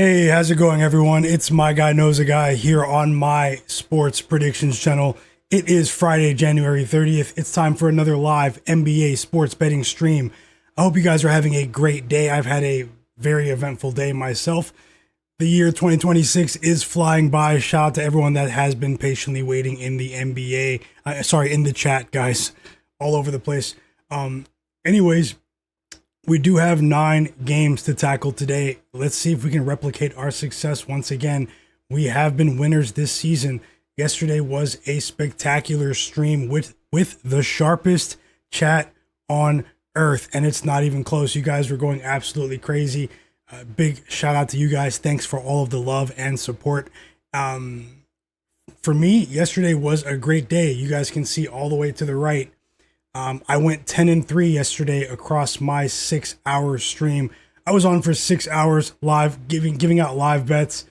Hey, how's it going, everyone? It's My Guy Knows a Guy here on my sports predictions channel. It is Friday, January 30th. It's time for another live NBA sports betting stream. I hope you guys are having a great day. I've had a very eventful day myself. The year 2026 is flying by. Shout out to everyone that has been patiently waiting in the NBA. In the chat, guys, all over the place. Anyways, we do have 9 games to tackle today. Let's see if we can replicate our success once again. We have been winners this season. Yesterday was a spectacular stream with the sharpest chat on earth, and it's not even close. You guys were going absolutely crazy. Big shout out to you guys. Thanks for all of the love and support. For me, yesterday was a great day. You guys can see all the way to the right. I went 10-3 yesterday across my 6-hour stream. I was on for 6 hours live, giving out live bets,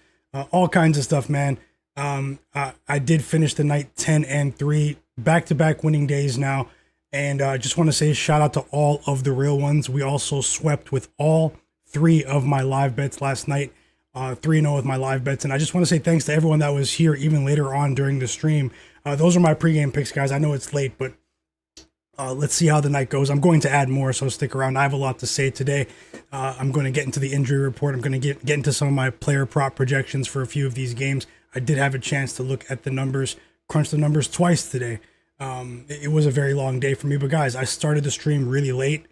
all kinds of stuff, man. I did finish the night 10-3, back-to-back winning days now. And I just want to say shout out to all of the real ones. We also swept with all 3 of my live bets last night, 3-0 with my live bets. And I just want to say thanks to everyone that was here even later on during the stream. Those are my pregame picks, guys. I know it's late, but let's see how the night goes. I'm going to add more, so stick around. I have a lot to say today. I'm going to get into the injury report. I'm going to get into some of my player prop projections for a few of these games. I did have a chance to look at the numbers, crunch the numbers twice today. It was a very long day for me, but guys, I started the stream really late.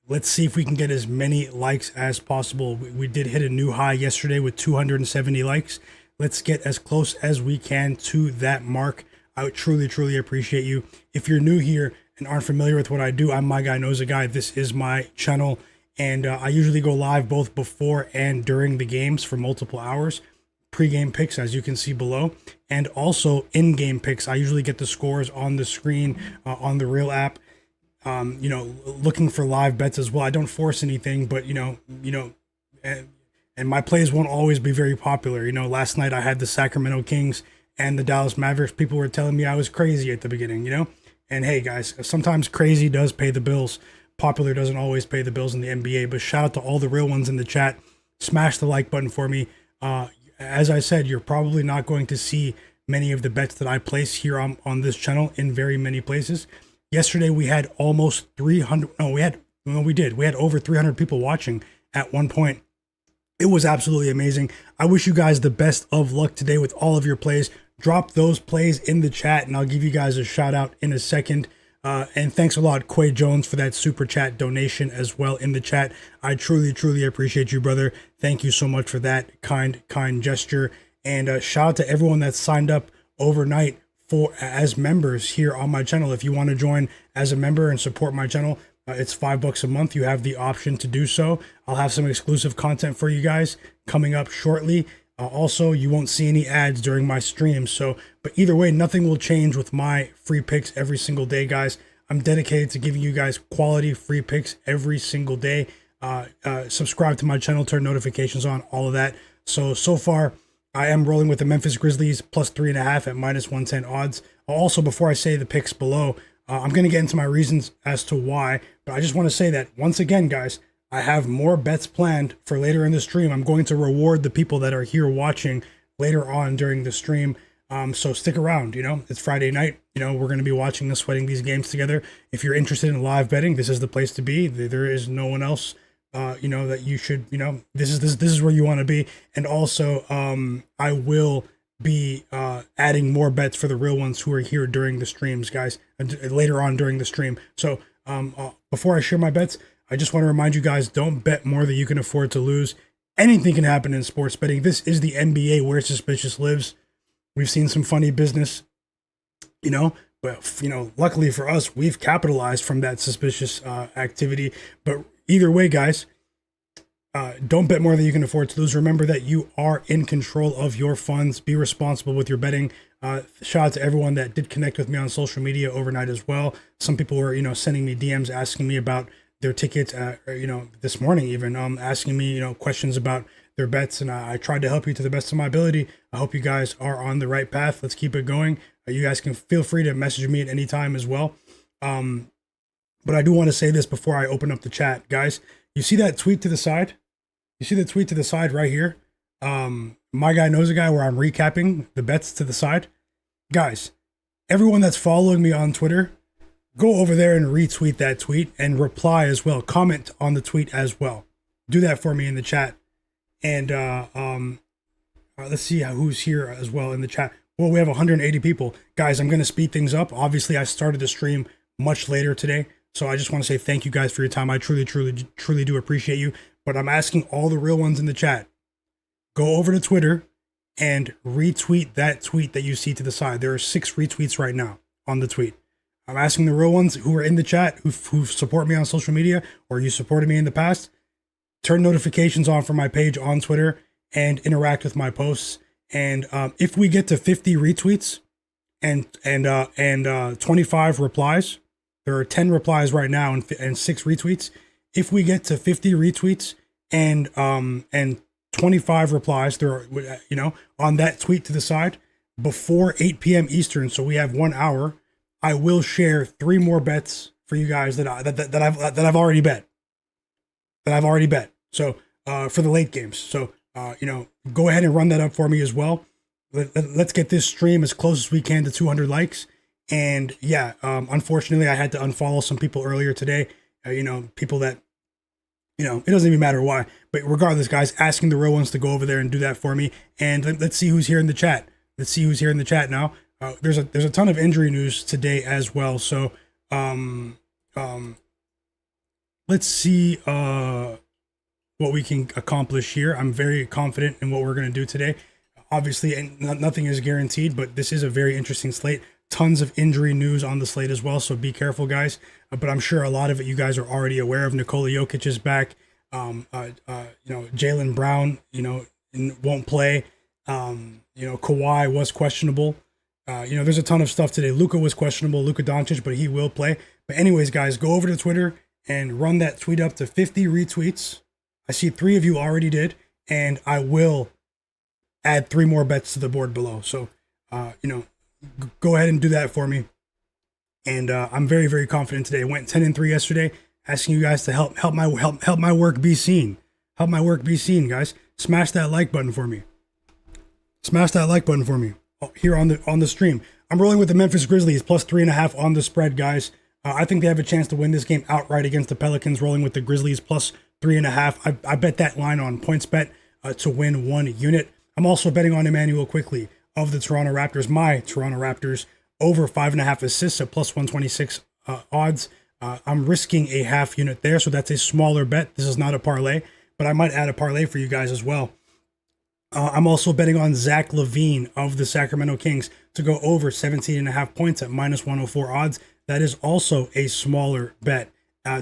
Let's see if we can get as many likes as possible. We did hit a new high yesterday with 270 likes. Let's get as close as we can to that mark. I would truly appreciate you. If you're new here and aren't familiar with what I do, I'm My Guy Knows a Guy. This is my channel, and I usually go live both before and during the games for multiple hours. Pre-game picks, as you can see below, and also in-game picks. I usually get the scores on the screen on the Real app. Looking for live bets as well. I don't force anything, but and my plays won't always be very popular. Last night I had the Sacramento Kings and the Dallas Mavericks. People were telling me I was crazy at the beginning, And hey, guys, sometimes crazy does pay the bills. Popular doesn't always pay the bills in the NBA, but shout out to all the real ones in the chat. Smash the like button for me. As I said, you're probably not going to see many of the bets that I place here on this channel in very many places. Yesterday, we had almost 300. No, we had over 300 people watching at one point. It was absolutely amazing. I wish you guys the best of luck today with all of your plays. Drop those plays in the chat, and I'll give you guys a shout out in a second. And thanks a lot, Quay Jones, for that super chat donation as well in the chat. I truly appreciate you, brother. Thank you so much for that kind gesture. And shout out to everyone that signed up overnight as members here on my channel. If you want to join as a member and support my channel, it's $5 a month. You have the option to do so. I'll have some exclusive content for you guys coming up shortly. Also, you won't see any ads during my stream. But either way, nothing will change with my free picks every single day, guys. I'm dedicated to giving you guys quality free picks every single day. Subscribe to my channel, turn notifications on, all of that. So far, I am rolling with the Memphis Grizzlies plus 3.5 at -110 odds. Also, before I say the picks below, I'm going to get into my reasons as to why. But I just want to say that once again, guys, I have more bets planned for later in the stream. I'm going to reward the people that are here watching later on during the stream. So stick around, it's Friday night. We're going to be watching and sweating these games together. If you're interested in live betting, this is the place to be. There is no one else, that you should, this is where you want to be. And also, I will be adding more bets for the real ones who are here during the streams, guys, later on during the stream. So before I share my bets, I just want to remind you guys, don't bet more than you can afford to lose. Anything can happen in sports betting. This is the NBA where suspicious lives. We've seen some funny business, but, luckily for us, we've capitalized from that suspicious activity. But either way, guys, don't bet more than you can afford to lose. Remember that you are in control of your funds. Be responsible with your betting. Shout out to everyone that did connect with me on social media overnight as well. Some people were, sending me DMs asking me about their tickets, this morning even, asking me, questions about their bets, and I tried to help you to the best of my ability. I hope you guys are on the right path. Let's keep it going. You guys can feel free to message me at any time as well. But I do want to say this before I open up the chat, guys. You see that tweet to the side? You see the tweet to the side right here? My guy knows a guy where I'm recapping the bets to the side. Guys, everyone that's following me on Twitter, go over there and retweet that tweet and reply as well. Comment on the tweet as well. Do that for me in the chat. And let's see who's here as well in the chat. Well, we have 180 people. Guys, I'm going to speed things up. Obviously, I started the stream much later today. So I just want to say thank you guys for your time. I truly do appreciate you. But I'm asking all the real ones in the chat, go over to Twitter and retweet that tweet that you see to the side. There are 6 retweets right now on the tweet. I'm asking the real ones who are in the chat, who support me on social media, or you supported me in the past, turn notifications on for my page on Twitter and interact with my posts. And if we get to 50 retweets and 25 replies, there are 10 replies right now and 6 retweets. If we get to 50 retweets and 25 replies, there are, on that tweet to the side before 8 p.m. Eastern, so we have 1 hour, I will share 3 more bets for you guys that I've already bet. So for the late games. So go ahead and run that up for me as well. Let's get this stream as close as we can to 200 likes. And yeah, unfortunately, I had to unfollow some people earlier today. People that, it doesn't even matter why. But regardless, guys, asking the real ones to go over there and do that for me. And let's see who's here in the chat. Let's see who's here in the chat now. There's a ton of injury news today as well. So let's see what we can accomplish here. I'm very confident in what we're going to do today. Obviously, and nothing is guaranteed, but this is a very interesting slate. Tons of injury news on the slate as well, so be careful, guys. But I'm sure a lot of it you guys are already aware of. Nikola Jokic is back. Jaylen Brown, won't play. Kawhi was questionable. There's a ton of stuff today. Luka was questionable. Luka Doncic, but he will play. But anyways, guys, go over to Twitter and run that tweet up to 50 retweets. I see 3 of you already did, and I will add 3 more bets to the board below. So, go ahead and do that for me. And I'm very, very confident today. I went 10-3 yesterday, asking you guys to help my work be seen. Help my work be seen, guys. Smash that like button for me. Smash that like button for me here on the stream. I'm rolling with the Memphis Grizzlies plus 3.5 on the spread, guys. I think they have a chance to win this game outright against the Pelicans. Rolling with the Grizzlies plus 3.5. I bet that line on PointsBet to win 1 unit. I'm also betting on Emmanuel Quickley of the Toronto Raptors, my Toronto Raptors, over 5.5 assists at plus 126 odds. I'm risking a half unit there, so that's a smaller bet. This is not a parlay, but I might add a parlay for you guys as well. I'm also betting on Zach LaVine of the Sacramento Kings to go over 17.5 points at minus 104 odds. That is also a smaller bet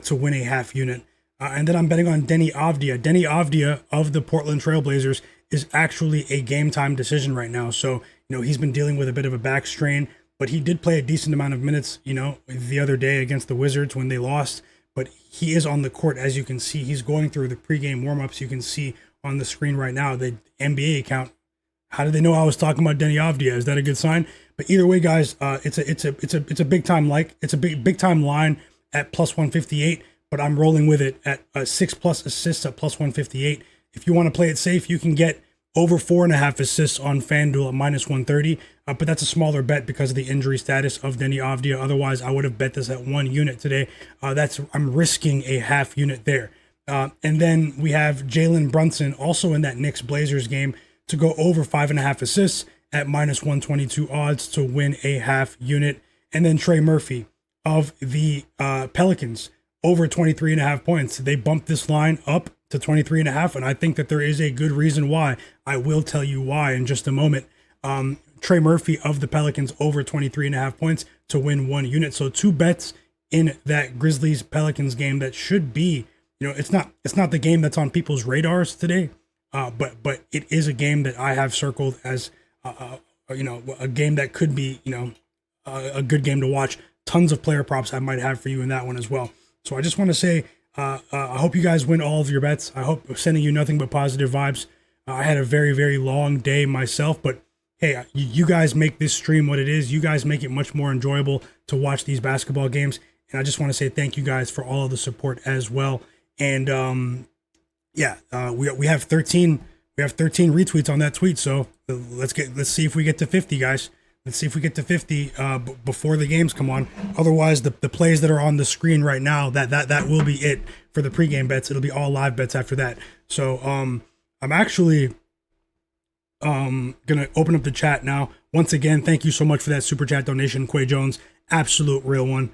to win a half unit. And then I'm betting on Deni Avdija. Deni Avdija of the Portland Trailblazers is actually a game time decision right now. So, he's been dealing with a bit of a back strain, but he did play a decent amount of minutes, the other day against the Wizards when they lost. But he is on the court, as you can see. He's going through the pregame warmups. You can see on the screen right now the NBA account. How did they know I was talking about Deni Avdija? Is that a good sign? But either way, guys, it's a big time it's a big time line at plus 158. But I'm rolling with it at 6+ assists at plus 158. If you want to play it safe, you can get over 4.5 assists on FanDuel at minus 130. But that's a smaller bet because of the injury status of Deni Avdija. Otherwise, I would have bet this at 1 unit today. I'm risking a half unit there. And then we have Jalen Brunson also in that Knicks Blazers game to go over 5.5 assists at minus 122 odds to win a half unit. And then Trey Murphy of the Pelicans over 23.5 points. They bumped this line up to 23.5, and I think that there is a good reason why. I will tell you why in just a moment. Trey Murphy of the Pelicans over 23.5 points to win 1 unit. So 2 bets in that Grizzlies Pelicans game that should be, it's not the game that's on people's radars today, but it is a game that I have circled as a game that could be a good game to watch. Tons of player props I might have for you in that one as well. So I just want to say, I hope you guys win all of your bets. I hope sending you nothing but positive vibes. I had a very, very long day myself, but hey, you guys make this stream what it is. You guys make it much more enjoyable to watch these basketball games. And I just want to say thank you guys for all of the support as well. And we have 13 We have 13 retweets on that tweet. So let's see if we get to 50, guys. Let's see if we get to 50 before the games come on. Otherwise, the plays that are on the screen right now, that will be it for the pregame bets. It'll be all live bets after that. So I'm actually gonna open up the chat now. Once again, thank you so much for that super chat donation, Quay Jones. Absolute real one.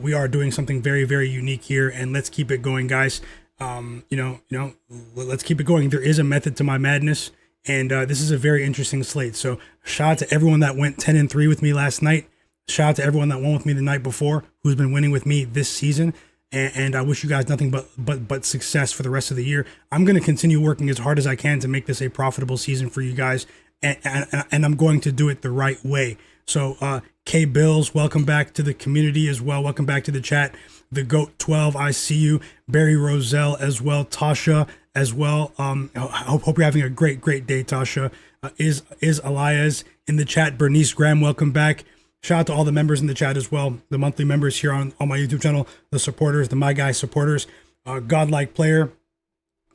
We are doing something very, very unique here, and let's keep it going, guys. Let's keep it going. There is a method to my madness. And this is a very interesting slate. So shout out to everyone that went 10-3 with me last night. Shout out to everyone that won with me the night before, who's been winning with me this season. And I wish you guys nothing but success for the rest of the year. I'm going to continue working as hard as I can to make this a profitable season for you guys. And I'm going to do it the right way. So K Bills, welcome back to the community as well. Welcome back to the chat. The GOAT 12, I see you. Barry Roselle as well. Tasha as well. I hope you're having a great day, Tasha. Is Elias in the chat? Bernice Graham, welcome back. Shout out to all the members in the chat as well. The monthly members here on my YouTube channel, the supporters, the My Guy supporters. Godlike Player,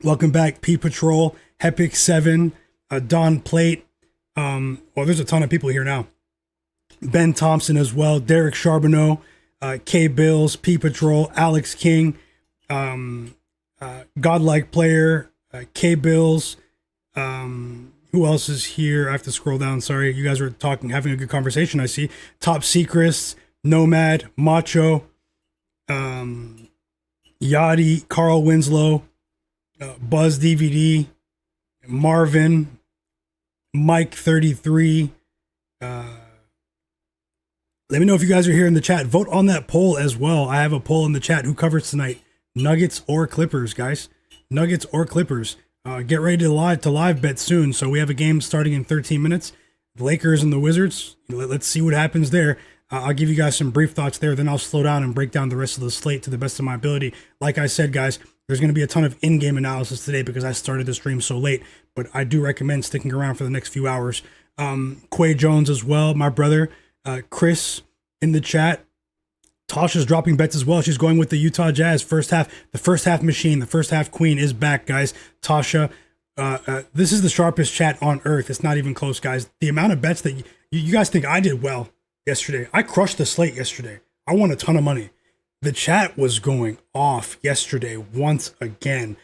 welcome back. P Patrol, Hepic 7, Don Plate. Well, there's a ton of people here now. Ben Thompson as well. Derek Charbonneau, K Bills, P Patrol, Alex King, Godlike Player, K Bills. Who else is here? I have to scroll down. Sorry, you guys were having a good conversation. I see Top Secrets, Nomad, Macho, Yachty, Carl Winslow, Buzz DVD, Marvin, Mike 33. Let me know if you guys are here in the chat. Vote on that poll as well. I have a poll in the chat. Who covers tonight? Nuggets or Clippers, guys? Nuggets or Clippers? Get ready to live bet soon. So we have a game starting in 13 minutes. The Lakers and the Wizards. Let's see what happens there. I'll give you guys some brief thoughts there. Then I'll slow down and break down the rest of the slate to the best of my ability. Like I said, guys, there's going to be a ton of in-game analysis today because I started the stream so late. But I do recommend sticking around for the next few hours. Quay Jones as well, my brother. Chris in the chat. Tasha's dropping bets as well. She's going with the Utah Jazz first half. The first half machine, the first half queen is back, guys. Tasha, this is the sharpest chat on earth. It's not even close, guys. The amount of bets that you guys think I did well yesterday. I crushed the slate yesterday. I won a ton of money. The chat was going off yesterday once again.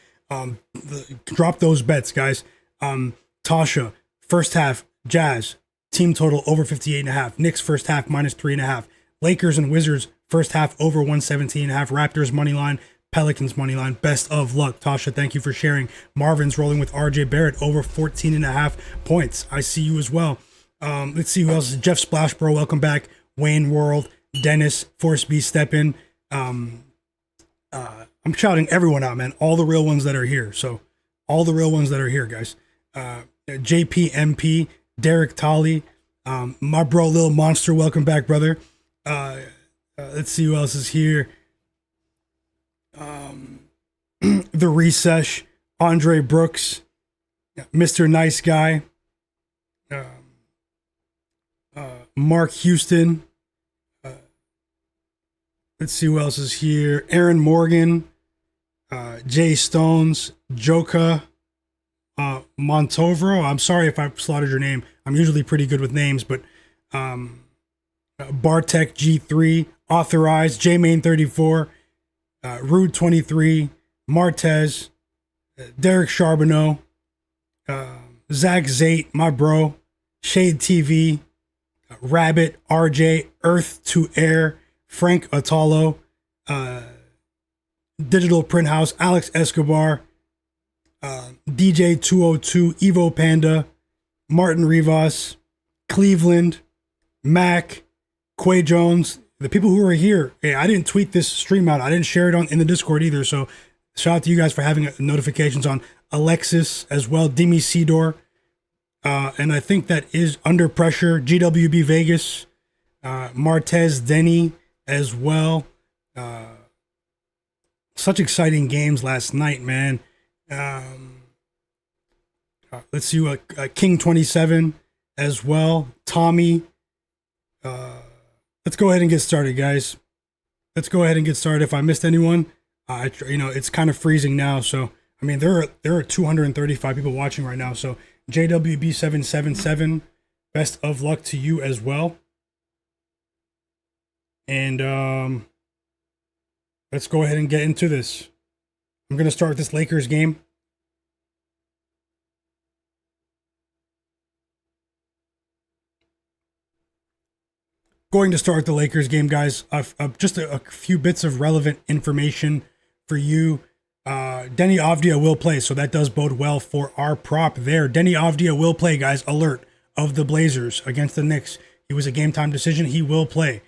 Drop those bets, guys. Tasha, first half, Jazz, team total over 58.5. Knicks first half minus 3.5. Lakers and Wizards first half over 117.5. Raptors money line, Pelicans money line. Best of luck, Tasha. Thank you for sharing. Marvin's rolling with RJ Barrett over 14.5 points. I see you as well. Let's see who else is. Jeff Splashbro, welcome back. Wayne World, Dennis, Force B step in. I'm shouting everyone out, man. All the real ones that are here. So all the real ones that are here, guys. JPMP, Derek Tolley, my bro Lil Monster, welcome back, brother. Let's see who else is here. The Recess, Andre Brooks, Mr. Nice Guy, Mark Houston. Let's see who else is here. Aaron Morgan, Jay Stones, Joka, Montovero. I'm sorry if I slaughtered your name. I'm usually pretty good with names, but Bartek G3, Authorized, J-Main 34, Rude 23, Martez, Derek Charbonneau, Zach Zate, my bro, Shade TV, Rabbit, RJ, Earth to Air, Frank Atalo, Digital Print House, Alex Escobar, DJ 202, Evo Panda, Martin Rivas, Cleveland, Mac, Quay Jones, the people who are here. Hey, I didn't tweet this stream out. I didn't share it in the Discord either. So shout out to you guys for having notifications on. Alexis as well, Demi Sidor. And I think that is Under Pressure, GWB Vegas, Martez Denny as well. Such exciting games last night, man. Let's see what King 27 as well. Tommy. Let's go ahead and get started, guys. Let's go ahead and get started. If I missed anyone, it's kind of freezing now, so I mean, there are 235 people watching right now. So JWB777, best of luck to you as well. And let's go ahead and get into this. I'm going to start this Lakers game. Going to start the Lakers game, guys. Just a few bits of relevant information for you. Denny Avdia will play, so that does bode well for our prop there. Denny Avdia will play, guys. Alert of the Blazers against the Knicks. He was a game time decision. He will play.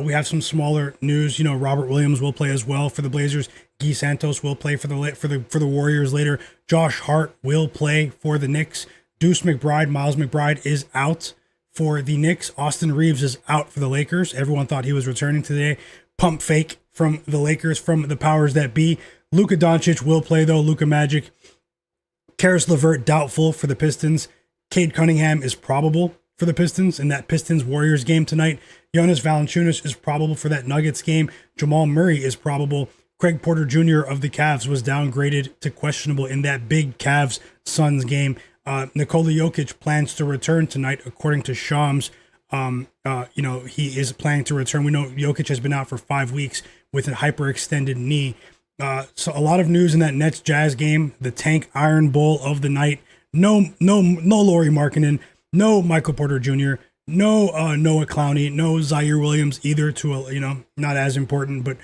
We have some smaller news. You know, Robert Williams will play as well for the Blazers. Guy Santos will play for the Warriors later. Josh Hart will play for the Knicks. Deuce McBride, Miles McBride is out for the Knicks. Austin Reaves is out for the Lakers. Everyone thought he was returning today. Pump fake from the Lakers, from the powers that be. Luka Doncic will play, though. Luka Magic. Karis LeVert doubtful for the Pistons. Cade Cunningham is probable for the Pistons in that Pistons-Warriors game tonight. Jonas Valanciunas is probable for that Nuggets game. Jamal Murray is probable. Craig Porter Jr. of the Cavs was downgraded to questionable in that big Cavs-Suns game. Nikola Jokic plans to return tonight, according to Shams. He is planning to return. We know Jokic has been out for 5 weeks with a hyperextended knee. So a lot of news in that Nets Jazz game, the Tank Iron Bowl of the night. No Lauri Markkanen, no Michael Porter Jr., no Noah Clowney, no Zaire Williams either. Not as important, but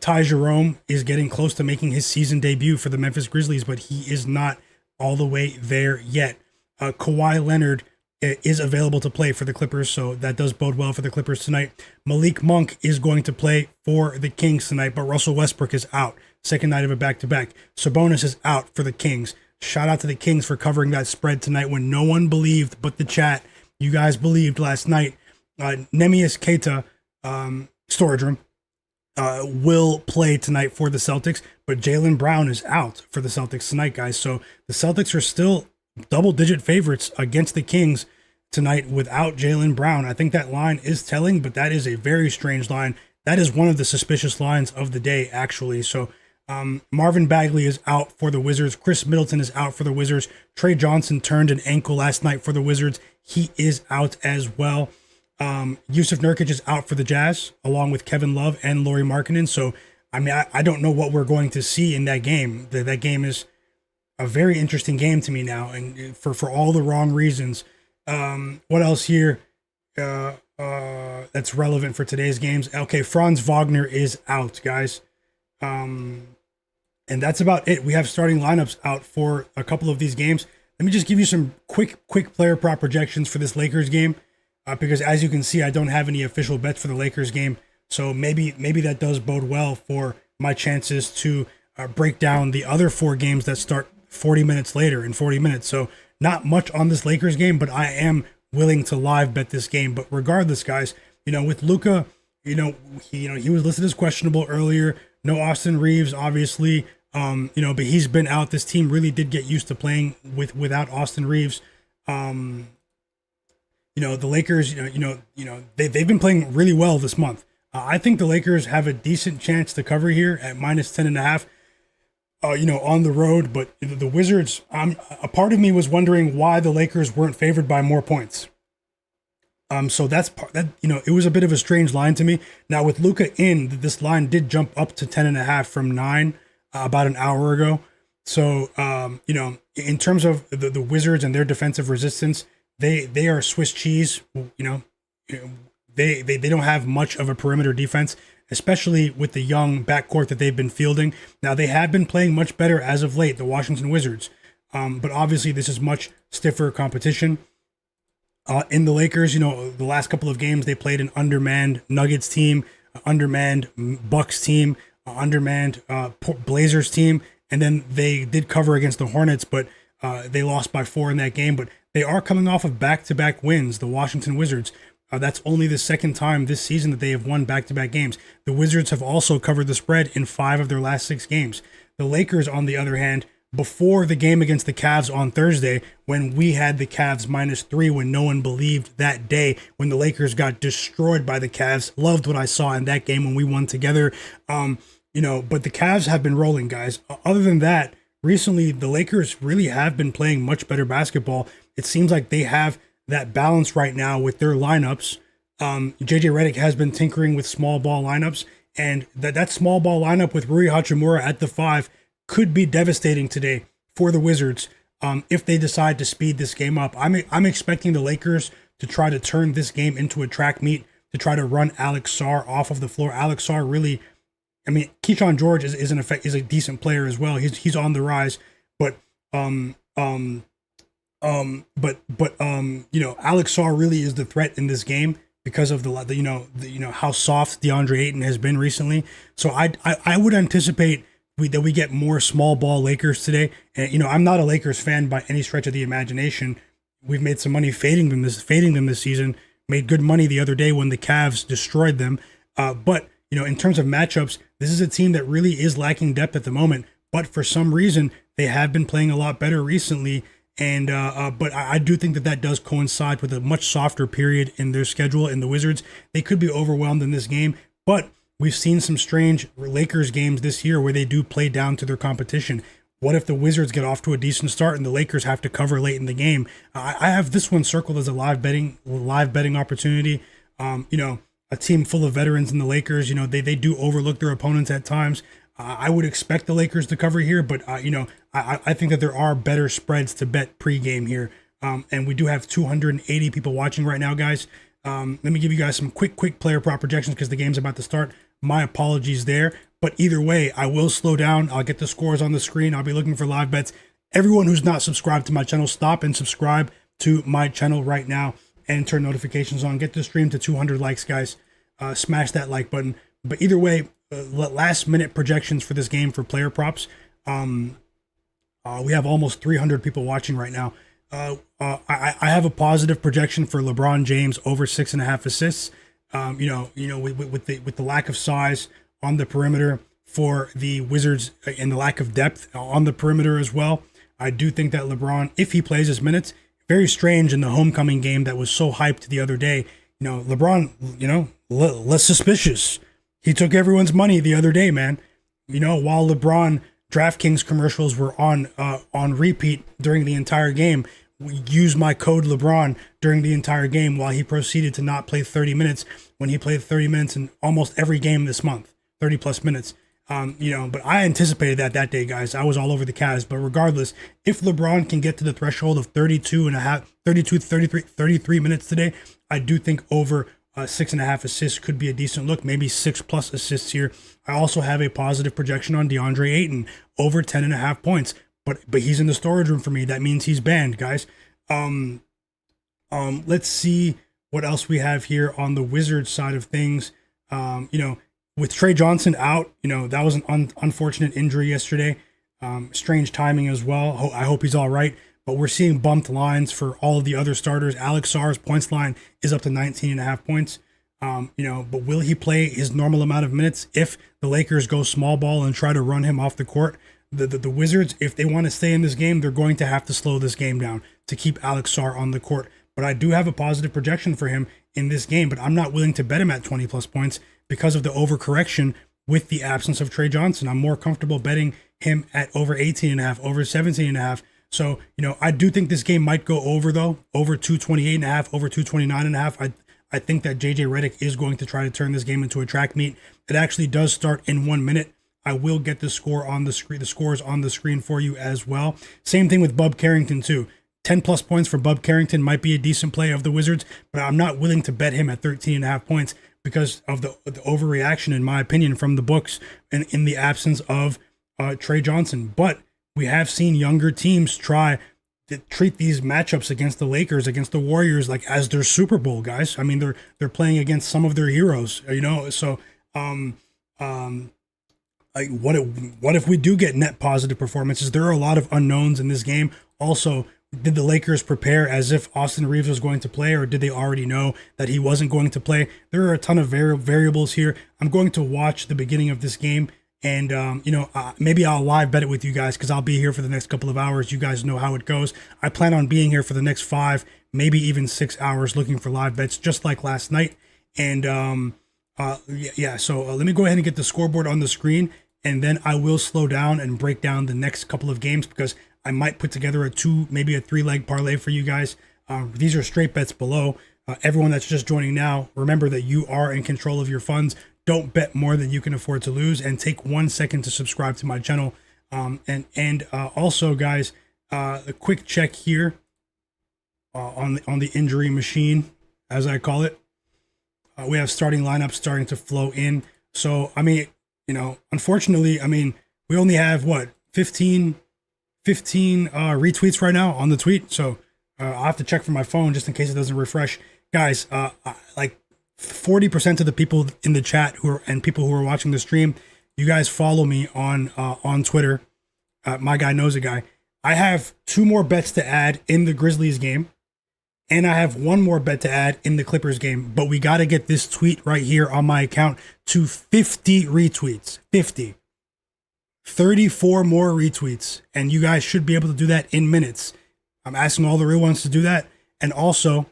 Ty Jerome is getting close to making his season debut for the Memphis Grizzlies, but he is not all the way there yet. Kawhi Leonard is available to play for the Clippers, so that does bode well for the Clippers tonight. Malik Monk is going to play for the Kings tonight, but Russell Westbrook is out. Second night of a back-to-back. Sabonis is out for the Kings. Shout out to the Kings for covering that spread tonight when no one believed but the chat. You guys believed last night. Neemias Queta, storage room, will play tonight for the Celtics, but Jaylen Brown is out for the Celtics tonight, guys. So the Celtics are still double-digit favorites against the Kings tonight without Jaylen Brown. I think that line is telling, but that is a very strange line. That is one of the suspicious lines of the day, actually. So Marvin Bagley is out for the Wizards. Chris Middleton is out for the Wizards. Trey Johnson turned an ankle last night for the Wizards. He is out as well. Yusuf Nurkic is out for the Jazz, along with Kevin Love and Lauri Markkanen. So, I mean, I don't know what we're going to see in that game. That game is a very interesting game to me now, and for all the wrong reasons. What else here that's relevant for today's games? Okay, Franz Wagner is out, guys. And that's about it. We have starting lineups out for a couple of these games. Let me just give you some quick player prop projections for this Lakers game, because as you can see, I don't have any official bets for the Lakers game. So maybe that does bode well for my chances to break down the other 4 games that start 40 minutes later in 40 minutes. So not much on this Lakers game, but I am willing to live bet this game. But regardless, guys, with Luka, he was listed as questionable earlier. No Austin Reaves, obviously, but he's been out. This team really did get used to playing without Austin Reaves. The Lakers, they've been playing really well this month. I think the Lakers have a decent chance to cover here at -10.5. On the road, but the Wizards, a part of me was wondering why the Lakers weren't favored by more points. So that's it was a bit of a strange line to me. Now with Luka in, this line did jump up to 10.5 from 9 about an hour ago. So, in terms of the Wizards and their defensive resistance, they are Swiss cheese. They don't have much of a perimeter defense, especially with the young backcourt that they've been fielding. Now, they have been playing much better as of late, the Washington Wizards. But obviously, this is much stiffer competition. In the Lakers, the last couple of games, they played an undermanned Nuggets team, undermanned Bucks team, undermanned Blazers team, and then they did cover against the Hornets, but they lost by 4 in that game. But they are coming off of back-to-back wins, the Washington Wizards. That's only the second time this season that they have won back-to-back games. The Wizards have also covered the spread in 5 of their last 6 games. The Lakers, on the other hand, before the game against the Cavs on Thursday, when we had the Cavs -3, when no one believed that day, when the Lakers got destroyed by the Cavs, loved what I saw in that game when we won together. But the Cavs have been rolling, guys. Other than that, recently the Lakers really have been playing much better basketball. It seems like they have that balance right now with their lineups. JJ Redick has been tinkering with small ball lineups, and that small ball lineup with Rui Hachimura at the 5 could be devastating today for the Wizards if they decide to speed this game up. I'm expecting the Lakers to try to turn this game into a track meet, to try to run Alex Sarr off of the floor. Alex Sarr really, I mean, Keyonte George is a decent player as well. He's on the rise, but Alex Sarr really is the threat in this game because of the how soft DeAndre Ayton has been recently. So I would anticipate that we get more small ball Lakers today. And I'm not a Lakers fan by any stretch of the imagination. We've made some money fading them this season. Made good money the other day when the Cavs destroyed them. But in terms of matchups, this is a team that really is lacking depth at the moment. But for some reason, they have been playing a lot better recently. And but I do think that does coincide with a much softer period in their schedule. In the Wizards, they could be overwhelmed in this game. But we've seen some strange Lakers games this year where they do play down to their competition. What if the Wizards get off to a decent start and the Lakers have to cover late in the game? I have this one circled as a live betting opportunity. A team full of veterans in the Lakers, they do overlook their opponents at times. I would expect the Lakers to cover here, but I think that there are better spreads to bet pregame here. And we do have 280 people watching right now, guys. Let me give you guys some quick player prop projections because the game's about to start. My apologies there. But either way, I will slow down. I'll get the scores on the screen. I'll be looking for live bets. Everyone who's not subscribed to my channel, stop and subscribe to my channel right now and turn notifications on. Get the stream to 200 likes, guys. Smash that like button. But either way, last minute projections for this game for player props. We have almost 300 people watching right now. I have a positive projection for LeBron James over 6.5 assists. With the lack of size on the perimeter for the Wizards and the lack of depth on the perimeter as well, I do think that LeBron, if he plays his minutes, very strange in the homecoming game that was so hyped the other day. LeBron, less suspicious. He took everyone's money the other day, man. While LeBron DraftKings commercials were on repeat during the entire game. Use my code LeBron during the entire game while he proceeded to not play 30 minutes when he played 30 minutes in almost every game this month, 30 plus minutes. But I anticipated that day, guys. I was all over the Cavs. But regardless, if LeBron can get to the threshold of 33 minutes today, I do think over 6.5 assists could be a decent look, maybe 6+ assists here. I also have a positive projection on DeAndre Ayton over 10.5 points. But he's in the storage room for me. That means he's banned, guys. Let's see what else we have here on the Wizards side of things. With Trey Johnson out, that was an unfortunate injury yesterday. Strange timing as well. I hope he's all right. But we're seeing bumped lines for all of the other starters. Alex Sarr's points line is up to 19.5 points. But will he play his normal amount of minutes if the Lakers go small ball and try to run him off the court? The Wizards, if they want to stay in this game, they're going to have to slow this game down to keep Alex Sarr on the court. But I do have a positive projection for him in this game, but I'm not willing to bet him at 20 plus points because of the overcorrection with the absence of Trey Johnson. I'm more comfortable betting him at over 18.5, over 17.5. So, I do think this game might go over though, over 228.5, over 229.5. I think that JJ Redick is going to try to turn this game into a track meet. It actually does start in 1 minute. I will get the score on the screen, the scores on the screen for you as well. Same thing with Bub Carrington too. 10 plus points for Bub Carrington might be a decent play of the Wizards, but I'm not willing to bet him at 13.5 points because of the overreaction, in my opinion, from the books and in the absence of Trey Johnson. But we have seen younger teams try to treat these matchups against the Lakers, against the Warriors, like as their Super Bowl, guys. I mean, they're playing against some of their heroes, So, what if we do get net positive performances? There are a lot of unknowns in this game. Also, did the Lakers prepare as if Austin Reaves was going to play, or did they already know that he wasn't going to play? There are a ton of variables here. I'm going to watch the beginning of this game, and maybe I'll live bet it with you guys because I'll be here for the next couple of hours. You guys know how it goes. I plan on being here for the next 5, maybe even 6 hours looking for live bets, just like last night. And So let me go ahead and get the scoreboard on the screen. and then I will slow down and break down the next couple of games because I might put together a two, maybe a three-leg parlay for you guys. These are straight bets below. Everyone that's just joining now, remember that you are in control of your funds. Don't bet more than you can afford to lose, and take 1 second to subscribe to my channel. And also, guys, a quick check here on the injury machine, as I call it. We have starting lineups starting to flow in. So, I mean, unfortunately, I mean, we only have what 15 retweets right now on the tweet. So I'll have to check from my phone just in case it doesn't refresh. Guys, like 40% of the people in the chat and people who are watching the stream, you guys follow me on Twitter. Myguyknowsaguy. I have 2 more bets to add in the Grizzlies game, and I have 1 more bet to add in the Clippers game. But we got to get this tweet right here on my account to 50 retweets. 50. 34 more retweets, and you guys should be able to do that in minutes. I'm asking all the real ones to do that, and also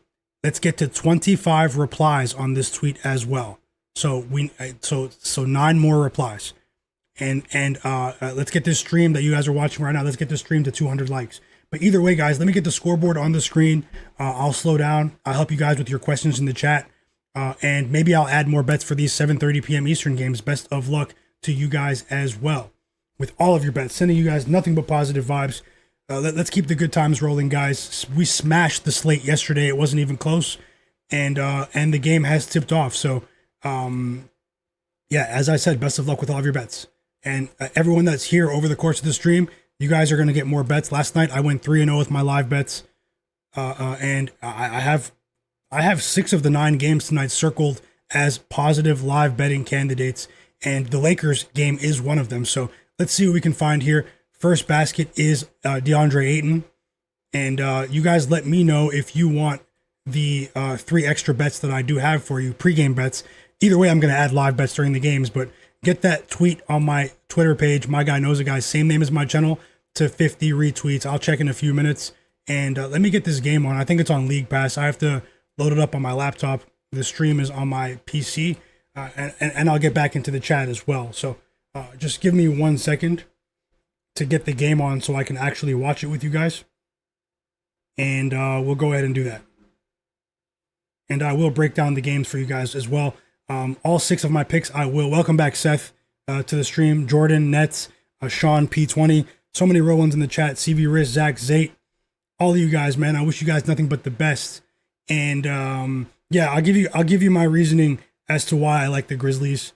let's get to 25 replies on this tweet as well. So 9 more replies, and let's get this stream that you guys are watching right now. Let's get this stream to 200 likes. But either way, guys, let me get the scoreboard on the screen. I'll slow down. I'll help you guys with your questions in the chat, and maybe I'll add more bets for these 7:30 p.m. Eastern games. Best of luck to you guys as well with all of your bets. Sending you guys nothing but positive vibes. Let's keep the good times rolling, guys. We smashed the slate yesterday. It wasn't even close, and the game has tipped off. So, yeah, as I said, best of luck with all of your bets. And everyone that's here over the course of the stream, you guys are going to get more bets. Last night, I went 3-0 with my live bets, and I have 6 of the 9 games tonight circled as positive live betting candidates, and the Lakers game is one of them. So let's see what we can find here. First basket is DeAndre Ayton. And you guys let me know if you want the 3 extra bets that I do have for you, pregame bets. Either way, I'm going to add live bets during the games. But get that tweet on my Twitter page, Myguyknowsaguy, same name as my channel, to 50 retweets. I'll check in a few minutes. And let me get this game on. I think it's on League Pass. I have to load it up on my laptop. The stream is on my PC. And I'll get back into the chat as well. So just give me 1 second to get the game on so I can actually watch it with you guys. And we'll go ahead and do that. And I will break down the games for you guys as well. All 6 of my picks, I will. Welcome back, Seth, to the stream. Jordan, Nets, Sean, P20. So many real ones in the chat. CV Riz, Zach, Zate. All of you guys, man. I wish you guys nothing but the best. And yeah, I'll give you my reasoning as to why I like the Grizzlies.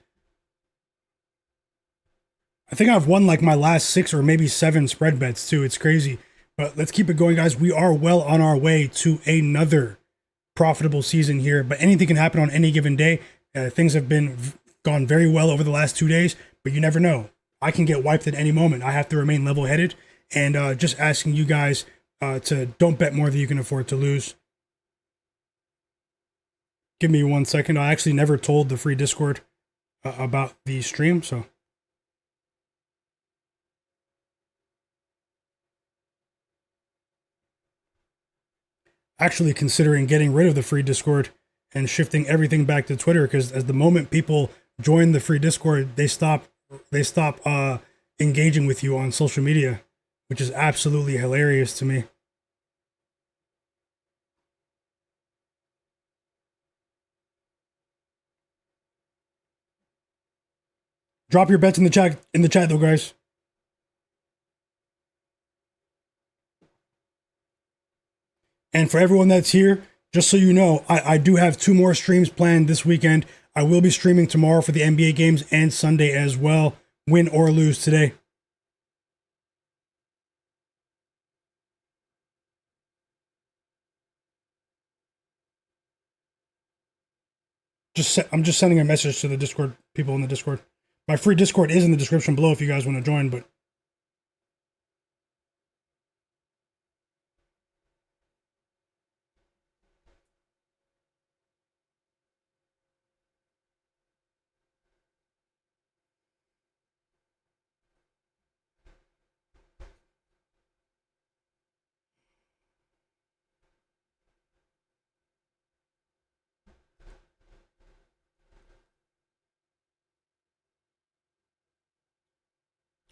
I think I've won like my last 6 or maybe 7 spread bets too. It's crazy. But let's keep it going, guys. We are well on our way to another profitable season here. But anything can happen on any given day. Things have gone very well over the last 2 days, but you never know. I can get wiped at any moment. I have to remain level-headed. And just asking you guys to don't bet more than you can afford to lose. Give me 1 second. I actually never told the free Discord about the stream, so... Actually considering getting rid of the free Discord and shifting everything back to Twitter, because as the moment people join the free Discord, they stop engaging with you on social media, which is absolutely hilarious to me. Drop your bets in the chat though, guys. And for everyone that's here, just so you know, I do have 2 more streams planned this weekend. I will be streaming tomorrow for the NBA games and Sunday as well, win or lose today. I'm just sending a message to the Discord people in the Discord. My free Discord is in the description below if you guys want to join, but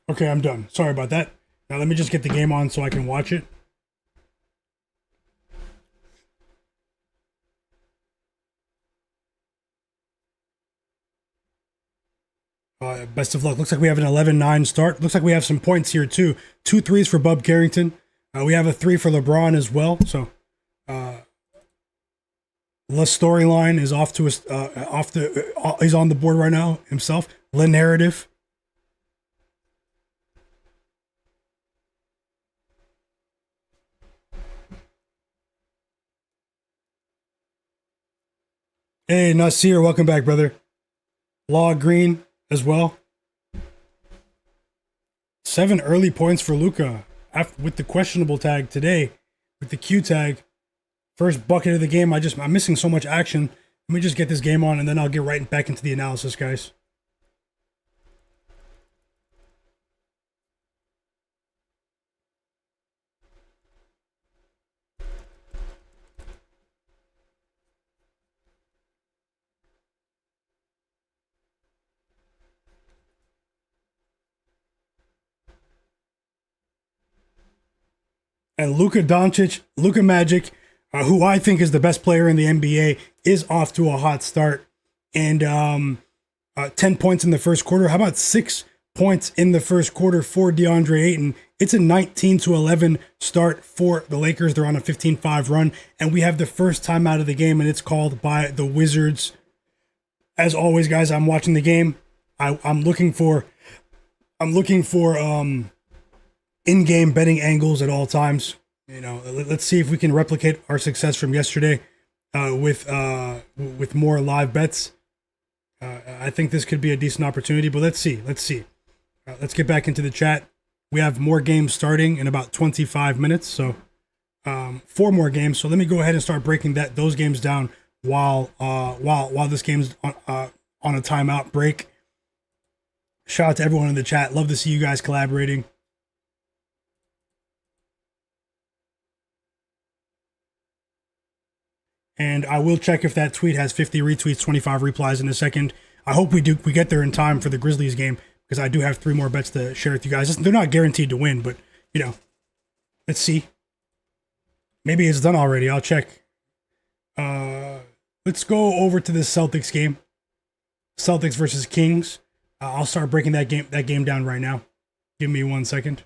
Okay, I'm done. Sorry about that. Now let me just get the game on so I can watch it. Best of luck. Looks like we have an 11-9 start. Looks like we have some points here too. 2 threes for Bub Carrington. We have a 3 for LeBron as well. So, the storyline is off to us. He's on the board right now himself. Le narrative. Hey Nasir, welcome back, brother. Law Green as well. 7 early points for Luka with the questionable tag today, with the Q tag. First bucket of the game. I'm missing so much action. Let me just get this game on and then I'll get right back into the analysis, guys. And Luka Doncic, Luka Magic, who I think is the best player in the NBA, is off to a hot start. And 10 points in the first quarter. How about 6 points in the first quarter for DeAndre Ayton? It's a 19-11 start for the Lakers. They're on a 15-5 run. And we have the first time out of the game, and it's called by the Wizards. As always, guys, I'm watching the game. I'm looking for in-game betting angles at all times. You know, let's see if we can replicate our success from yesterday with more live bets. I think this could be a decent opportunity, but let's see. Let's get back into the chat. We have more games starting in about 25 minutes, so 4 more games. So let me go ahead and start breaking those games down while this game's on a timeout break. Shout out to everyone in the chat. Love to see you guys collaborating. And I will check if that tweet has 50 retweets, 25 replies in a second. I hope we get there in time for the Grizzlies game, because I do have 3 more bets to share with you guys. They're not guaranteed to win, but, you know, let's see. Maybe it's done already. I'll check. Let's go over to this Celtics game. Celtics versus Kings. I'll start breaking that game down right now. Give me 1 second.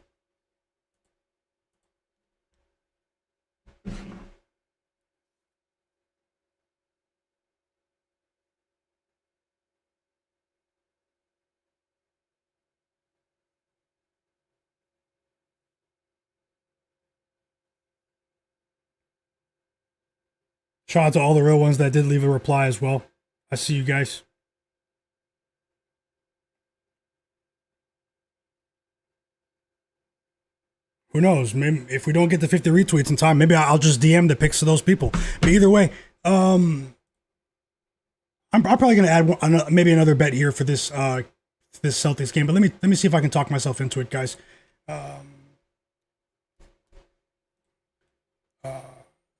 Shout out to all the real ones that did leave a reply as well. I see you guys. Who knows? Maybe if we don't get the 50 retweets in time, maybe I'll just DM the pics of those people. But either way, I'm probably going to add maybe another bet here for this Celtics game. But let me see if I can talk myself into it, guys.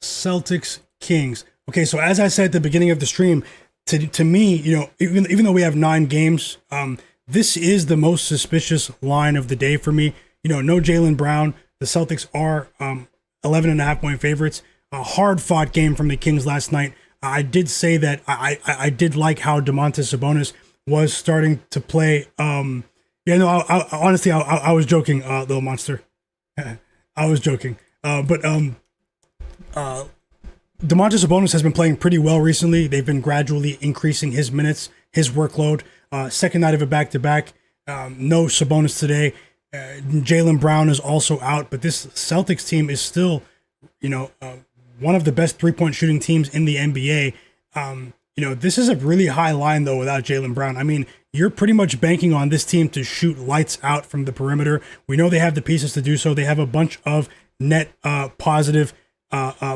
Celtics Kings. Okay, so as I said at the beginning of the stream, to me, you know, even though we have 9 games, this is the most suspicious line of the day for me. You know, no Jaylen Brown. The Celtics are 11.5 point favorites. A hard fought game from the Kings last night. I did say that I did like how Domantas Sabonis was starting to play. Honestly, I was joking, little monster. I was joking. But Domantas Sabonis has been playing pretty well recently. They've been gradually increasing his minutes, his workload. Second night of a back-to-back. No Sabonis today. Jaylen Brown is also out, but this Celtics team is still, you know, one of the best three-point shooting teams in the NBA. You know, this is a really high line, though, without Jaylen Brown. I mean, you're pretty much banking on this team to shoot lights out from the perimeter. We know they have the pieces to do so. They have a bunch of net positive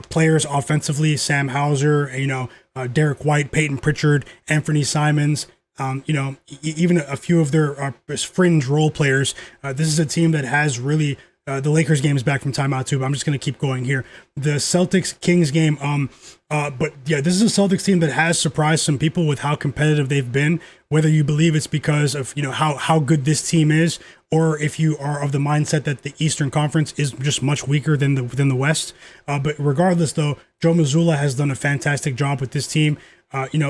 players offensively. Sam Hauser, you know, Derek White, Peyton Pritchard, Anthony Simons, you know, even a few of their fringe role players. This is a team that has really the Lakers game is back from timeout too, but I'm just going to keep going here. The Celtics Kings game. But yeah, this is a Celtics team that has surprised some people with how competitive they've been. Whether you believe it's because of how good this team is, or if you are of the mindset that the Eastern Conference is just much weaker than the West. But regardless, though, Joe Mazzulla has done a fantastic job with this team.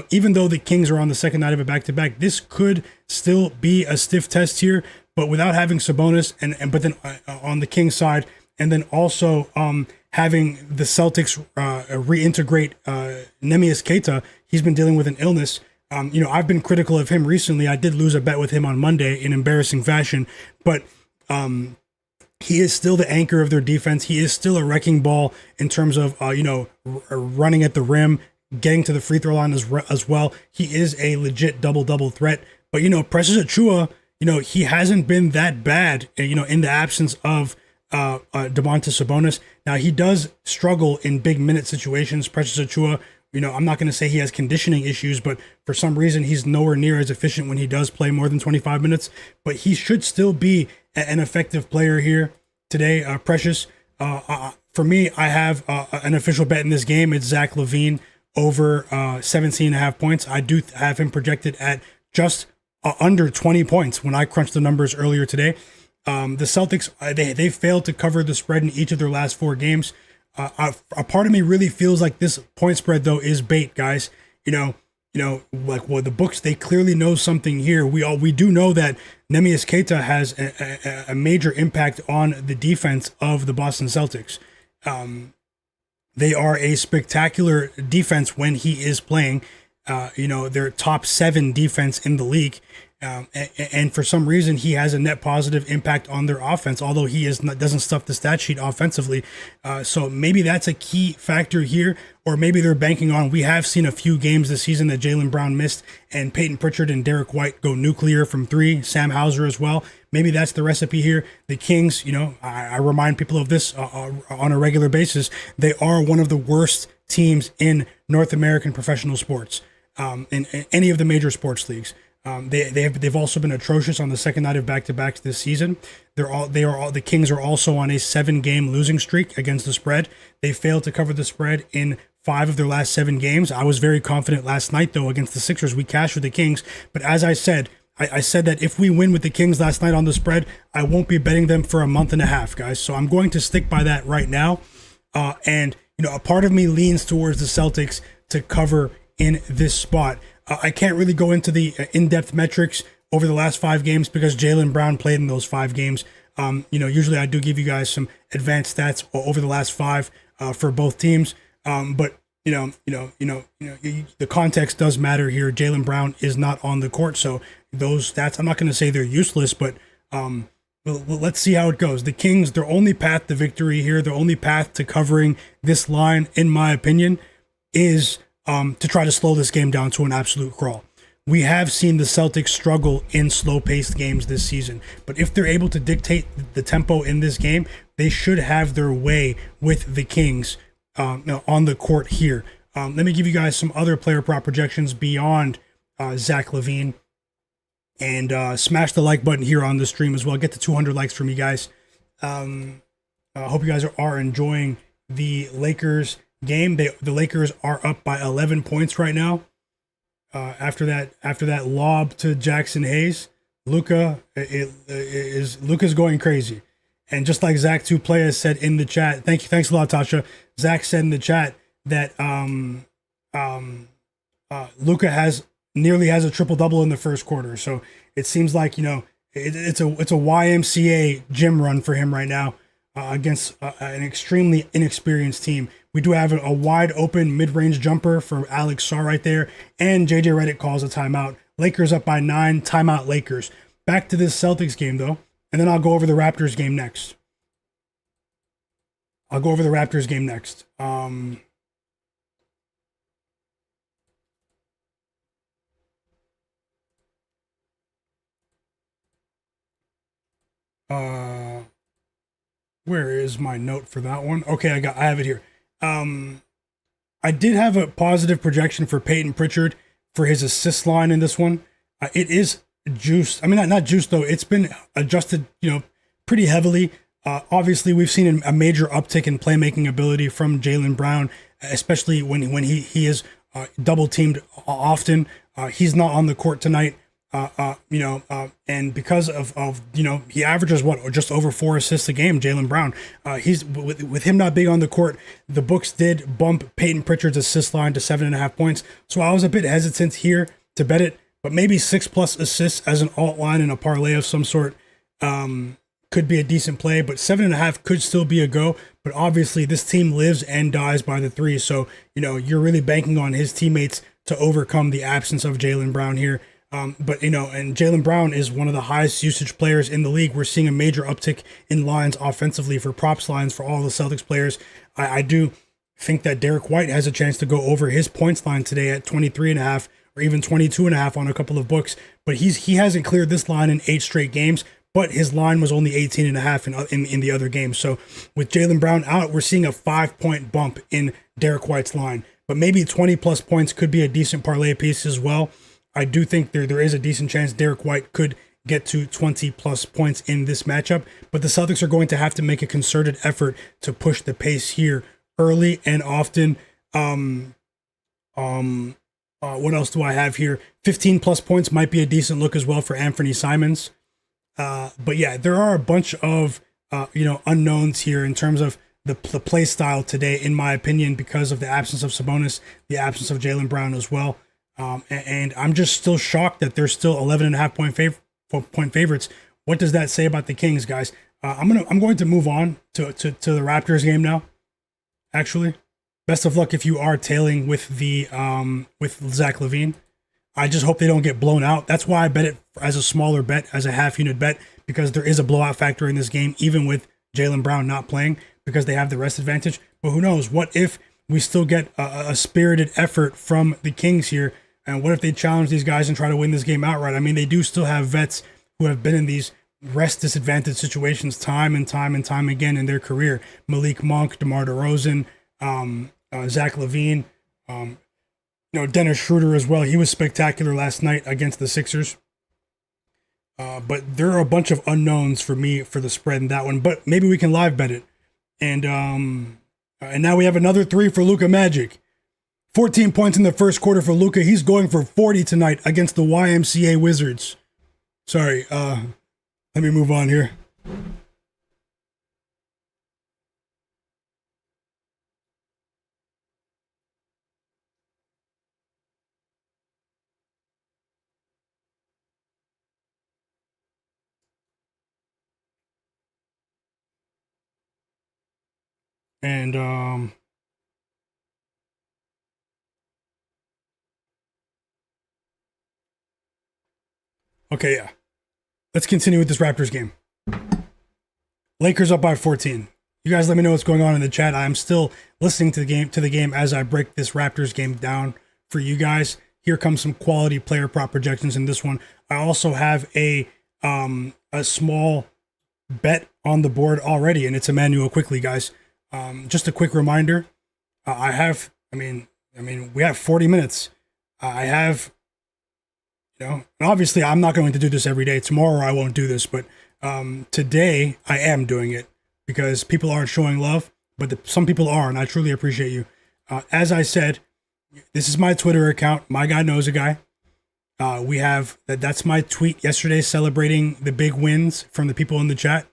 Even though the Kings are on the second night of a back-to-back, this could still be a stiff test here. But without having Sabonis, but then on the Kings side, and then also having the Celtics reintegrate Neemias Queta, he's been dealing with an illness. I've been critical of him recently. I did lose a bet with him on Monday in embarrassing fashion, but he is still the anchor of their defense. He is still a wrecking ball in terms of running at the rim, getting to the free throw line as well. He is a legit double threat. But Precious Achiuwa, he hasn't been that bad. In the absence of Domantas Sabonis. Now he does struggle in big minute situations. Precious Achiuwa, I'm not going to say he has conditioning issues, but for some reason he's nowhere near as efficient when he does play more than 25 minutes. But he should still be an effective player here today. Precious, for me, I have an official bet in this game. It's Zach LaVine over 17.5 points. I do have him projected at just under 20 points when I crunched the numbers earlier today. The Celtics, they failed to cover the spread in each of their last 4 games. A part of me really feels like this point spread, though, is bait, guys. The books, they clearly know something here. We do know that Neemias Queta has a major impact on the defense of the Boston Celtics. They are a spectacular defense when he is playing. They're top 7 defense in the league. And for some reason, he has a net positive impact on their offense, although he doesn't stuff the stat sheet offensively. So maybe that's a key factor here, or maybe they're banking on. We have seen a few games this season that Jaylen Brown missed, and Peyton Pritchard and Derek White go nuclear from 3. Sam Hauser as well. Maybe that's the recipe here. The Kings, I remind people of this on a regular basis. They are one of the worst teams in North American professional sports, in any of the major sports leagues. They've also been atrocious on the second night of back-to-backs this season. The Kings are also on a 7-game losing streak against the spread. They failed to cover the spread in 5 of their last 7 games. I was very confident last night, though, against the Sixers. We cashed with the Kings, but as I said, I said that if we win with the Kings last night on the spread, I won't be betting them for a month and a half, guys. So I'm going to stick by that right now. And a part of me leans towards the Celtics to cover in this spot. I can't really go into the in-depth metrics over the last 5 games because Jaylen Brown played in those 5 games. Usually I do give you guys some advanced stats over the last 5 for both teams. But the context does matter here. Jaylen Brown is not on the court, so those stats, I'm not going to say they're useless, but let's see how it goes. The Kings, their only path to victory here, their only path to covering this line, in my opinion, is to try to slow this game down to an absolute crawl. We have seen the Celtics struggle in slow-paced games this season, but if they're able to dictate the tempo in this game, they should have their way with the Kings on the court here. Let me give you guys some other player prop projections beyond Zach LaVine, and smash the like button here on the stream as well. Get to 200 likes from you guys. I hope you guys are enjoying the Lakers game. The Lakers are up by 11 points right now. After that lob to Jackson Hayes, Luka's going crazy. And just like Zach Tuplaya said in the chat, thanks a lot, Tasha. Zach said in the chat that Luka nearly has a triple double in the first quarter. So it seems like it's a YMCA gym run for him right now against an extremely inexperienced team. We do have a wide open mid-range jumper for Alex Sarr right there, and JJ Redick calls a timeout. Lakers up by 9, timeout Lakers. Back to this Celtics game though, and then I'll go over the Raptors game next. Where is my note for that one? Okay, I have it here. I did have a positive projection for Peyton Pritchard for his assist line in this one. It is juiced. I mean, not juiced though. It's been adjusted, pretty heavily Obviously, we've seen a major uptick in playmaking ability from Jaylen Brown, especially when he is double teamed often. He's not on the court tonight. And because of he averages just over 4 assists a game, Jaylen Brown. He's with him not being on the court, the books did bump Peyton Pritchard's assist line to 7.5 points. So I was a bit hesitant here to bet it, but maybe 6+ assists as an alt line in a parlay of some sort could be a decent play. But 7.5 could still be a go. But obviously, this team lives and dies by the three. So you're really banking on his teammates to overcome the absence of Jaylen Brown here. And Jaylen Brown is one of the highest usage players in the league. We're seeing a major uptick in lines offensively for props lines for all the Celtics players. I do think that Derek White has a chance to go over his points line today at 23.5 or even 22.5 on a couple of books. But he hasn't cleared this line in 8 straight games, but his line was only 18.5 in the other games. So with Jaylen Brown out, we're seeing a 5-point bump in Derek White's line. But maybe 20+ points could be a decent parlay piece as well. I do think there is a decent chance Derek White could get to 20+ points in this matchup, but the Celtics are going to have to make a concerted effort to push the pace here early and often. What else do I have here? 15+ points might be a decent look as well for Anthony Simons. But yeah, there are a bunch of unknowns here in terms of the play style today, in my opinion, because of the absence of Sabonis, the absence of Jaylen Brown as well. And I'm just still shocked that they're still 11.5 point favorites. What does that say about the Kings, guys? I'm going to move on to the Raptors game now. Actually, best of luck if you are tailing with with Zach LaVine. I just hope they don't get blown out. That's why I bet it as a smaller bet, as a half unit bet, because there is a blowout factor in this game, even with Jaylen Brown not playing, because they have the rest advantage. But who knows? What if we still get a spirited effort from the Kings here? And what if they challenge these guys and try to win this game outright? I mean, they do still have vets who have been in these rest disadvantaged situations time and time again in their career. Malik Monk, DeMar DeRozan, Zach LaVine, Dennis Schroeder as well. He was spectacular last night against the Sixers. But there are a bunch of unknowns for me for the spread in that one. But maybe we can live bet it. And now we have another 3 for Luka Magic. 14 points in the first quarter for Luka. He's going for 40 tonight against the YMCA Wizards. Sorry, let me move on here. And okay, yeah. Let's continue with this Raptors game. Lakers up by 14. You guys let me know what's going on in the chat. I'm still listening to the game as I break this Raptors game down for you guys. Here comes some quality player prop projections in this one. I also have a small bet on the board already, and it's Emmanuel Quickly, guys. Just a quick reminder. We have 40 minutes. And obviously I'm not going to do this every day. Tomorrow I won't do this, but today I am doing it because people aren't showing love, but some people are, and I truly appreciate you. As I said, this is my Twitter account, Myguyknowsaguy. We have that's my tweet yesterday celebrating the big wins from the people in the chat.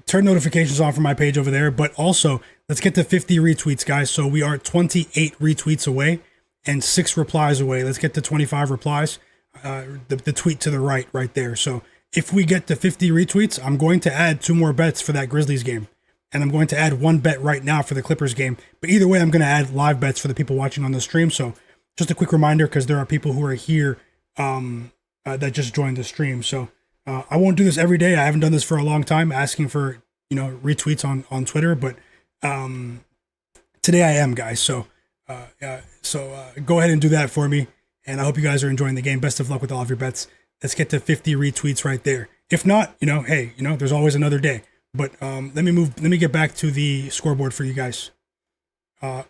Turn notifications on for my page over there, but also let's get to 50 retweets, guys. So we are 28 retweets away and 6 replies away. Let's get to 25 replies. The tweet to the right there. So if we get to 50 retweets, I'm going to add 2 more bets for that Grizzlies game. And I'm going to add 1 bet right now for the Clippers game. But either way, I'm going to add live bets for the people watching on the stream. So just a quick reminder, because there are people who are here that just joined the stream. So I won't do this every day. I haven't done this for a long time, asking for retweets on Twitter. But today I am, guys. So go ahead and do that for me. And I hope you guys are enjoying the game. Best of luck with all of your bets. Let's get to 50 retweets right there. If not, hey, there's always another day. But let me get back to the scoreboard for you guys.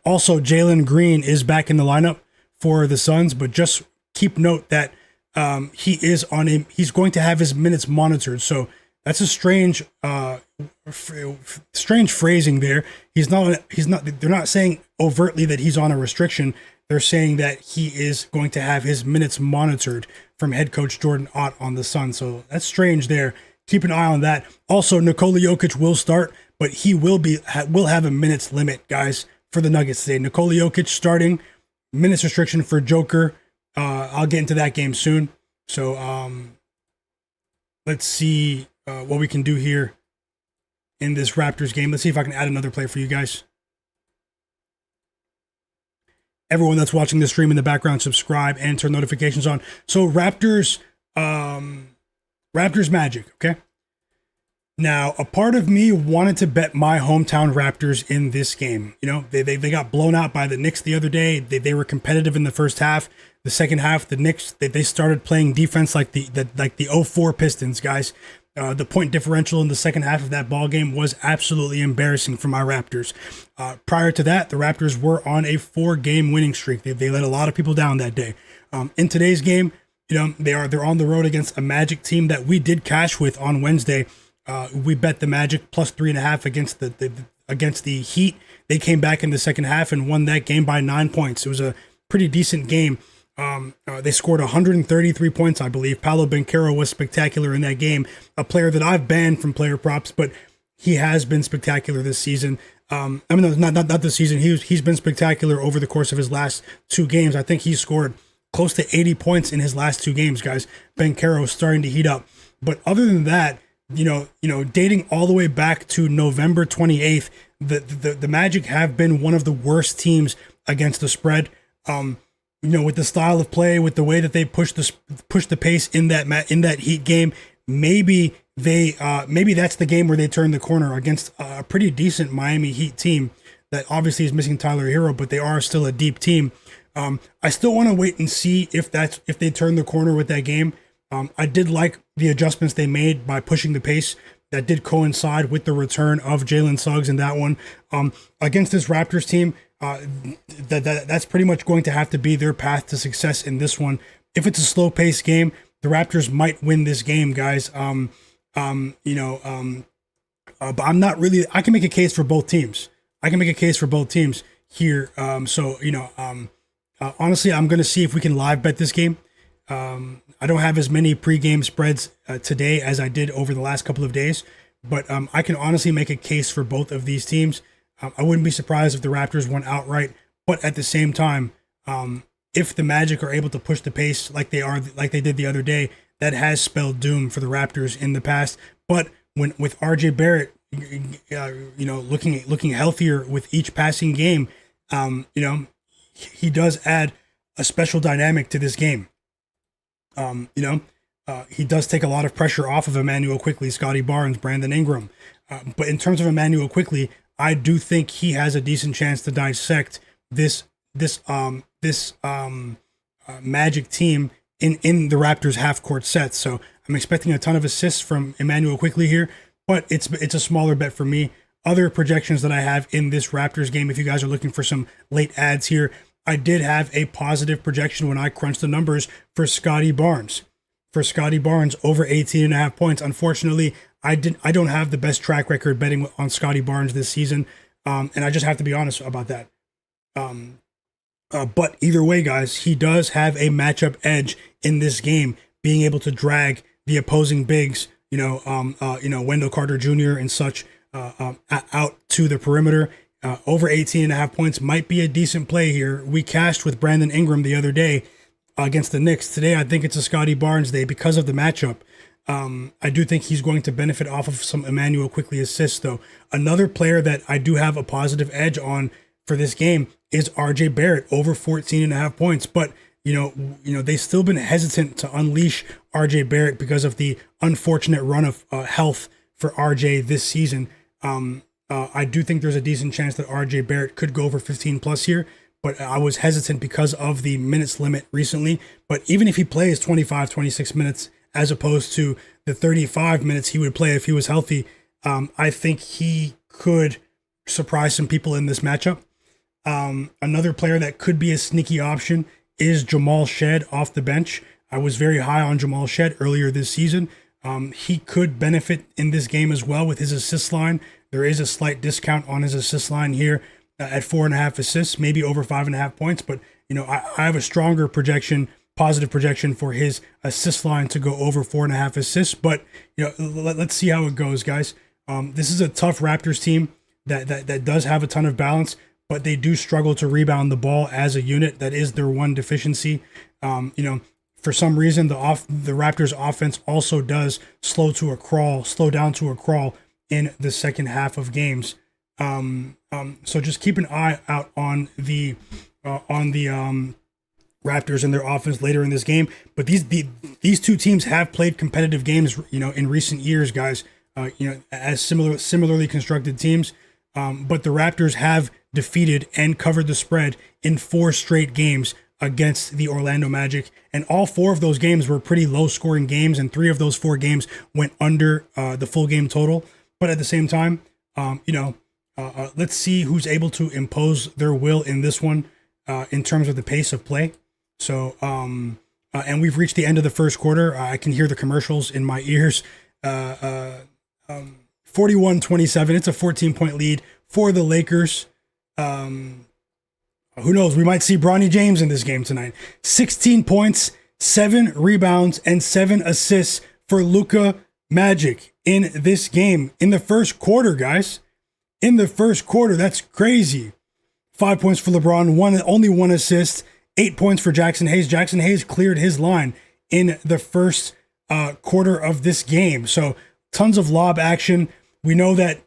Also, Jalen Green is back in the lineup for the Suns, but just keep note that he's going to have his minutes monitored. So That's a strange, strange phrasing there. He's not. They're not saying overtly that he's on a restriction. They're saying that he is going to have his minutes monitored from head coach Jordan Ott on the Suns. So that's strange there. Keep an eye on that. Also, Nikola Jokic will start, but he will have a minutes limit, guys, for the Nuggets today. Nikola Jokic starting, minutes restriction for Joker. I'll get into that game soon. So let's see what we can do here in this Raptors game. Let's see if I can add another play for you guys. Everyone that's watching this stream in the background, subscribe and turn notifications on. So Raptors Magic, okay? Now, a part of me wanted to bet my hometown Raptors in this game. You know, they got blown out by the Knicks the other day. They were competitive in the first half. The second half, the Knicks, they started playing defense like the 04 Pistons, guys. The point differential in the second half of that ball game was absolutely embarrassing for my Raptors. Prior to that, the Raptors were on a 4-game winning streak. They let a lot of people down that day. In today's game, you know, they're on the road against a Magic team that we did cash with on Wednesday. We bet the Magic plus 3.5 against the Heat. They came back in the second half and won that game by 9 points. It was a pretty decent game. They scored 133 points, I believe. Paolo Banchero was spectacular in that game. A player that I've banned from player props, but he has been spectacular this season. Not this season. He's been spectacular over the course of his last 2 games. I think he scored close to 80 points in his last 2 games, guys. Banchero is starting to heat up. But other than that, you know, dating all the way back to November 28th, the Magic have been one of the worst teams against the spread. You know, with the style of play, with the way that they push the pace in that Heat game, maybe that's the game where they turn the corner against a pretty decent Miami Heat team that obviously is missing Tyler Hero, but they are still a deep team. I still want to wait and see if they turn the corner with that game. I did like the adjustments they made by pushing the pace. That did coincide with the return of Jalen Suggs in that one. Against this Raptors team, that's pretty much going to have to be their path to success in this one. If it's a slow-paced game, the Raptors might win this game, guys. But I'm not really. I can make a case for both teams. Here. Honestly, I'm going to see if we can live bet this game. I don't have as many pregame spreads today as I did over the last couple of days, but I can honestly make a case for both of these teams. I wouldn't be surprised if the Raptors won outright, but at the same time, if the Magic are able to push the pace like they did the other day, that has spelled doom for the Raptors in the past. But with RJ Barrett, looking healthier with each passing game, he does add a special dynamic to this game. He does take a lot of pressure off of Immanuel Quickley, Scottie Barnes, Brandon Ingram. But in terms of Immanuel Quickley, I do think he has a decent chance to dissect this Magic team in the Raptors half-court sets. So I'm expecting a ton of assists from Immanuel Quickley here, but it's a smaller bet for me. Other projections that I have in this Raptors game, if you guys are looking for some late ads here, I did have a positive projection when I crunched the numbers for Scottie Barnes. Over 18.5 points. Unfortunately, I don't have the best track record betting on Scottie Barnes this season, and I just have to be honest about that. But either way, guys, he does have a matchup edge in this game, being able to drag the opposing bigs, Wendell Carter Jr. and such, out to the perimeter. Over 18.5 points might be a decent play here. We cashed with Brandon Ingram the other day against the Knicks. Today, I think it's a Scottie Barnes day because of the matchup. I do think he's going to benefit off of some Immanuel Quickley assists, though. Another player that I do have a positive edge on for this game is RJ Barrett, over 14.5 points. But, they've still been hesitant to unleash RJ Barrett because of the unfortunate run of health for RJ this season. I do think there's a decent chance that RJ Barrett could go over 15 plus here, but I was hesitant because of the minutes limit recently. But even if he plays 25, 26 minutes, as opposed to the 35 minutes he would play if he was healthy, I think he could surprise some people in this matchup. Another player that could be a sneaky option is Jamal Shed off the bench. I was very high on Jamal Shed earlier this season. He could benefit in this game as well with his assist line. There is a slight discount on his assist line here at 4.5 assists, maybe over 5.5 points. But, I have a stronger projection, positive projection for his assist line to go over 4.5 assists. But, let's see how it goes, guys. This is a tough Raptors team that does have a ton of balance, but they do struggle to rebound the ball as a unit. That is their one deficiency. For some reason, the Raptors offense also does slow down to a crawl in the second half of games. So just keep an eye out on the Raptors and their offense later in this game. But these two teams have played competitive games, in recent years, guys. As similarly constructed teams. But the Raptors have defeated and covered the spread in 4 straight games against the Orlando Magic. And all 4 of those games were pretty low scoring games. And 3 of those 4 games went under the full game total. But at the same time, let's see who's able to impose their will in this one in terms of the pace of play. So, and we've reached the end of the first quarter. I can hear the commercials in my ears. 41-27. It's a 14-point lead for the Lakers. Who knows? We might see Bronny James in this game tonight. 16 points, 7 rebounds, and 7 assists for Luka Magic in this game. In the first quarter, guys. In the first quarter, that's crazy. 5 points for LeBron, only 1 assist. 8 points for Jackson Hayes. Jackson Hayes cleared his line in the first quarter of this game. So tons of lob action. We know that,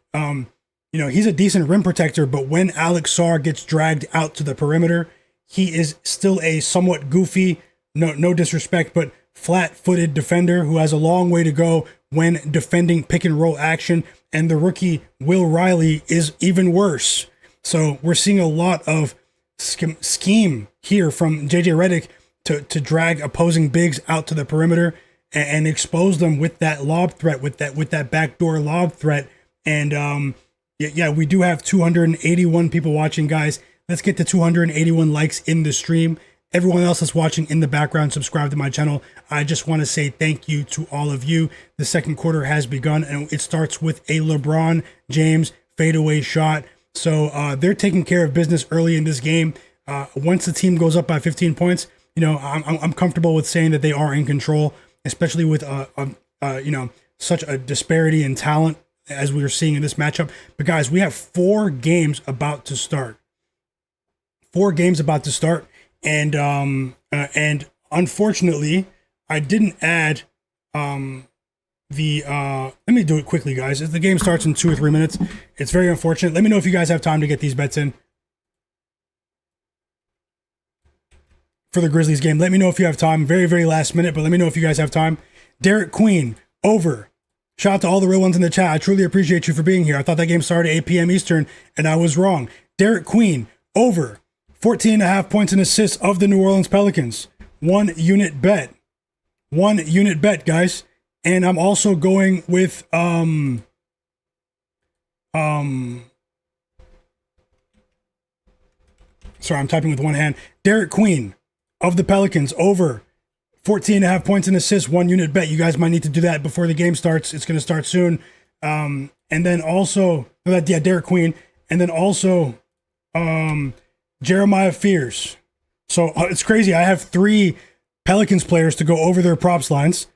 he's a decent rim protector, but when Alex Sarr gets dragged out to the perimeter, he is still a somewhat goofy, no disrespect, but flat-footed defender who has a long way to go when defending pick and roll action. And the rookie Will Riley is even worse. So we're seeing a lot of scheme here from JJ Redick to drag opposing bigs out to the perimeter and expose them with that lob threat, with that backdoor lob threat. And we do have 281 people watching, guys. Let's get to 281 likes in the stream. Everyone else that's watching in the background, subscribe to my channel. I just want to say thank you to all of you. The second quarter has begun, and it starts with a LeBron James fadeaway shot. So they're taking care of business early in this game. Once the team goes up by 15 points, I'm comfortable with saying that they are in control, especially with such a disparity in talent as we are seeing in this matchup. But guys, we have 4 games about to start. 4 games about to start, and unfortunately, I didn't add let me do it quickly, guys. As the game starts in 2 or 3 minutes, it's very unfortunate. Let me know if you guys have time to get these bets in for the Grizzlies game. Let me know if you have time. Very, very last minute, but let me know if you guys have time. Derek Queen, over. Shout out to all the real ones in the chat. I truly appreciate you for being here. I thought that game started at 8 p.m. Eastern, and I was wrong. Derek Queen, over. 14.5 points and assists of the New Orleans Pelicans. 1 unit bet. 1 unit bet, guys. And I'm also going with sorry, I'm typing with one hand. Derek Queen of the Pelicans, over 14.5 points and assists, 1 unit bet. You guys might need to do that before the game starts. It's going to start soon. And then also, Derek Queen. And then also Jeremiah Fears. So it's crazy. I have 3 Pelicans players to go over their props lines,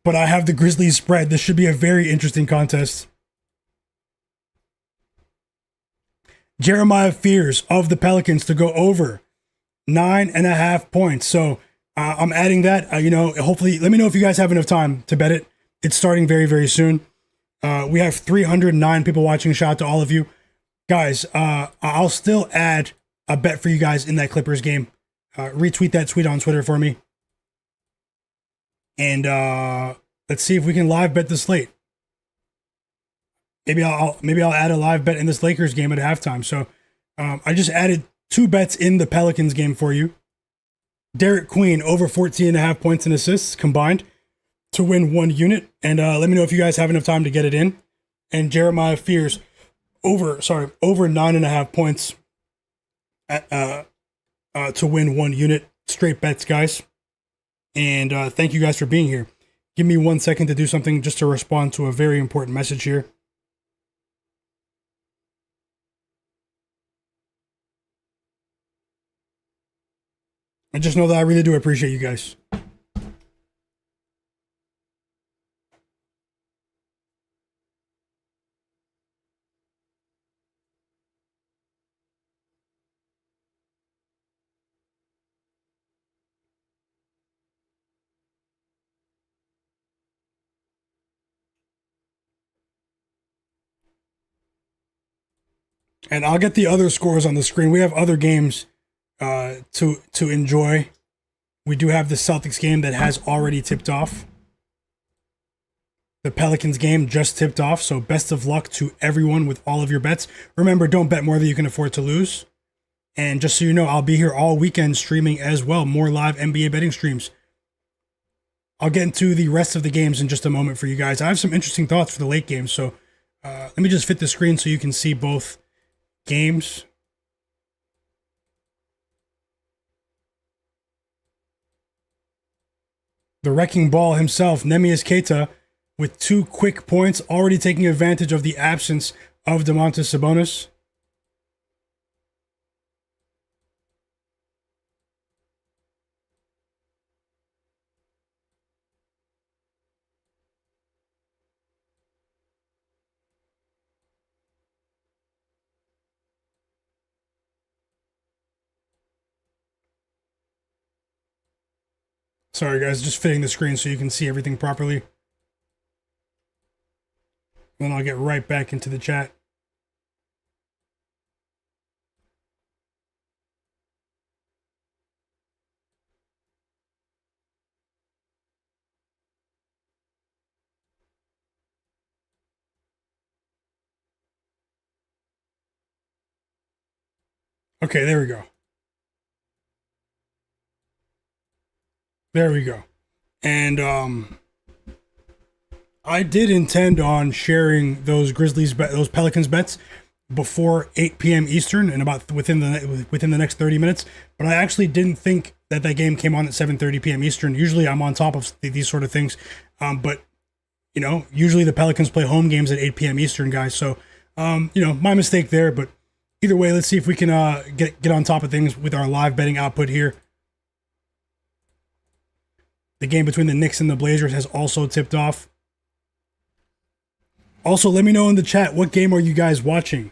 but I have the Grizzlies spread. This should be a very interesting contest. Jeremiah Fears of the Pelicans to go over 9.5 points. So I'm adding that. Hopefully, let me know if you guys have enough time to bet it. It's starting very, very soon. We have 309 people watching. Shout out to all of you. Guys, I'll still add a bet for you guys in that Clippers game. Retweet that tweet on Twitter for me. And let's see if we can live bet the slate. Maybe I'll add a live bet in this Lakers game at halftime. So I just added 2 bets in the Pelicans game for you. Derek Queen over 14.5 points and assists combined to win 1 unit. And let me know if you guys have enough time to get it in. And Jeremiah Fears over 9.5 points to win 1 unit. Straight bets, guys. And thank you guys for being here. Give me 1 second to do something just to respond to a very important message here. And just know that I really do appreciate you guys. And I'll get the other scores on the screen. We have other games to enjoy. We do have the Celtics game that has already tipped off. The Pelicans game just tipped off, so best of luck to everyone with all of your bets. Remember, don't bet more than you can afford to lose. And just so you know, I'll be here all weekend streaming as well. More live NBA betting streams. I'll get into the rest of the games in just a moment for you guys. I have some interesting thoughts for the late games, so let me just fit the screen so you can see both games. The wrecking ball himself, Neemias Queta, with 2 quick points, already taking advantage of the absence of Domantas Sabonis. Sorry guys, just fitting the screen so you can see everything properly. Then I'll get right back into the chat. Okay, there we go. There we go. And I did intend on sharing those those Pelicans bets before 8 p.m. Eastern and about within the next 30 minutes. But I actually didn't think that game came on at 7:30 p.m. Eastern. Usually I'm on top of these sort of things. But you know, usually the Pelicans play home games at 8 p.m. Eastern, guys. So you know, my mistake there. But either way, let's see if we can get on top of things with our live betting output here. The game between the Knicks and the Blazers has also tipped off. Also, let me know in the chat, what game are you guys watching?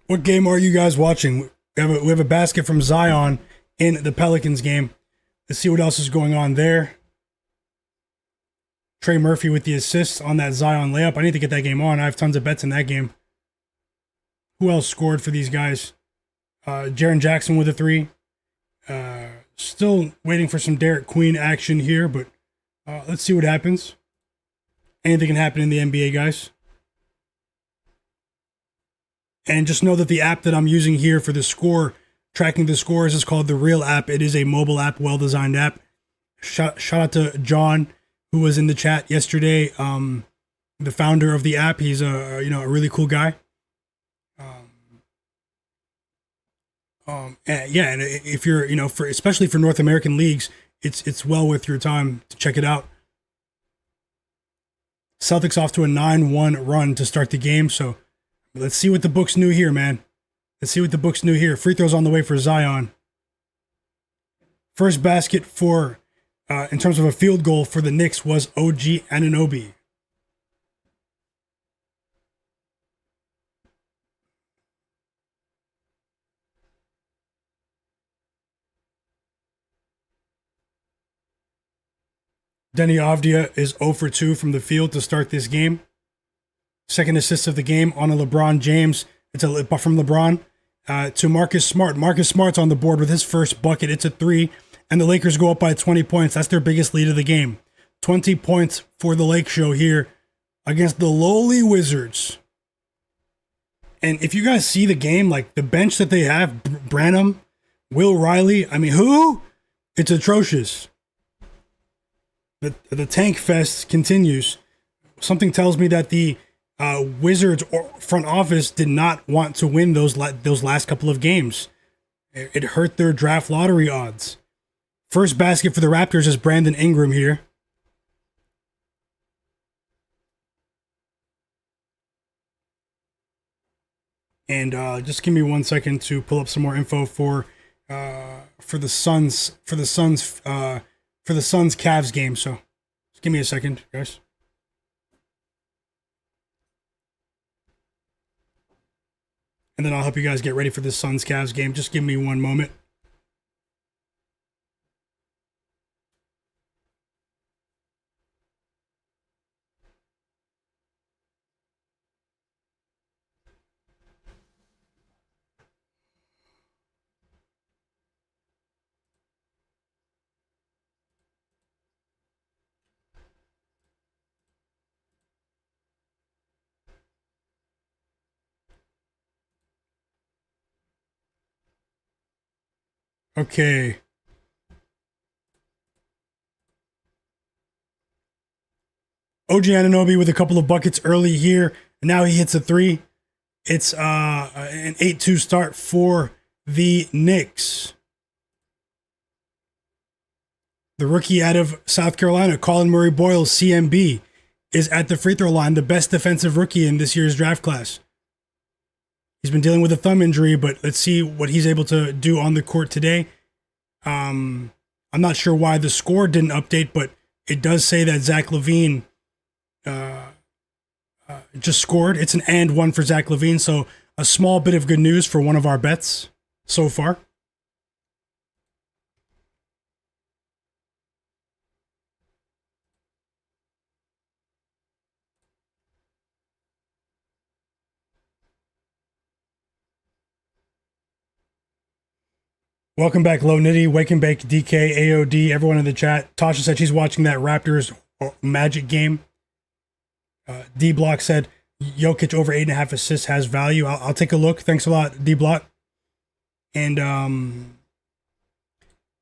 What game are you guys watching? We have a basket from Zion in the Pelicans game. Let's see what else is going on there. Trey Murphy with the assist on that Zion layup. I need to get that game on. I have tons of bets in that game. Who else scored for these guys? Jaren Jackson with a 3. Still waiting for some Derek Queen action here, but let's see what happens. Anything can happen in the NBA, guys. And just know that the app that I'm using here for the score, tracking the scores, is called the Real app. It is a mobile app, well-designed app. Shout out to John, who was in the chat yesterday. The founder of the app. He's a really cool guy. And if you're especially for North American leagues, it's well worth your time to check it out. Celtics off to a 9-1 run to start the game, so let's see what the books knew here, man. Let's see what the books knew here. Free throws on the way for Zion. First basket for, in terms of a field goal for the Knicks, was OG Anunoby. Denny Avdia is 0 for 2 from the field to start this game. Second assist of the game on a LeBron James. It's from LeBron to Marcus Smart. Marcus Smart's on the board with his first bucket. It's a 3, and the Lakers go up by 20 points. That's their biggest lead of the game. 20 points for the Lake Show here against the lowly Wizards. And if you guys see the game, like the bench that they have, Branham, Will Riley, I mean, who? It's atrocious. The tank fest continues. Something tells me that the Wizards front office did not want to win those last couple of games. It hurt their draft lottery odds. First basket for the Raptors is Brandon Ingram here. And just give me 1 second to pull up some more info for the Suns Cavs game. So just give me a second, guys. And then I'll help you guys get ready for the Suns Cavs game. Just give me 1 moment. Okay. OG Anunoby with a couple of buckets early here. Now he hits a 3. It's an 8-2 start for the Knicks. The rookie out of South Carolina, Colin Murray-Boyle, CMB, is at the free throw line, the best defensive rookie in this year's draft class. He's been dealing with a thumb injury, but let's see what he's able to do on the court today. I'm not sure why the score didn't update, but it does say that Zach LaVine just scored. It's an and one for Zach LaVine, so a small bit of good news for one of our bets so far. Welcome back, Low Nitty, Wake and Bake, DK, AOD, everyone in the chat. Tasha said she's watching that Raptors Magic game. D-Block said Jokic over 8.5 assists has value. I'll take a look. Thanks a lot, D-Block. And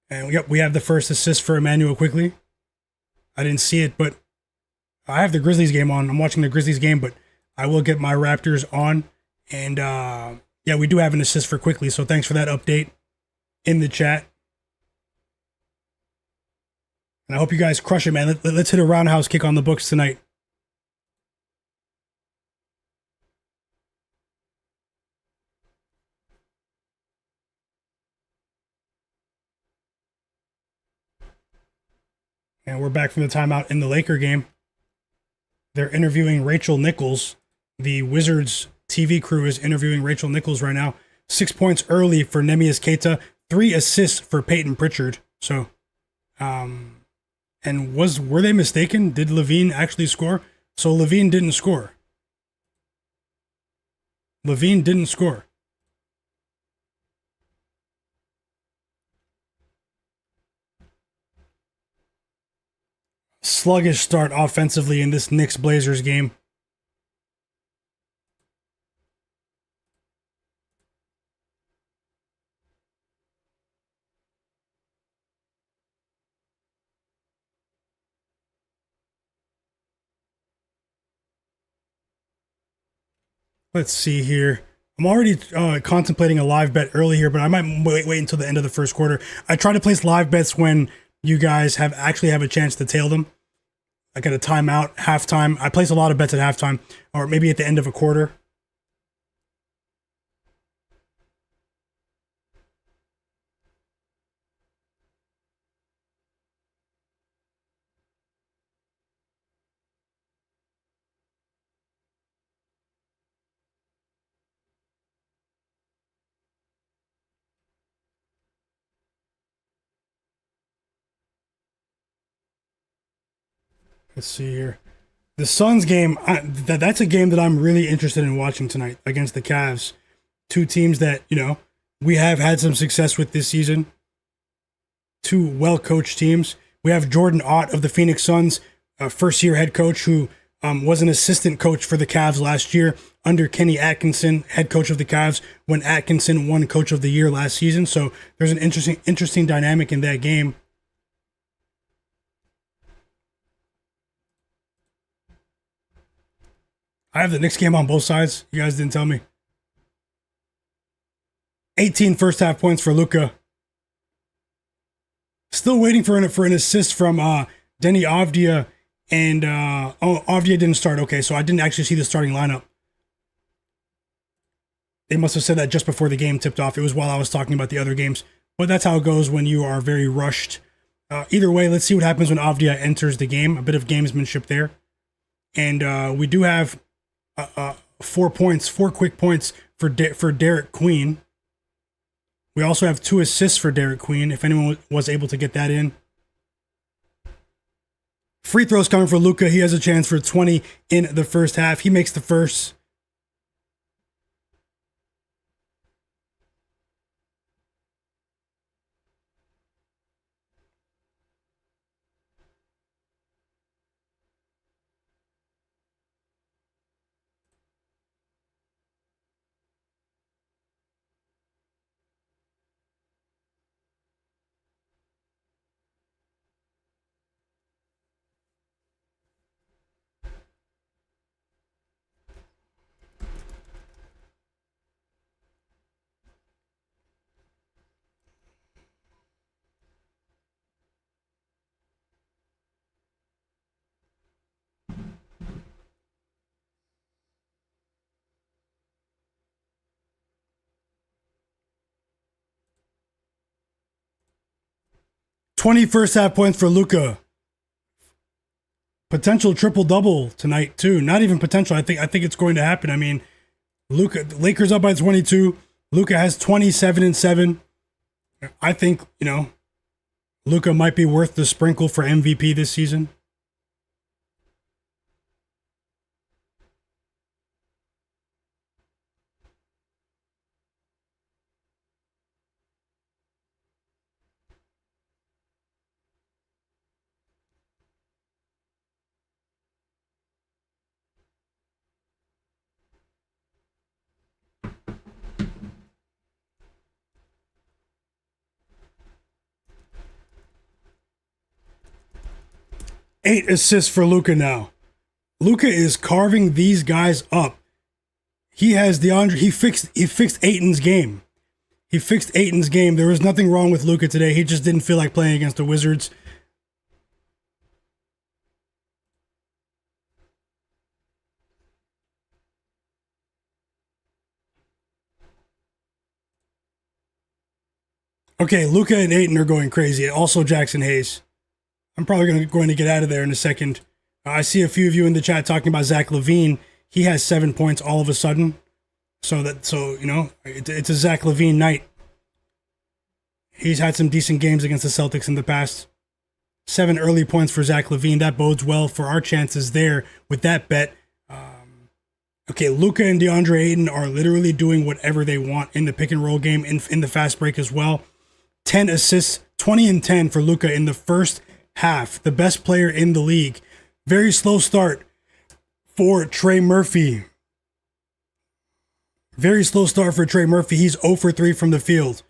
yep, we have the first assist for Emmanuel quickly. I didn't see it, but I have the Grizzlies game on. I'm watching the Grizzlies game, but I will get my Raptors on. And yeah, we do have an assist for quickly, so thanks for that update in the chat. And I hope you guys crush it, man. Let's hit a roundhouse kick on the books tonight. And we're back from the timeout in the Laker game. They're interviewing Rachel Nichols. The Wizards TV crew is interviewing Rachel Nichols right now. 6 points early for Neemias Queta. 3 assists for Peyton Pritchard. So, and were they mistaken? Did LaVine actually score? So LaVine didn't score. LaVine didn't score. Sluggish start offensively in this Knicks-Blazers game. Let's see here. I'm already contemplating a live bet early here, but I might wait until the end of the first quarter. I try to place live bets when you guys actually have a chance to tail them. Like at a timeout, halftime. I place a lot of bets at halftime, or maybe at the end of a quarter. Let's see here. The Suns game, that's a game that I'm really interested in watching tonight against the Cavs. Two teams that, we have had some success with this season. Two well-coached teams. We have Jordan Ott of the Phoenix Suns, a first-year head coach who was an assistant coach for the Cavs last year under Kenny Atkinson, head coach of the Cavs, when Atkinson won Coach of the Year last season. So there's an interesting dynamic in that game. I have the Knicks game on both sides. You guys didn't tell me. 18 first half points for Luka. Still waiting for an assist from Denny Avdia. And Avdia didn't start. Okay, so I didn't actually see the starting lineup. They must have said that just before the game tipped off. It was while I was talking about the other games. But that's how it goes when you are very rushed. Either way, let's see what happens when Avdia enters the game. A bit of gamesmanship there. And we do have 4 quick points for Derek Queen. We also have 2 assists for Derek Queen, if anyone was able to get that in. Free throws coming for Luka. He has a chance for 20 in the first half. He makes the first. First half points for Luka. Potential triple double tonight too. Not even potential. I think it's going to happen. I mean, Luka, Lakers up by 22. Luka has 27 and 7. I think, Luka might be worth the sprinkle for MVP this season. Eight assists for Luka now. Luka is carving these guys up. He has he fixed Ayton's game. He fixed Ayton's game. There was nothing wrong with Luka today. He just didn't feel like playing against the Wizards. Okay, Luka and Ayton are going crazy. Also Jackson Hayes. I'm probably going to get out of there in a second. I see a few of you in the chat talking about Zach LaVine. He has 7 points all of a sudden. So it's a Zach LaVine night. He's had some decent games against the Celtics in the past. 7 early points for Zach LaVine. That bodes well for our chances there with that bet. Okay, Luka and DeAndre Ayton are literally doing whatever they want in the pick and roll game, in the fast break as well. 10 assists, 20 and 10 for Luka in the first half. The best player in the league. Very slow start for Trey Murphy. Very slow start for Trey Murphy. He's 0 for 3 from the field.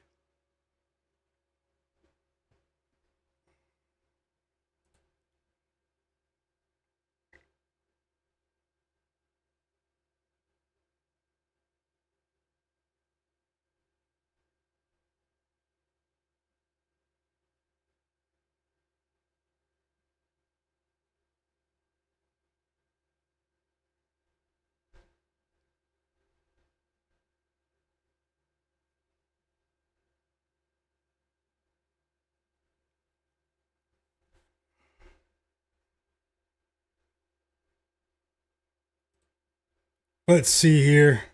Let's see here.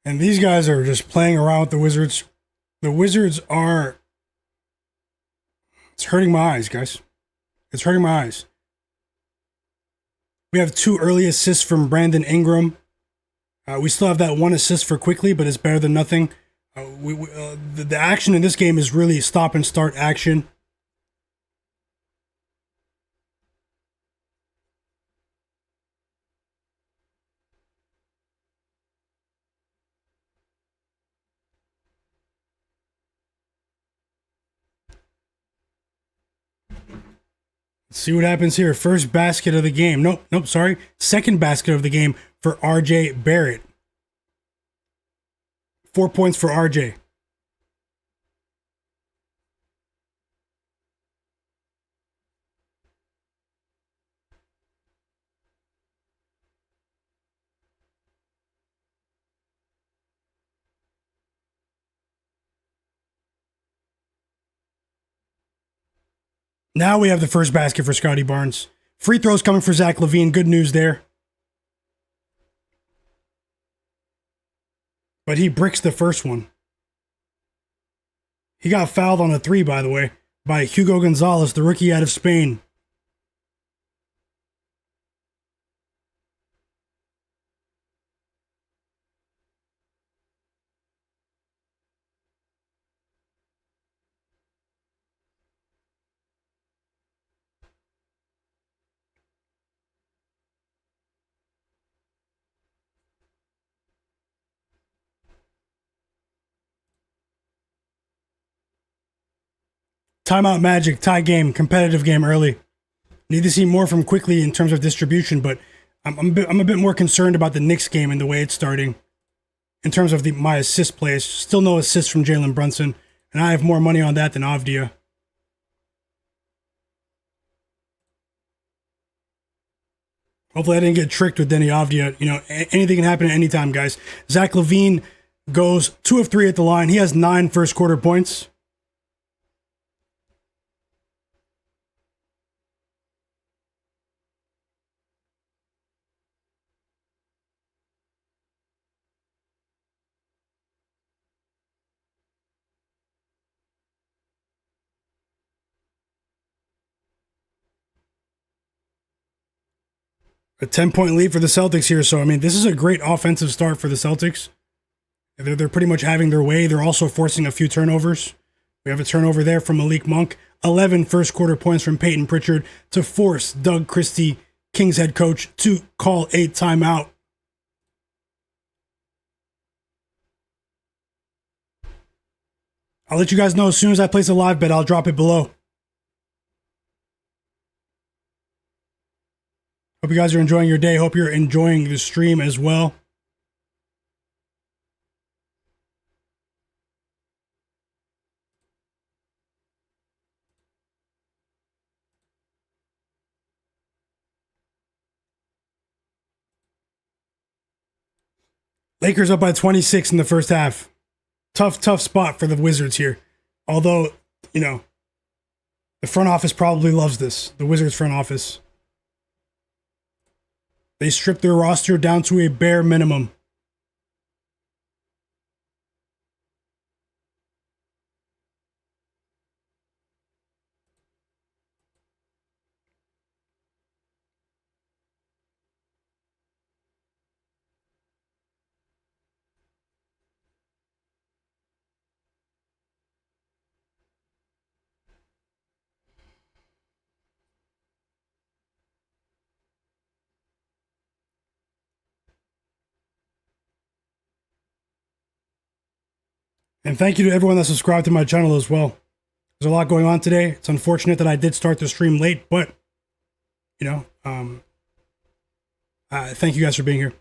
And these guys are just playing around with the Wizards. The Wizards are... It's hurting my eyes, guys. It's hurting my eyes. We have 2 early assists from Brandon Ingram. We still have that one assist for quickly, but it's better than nothing. The action in this game is really stop and start action. Let's see what happens here. First basket of the game. Nope, sorry. Second basket of the game for RJ Barrett. 4 points for RJ. Now we have the first basket for Scottie Barnes. Free throws coming for Zach LaVine. Good news there. But he bricks the first one. He got fouled on a three, by the way, by Hugo Gonzalez, the rookie out of Spain. Timeout Magic, tie game, competitive game early. Need to see more from quickly in terms of distribution, but I'm a bit more concerned about the Knicks game and the way it's starting. In terms of my assist plays, still no assists from Jalen Brunson, and I have more money on that than Avdia. Hopefully I didn't get tricked with Denny Avdia. You know, anything can happen at any time, guys. Zach LaVine goes 2 of 3 at the line. He has 9 first quarter points. A 10-point lead for the Celtics here. So, I mean, this is a great offensive start for the Celtics. They're pretty much having their way. They're also forcing a few turnovers. We have a turnover there from Malik Monk. 11 first quarter points from Peyton Pritchard to force Doug Christie, Kings head coach, to call a timeout. I'll let you guys know as soon as I place a live bet. I'll drop it below. Hope you guys are enjoying your day. Hope you're enjoying the stream as well. Lakers up by 26 in the first half. Tough spot for the Wizards here. Although, you know, the front office probably loves this. The Wizards front office. They stripped their roster down to a bare minimum. And thank you to everyone that subscribed to my channel as well. There's a lot going on today. It's unfortunate that I did start the stream late, but, you know, thank you guys for being here.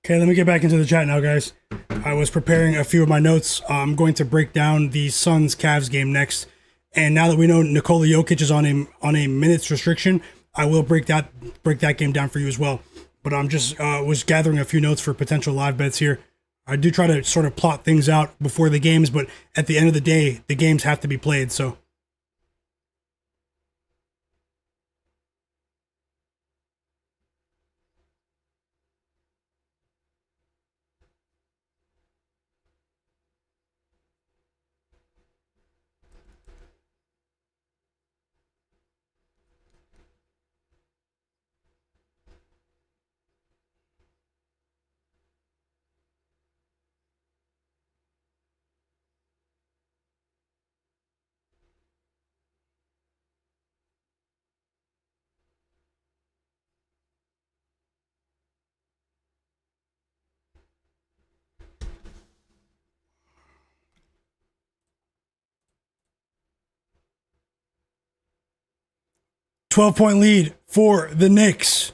Okay, let me get back into the chat now, guys. I was preparing a few of my notes. I'm going to break down the Suns Cavs game next. And now that we know Nikola Jokic is on a minutes restriction, I will break that game down for you as well. But I'm just was gathering a few notes for potential live bets here. I do try to sort of plot things out before the games, but at the end of the day, the games have to be played. So 12-point lead for the Knicks.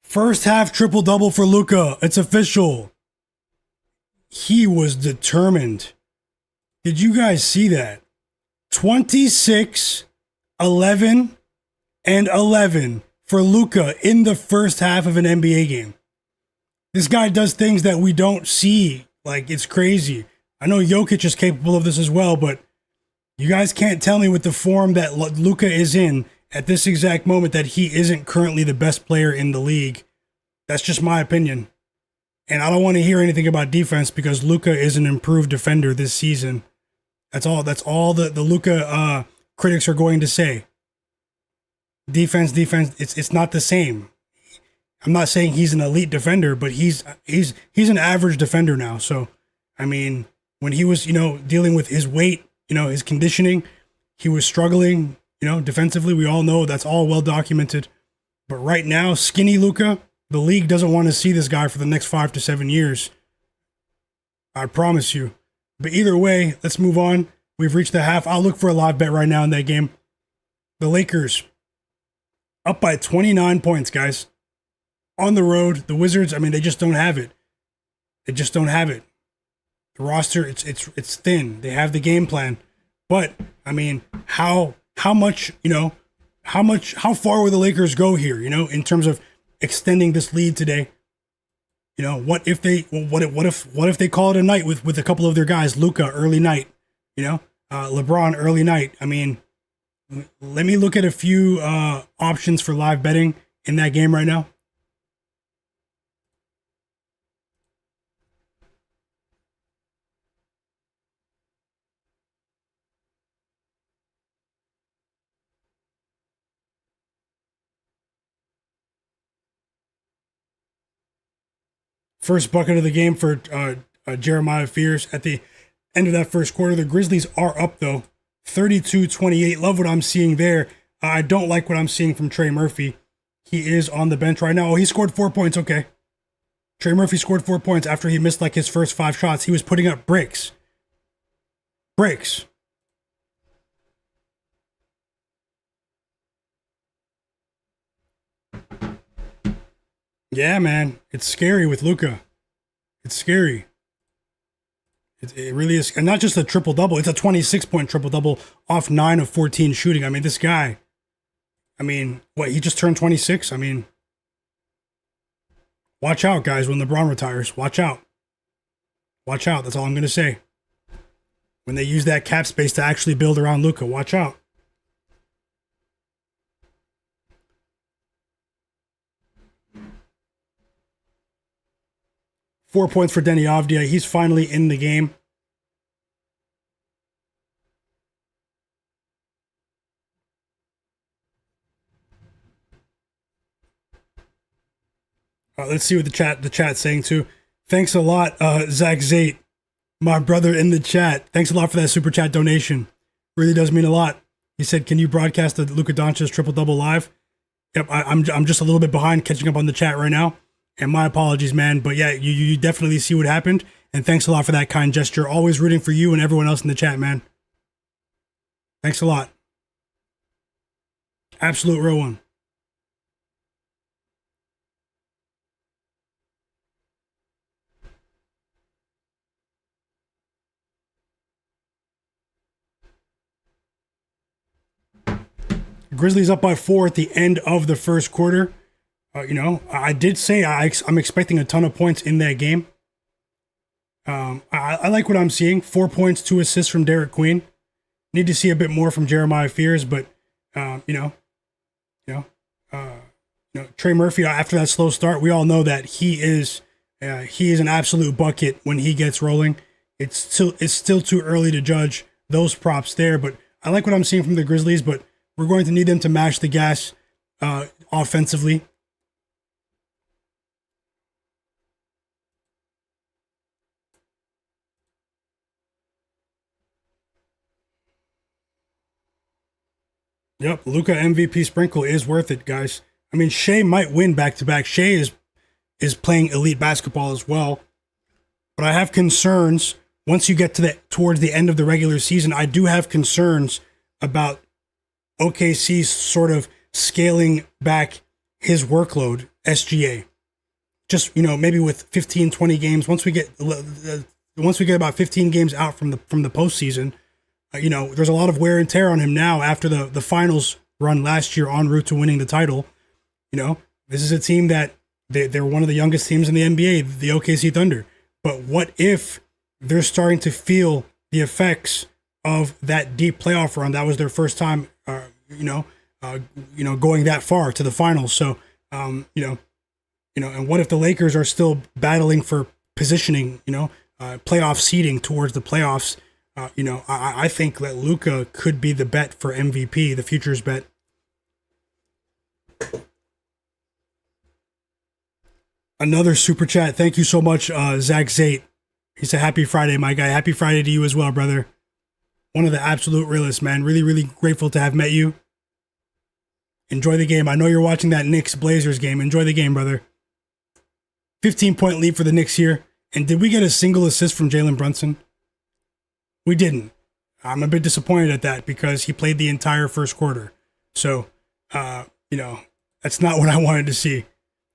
First half triple double for Luka. It's official. He was determined. Did you guys see that? 26, 11, and 11 for Luka in the first half of an NBA game. This guy does things that we don't see. Like, it's crazy. I know Jokic is capable of this as well, but you guys can't tell me with the form that Luka is in at this exact moment that he isn't currently the best player in the league. That's just my opinion. And I don't want to hear anything about defense because Luka is an improved defender this season. That's all the Luka critics are going to say. Defense, it's not the same. I'm not saying he's an elite defender, but he's an average defender now. So, I mean, when he was, dealing with his weight, his conditioning, he was struggling, defensively. We all know that's all well documented. But right now, skinny Luka, the league doesn't want to see this guy for the next 5 to 7 years. I promise you. But either way, let's move on. We've reached the half. I'll look for a live bet right now in that game. The Lakers up by 29 points, guys. On the road, the Wizards, they just don't have it. They just don't have it. The roster, it's thin. They have the game plan. But, how much, how far will the Lakers go here, in terms of extending this lead today? What if they call it a night with a couple of their guys, Luka early night, LeBron early night. Let me look at a few options for live betting in that game right now. First bucket of the game for Jeremiah Fears at the end of that first quarter. The Grizzlies are up, though, 32-28. Love what I'm seeing there. I don't like what I'm seeing from Trey Murphy. He is on the bench right now. Oh, he scored 4 points. Okay. Trey Murphy scored 4 points after he missed his first 5 shots. He was putting up bricks. Bricks. Yeah, man. It's scary with Luka. It's scary. It really is. And not just a triple double, it's a 26-point triple double off 9 of 14 shooting. I mean, this guy, I mean, what, he just turned 26? I mean, watch out, guys, when LeBron retires. Watch out. Watch out. That's all I'm going to say. When they use that cap space to actually build around Luka, watch out. Four points for Deni Avdija. He's finally in the game. Let's see what the chat's saying too. Thanks a lot, Zach Zate, my brother in the chat. Thanks a lot for that super chat donation. Really does mean a lot. He said, "Can you broadcast the Luka Doncic triple double live?" Yep, I'm just a little bit behind catching up on the chat right now. And my apologies, man. But yeah, you definitely see what happened. And thanks a lot for that kind gesture. Always rooting for you and everyone else in the chat, man. Thanks a lot. Absolute real one. Grizzlies up by 4 at the end of the first quarter. I did say I'm expecting a ton of points in that game. I like what I'm seeing. 4 points, 2 assists from Derek Queen. Need to see a bit more from Jeremiah Fears, but Trey Murphy, after that slow start, we all know that he is an absolute bucket when he gets rolling. It's still too early to judge those props there, but I like what I'm seeing from the Grizzlies. But we're going to need them to mash the gas offensively. Yep, Luka MVP sprinkle is worth it, guys. I mean, Shea might win back-to-back. Shea is playing elite basketball as well. But I have concerns once you get towards the end of the regular season. I do have concerns about OKC's sort of scaling back his workload, SGA. Just, maybe with 15, 20 games, once we get about 15 games out from the postseason, there's a lot of wear and tear on him now after the finals run last year en route to winning the title. This is a team that they're one of the youngest teams in the NBA, the OKC Thunder. But what if they're starting to feel the effects of that deep playoff run? That was their first time, going that far to the finals. So, and what if the Lakers are still battling for positioning, playoff seeding towards the playoffs? I think that Luka could be the bet for MVP, the futures bet. Another super chat. Thank you so much, Zach Zate. He said, "Happy Friday, my guy." Happy Friday to you as well, brother. One of the absolute realists, man. Really, really grateful to have met you. Enjoy the game. I know you're watching that Knicks Blazers game. Enjoy the game, brother. 15-point lead for the Knicks here. And did we get a single assist from Jalen Brunson? We didn't. I'm a bit disappointed at that because he played the entire first quarter. So, that's not what I wanted to see.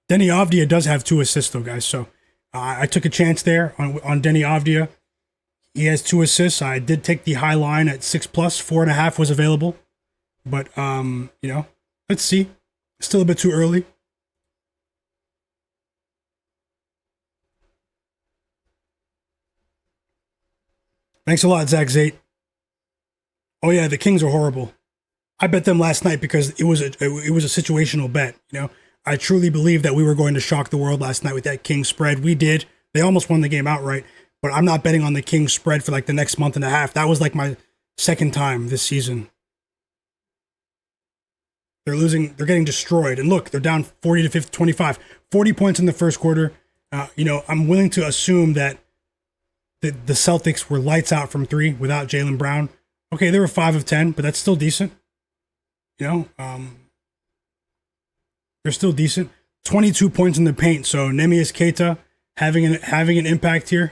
Deni Avdija does have 2 assists, though, guys. So, I took a chance there on Deni Avdija. He has 2 assists. I did take the high line at 6+. 4.5 was available. But, let's see. Still a bit too early. Thanks a lot, Zach Zate. Oh yeah, the Kings are horrible. I bet them last night because it was a situational bet. I truly believe that we were going to shock the world last night with that Kings spread. We did. They almost won the game outright, but I'm not betting on the Kings spread for like the next month and a half. That was like my second time this season. They're losing. They're getting destroyed. And look, they're down 40 to 50, 25, 40 points in the first quarter. I'm willing to assume that the Celtics were lights out from 3 without Jaylen Brown. Okay, they were 5 of 10, but that's still decent. They're still decent. 22 points in the paint. So Neemias Queta having an impact here.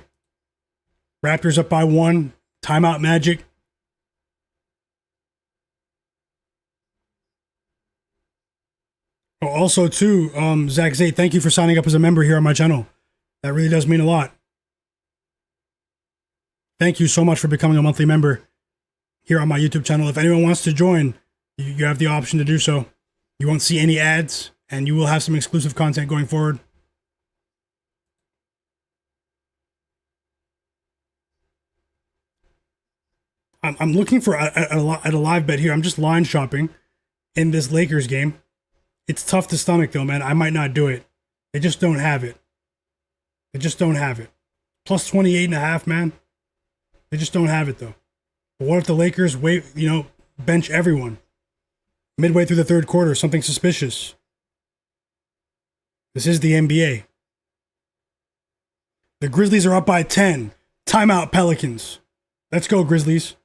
Raptors up by 1. Timeout Magic. Oh, also too, Zach Zate, thank you for signing up as a member here on my channel. That really does mean a lot. Thank you so much for becoming a monthly member here on my YouTube channel. If anyone wants to join, you have the option to do so. You won't see any ads, and you will have some exclusive content going forward. I'm looking for a live bet here. I'm just line shopping in this Lakers game. It's tough to stomach, though, man. I might not do it. They just don't have it. They just don't have it. Plus 28.5, man. They just don't have it, though. But what if the Lakers bench everyone midway through the third quarter? Something suspicious. This is the NBA. The Grizzlies are up by 10. Timeout, Pelicans. Let's go, Grizzlies.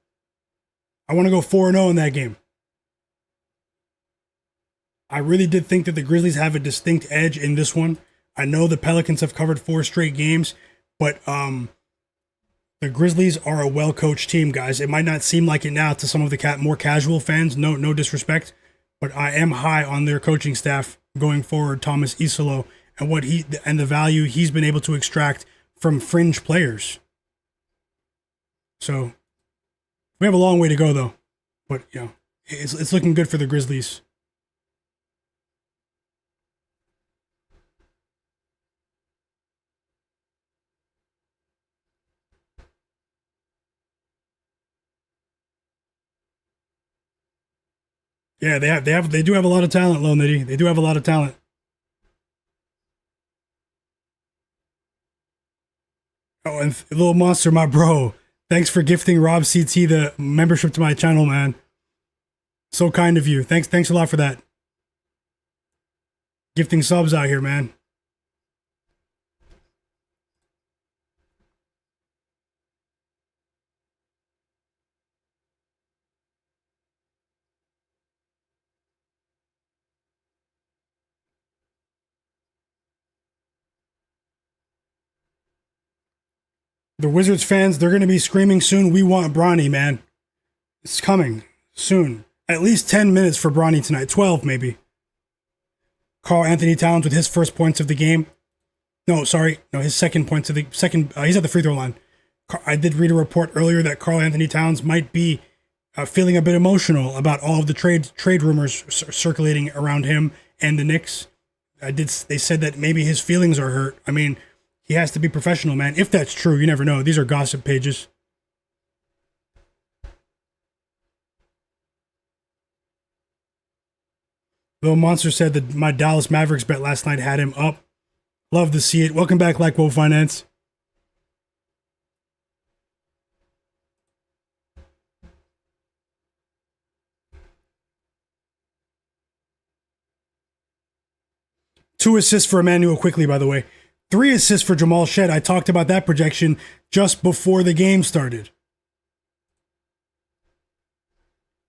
I want to go 4-0 in that game. I really did think that the Grizzlies have a distinct edge in this one. I know the Pelicans have covered 4 straight games, but the Grizzlies are a well-coached team, guys. It might not seem like it now to some of the more casual fans. No disrespect, but I am high on their coaching staff going forward. Thomas Isolo and the value he's been able to extract from fringe players. So we have a long way to go, though. But it's looking good for the Grizzlies. Yeah, they do have a lot of talent, Lil Nitty. They do have a lot of talent. Oh, and Little Monster, my bro. Thanks for gifting Rob CT the membership to my channel, man. So kind of you. Thanks a lot for that. Gifting subs out here, man. The Wizards fans, they're going to be screaming soon, "We want Bronny, man." It's coming soon. At least 10 minutes for Bronny tonight. 12, maybe. Karl-Anthony Towns with his first points of the game. No, sorry. No, his second points of the second. He's at the free throw line. I did read a report earlier that Karl-Anthony Towns might be feeling a bit emotional about all of the trade rumors circulating around him and the Knicks. They said that maybe his feelings are hurt. I mean, he has to be professional, man. If that's true, you never know. These are gossip pages. Little Monster said that my Dallas Mavericks bet last night had him up. Love to see it. Welcome back, Lackwell Finance. Two assists for Emmanuel quickly, by the way. 3 assists for Jamal Shed. I talked about that projection just before the game started.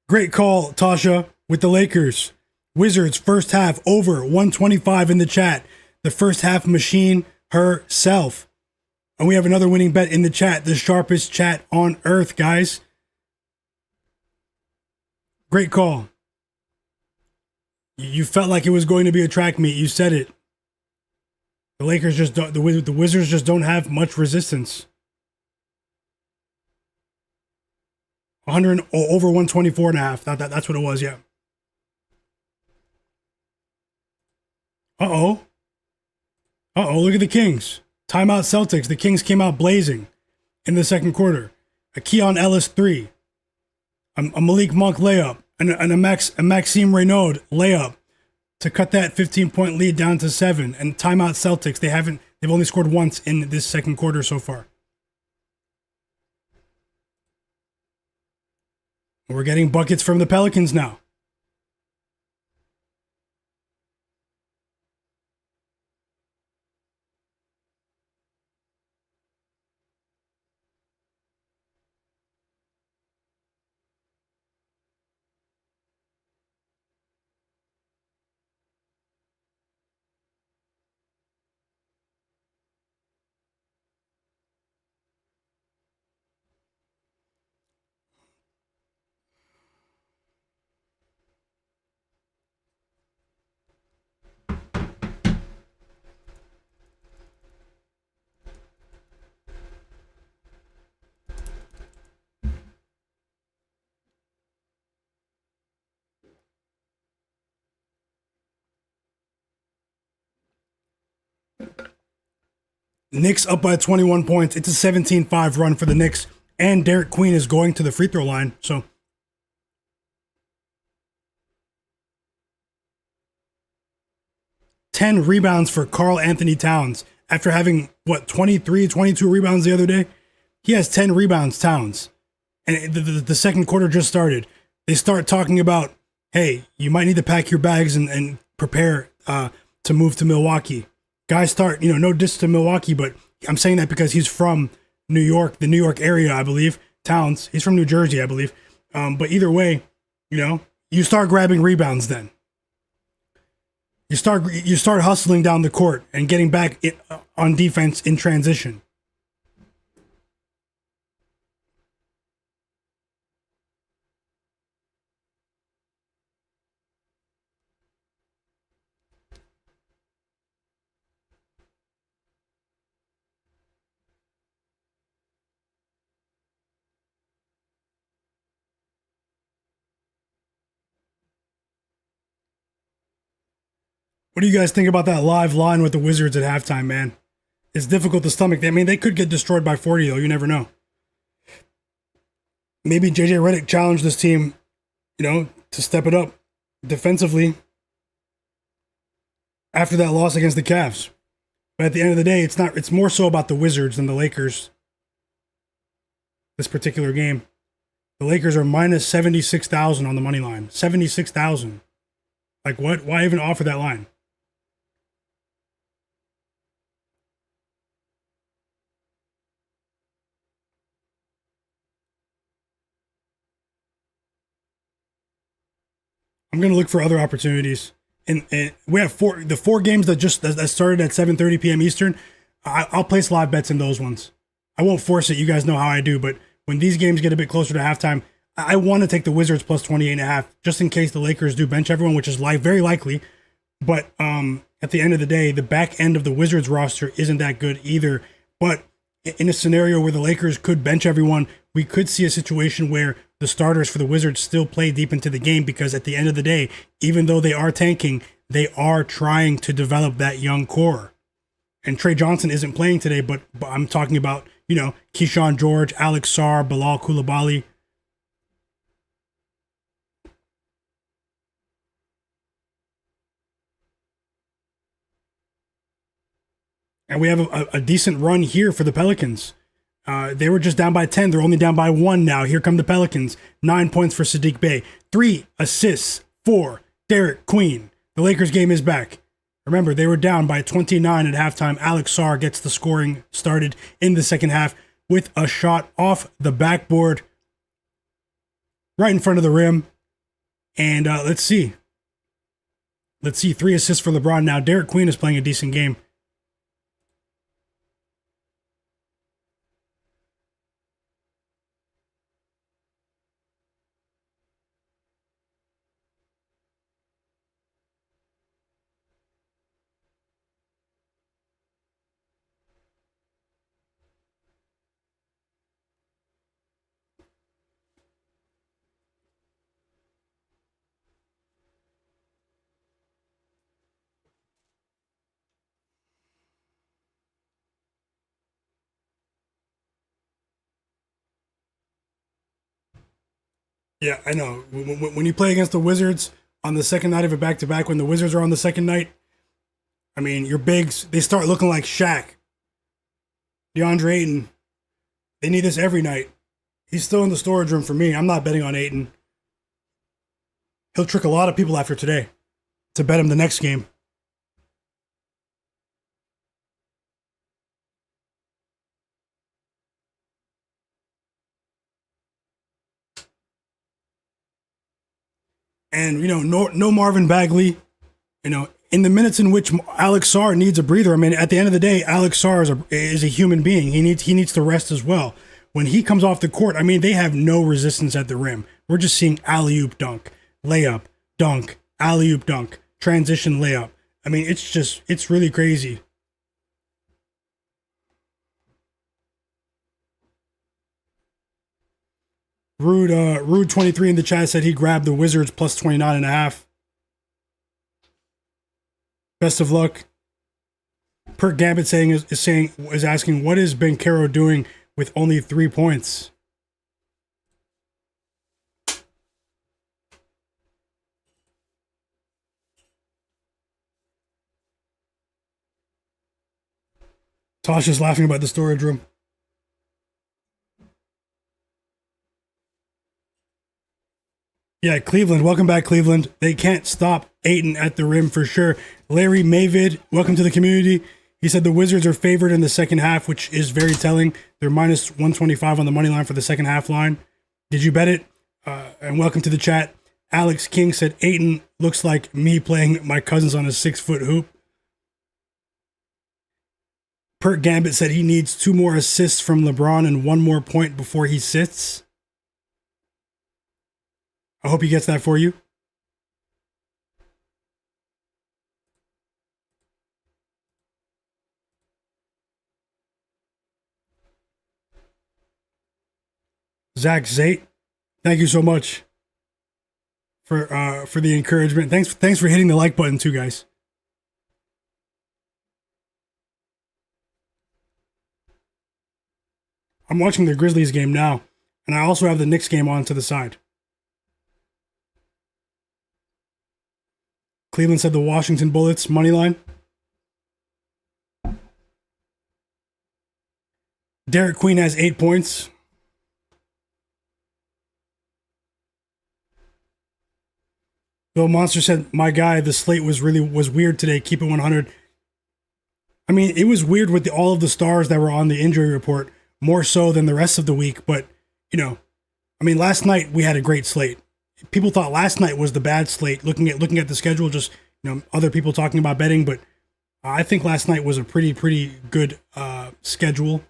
Great call, Tasha, with the Lakers. Wizards first half over 125 in the chat. The first half machine herself. And we have another winning bet in the chat. The sharpest chat on earth, guys. Great call. You felt like it was going to be a track meet. You said it. The Lakers just don't, the Wizards just don't have much resistance. 100 over 124.5. That's what it was, yeah. Uh-oh, look at the Kings. Timeout Celtics. The Kings came out blazing in the second quarter. A Keon Ellis 3. A Malik Monk layup. And a Maxime Reynaud layup to cut that 15-point lead down to 7. And timeout Celtics. They've only scored once in this second quarter so far. We're getting buckets from the Pelicans now. Knicks up by 21 points. It's a 17-5 run for the Knicks. And Derek Queen is going to the free throw line. So 10 rebounds for Karl-Anthony Towns. After having, 23, 22 rebounds the other day? He has 10 rebounds, Towns. And the second quarter just started. They start talking about, hey, you might need to pack your bags and prepare to move to Milwaukee. Guys start, no diss to Milwaukee, but I'm saying that because he's from New York, the New York area, I believe. Towns. He's from New Jersey, I believe. But either way, you start grabbing rebounds then. You start hustling down the court and getting back on defense in transition. What do you guys think about that live line with the Wizards at halftime, man? It's difficult to stomach. I mean, they could get destroyed by 40, though. You never know. Maybe JJ Redick challenged this team, to step it up defensively after that loss against the Cavs. But at the end of the day, it's more so about the Wizards than the Lakers. This particular game. The Lakers are minus 76,000 on the money line. 76,000. Like what? Why even offer that line? I'm gonna look for other opportunities. And we have the four games that started at 7:30 p.m. Eastern. I'll place live bets in those ones. I won't force it. You guys know how I do. But when these games get a bit closer to halftime, I want to take the Wizards plus 28.5, just in case the Lakers do bench everyone, which is very likely. But at the end of the day, the back end of the Wizards roster isn't that good either. But in a scenario where the Lakers could bench everyone, we could see a situation where the starters for the Wizards still play deep into the game, because at the end of the day, even though they are tanking, they are trying to develop that young core. And Trey Johnson isn't playing today, but I'm talking about, Keyshawn George, Alex Sarr, Bilal Coulibaly. And we have a decent run here for the Pelicans. They were just down by 10. They're only down by 1 now. Here come the Pelicans. 9 points for Saddiq Bey. 3 assists for Derek Queen. The Lakers game is back. Remember, they were down by 29 at halftime. Alex Sarr gets the scoring started in the second half with a shot off the backboard right in front of the rim. And let's see. 3 assists for LeBron now. Derek Queen is playing a decent game. Yeah, I know. When you play against the Wizards on the second night of a back-to-back, when the Wizards are on the second night, I mean, your bigs, they start looking like Shaq. DeAndre Ayton, they need this every night. He's still in the storage room for me. I'm not betting on Ayton. He'll trick a lot of people after today to bet him the next game. And, no Marvin Bagley, in the minutes in which Alex Sarr needs a breather. I mean, at the end of the day, Alex Sarr is a human being. He needs to rest as well. When he comes off the court, I mean, they have no resistance at the rim. We're just seeing alley-oop dunk, layup, dunk, alley-oop dunk, transition layup. I mean, it's really crazy. Rude 23 in the chat said he grabbed the Wizards plus 29.5. Best of luck. Per Gambit is asking, what is Banchero doing with only 3 points? Tasha's laughing about the storage room. Yeah, Cleveland. Welcome back, Cleveland. They can't stop Ayton at the rim for sure. Larry Mavid, welcome to the community. He said the Wizards are favored in the second half, which is very telling. They're minus 125 on the money line for the second half line. Did you bet it? And welcome to the chat. Alex King said Ayton looks like me playing my cousins on a 6-foot hoop. Pert Gambit said he needs 2 more assists from LeBron and 1 more point before he sits. I hope he gets that for you. Zach Zate, thank you so much for the encouragement. Thanks for hitting the like button too, guys. I'm watching the Grizzlies game now, and I also have the Knicks game on to the side. Cleveland said the Washington Bullets money line. Derek Queen has 8 points. Bill Monster said, my guy, the slate was weird today. Keep it 100. I mean, it was weird with all of the stars that were on the injury report, more so than the rest of the week. But, I mean, last night we had a great slate. People thought last night was the bad slate, looking at the schedule, just, other people talking about betting. But I think last night was a pretty good schedule.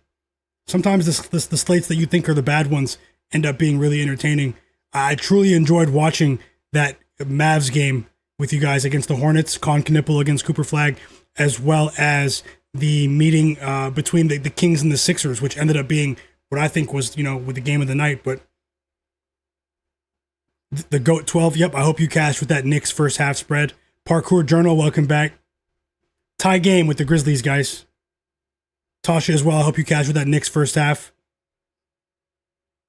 Sometimes the slates that you think are the bad ones end up being really entertaining. I truly enjoyed watching that Mavs game with you guys against the Hornets, Con Knipple against Cooper Flag, as well as the meeting between the Kings and the Sixers, which ended up being what I think was, with the game of the night. But the GOAT 12, yep, I hope you cashed with that Knicks first half spread. Parkour Journal, welcome back. Tie game with the Grizzlies, guys. Tasha as well, I hope you cashed with that Knicks first half.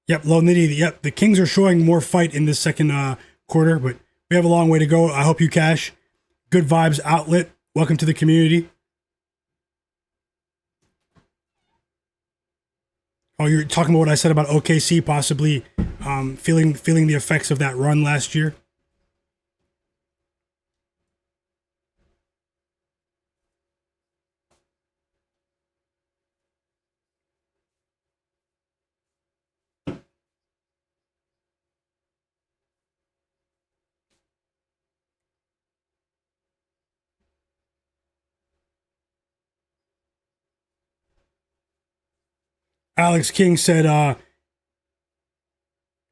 Yep, Low Nitty, yep, the Kings are showing more fight in this second quarter, but we have a long way to go. I hope you cash. Good Vibes Outlet, welcome to the community. Oh, you're talking about what I said about OKC possibly feeling the effects of that run last year. Alex King said,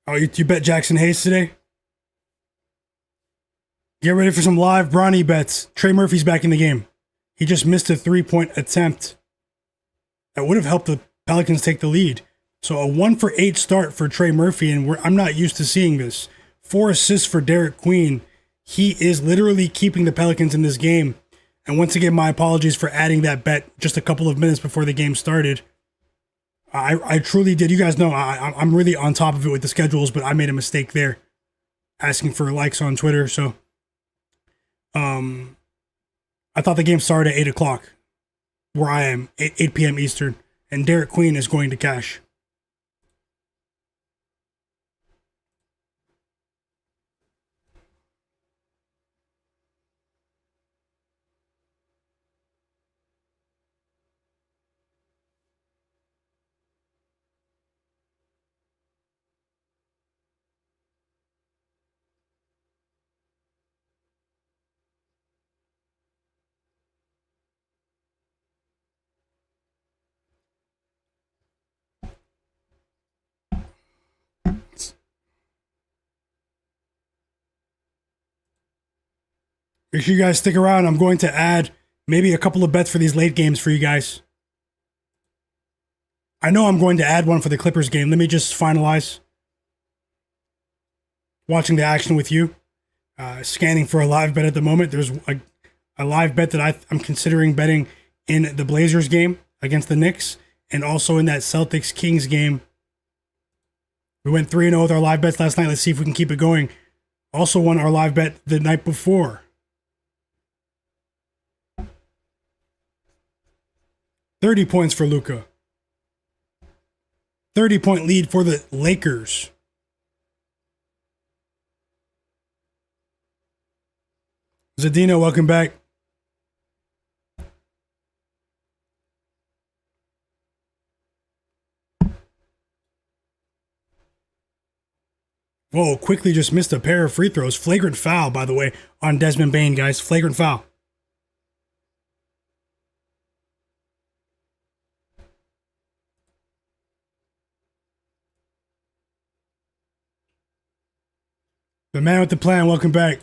you bet Jackson Hayes today? Get ready for some live Bronny bets. Trey Murphy's back in the game. He just missed a 3-point attempt. That would have helped the Pelicans take the lead. So a 1-for-8 start for Trey Murphy, and I'm not used to seeing this. 4 assists for Derek Queen. He is literally keeping the Pelicans in this game. And once again, my apologies for adding that bet just a couple of minutes before the game started. I truly did. You guys know I'm really on top of it with the schedules, but I made a mistake there, asking for likes on Twitter. So, I thought the game started at 8 o'clock, where I am, 8 p.m. Eastern, and Derek Queen is going to cash. Make sure you guys stick around. I'm going to add maybe a couple of bets for these late games for you guys. I know I'm going to add one for the Clippers game. Let me just finalize. Watching the action with you. Scanning for a live bet at the moment. There's a live bet that I'm considering betting in the Blazers game against the Knicks, and also in that Celtics Kings game. We went 3-0 with our live bets last night. Let's see if we can keep it going. Also won our live bet the night before. 30 points for Luka. 30-point lead for the Lakers. Zadina, welcome back. Whoa, quickly just missed a pair of free throws. Flagrant foul, by the way, on Desmond Bane, guys. Flagrant foul. The man with the plan, welcome back.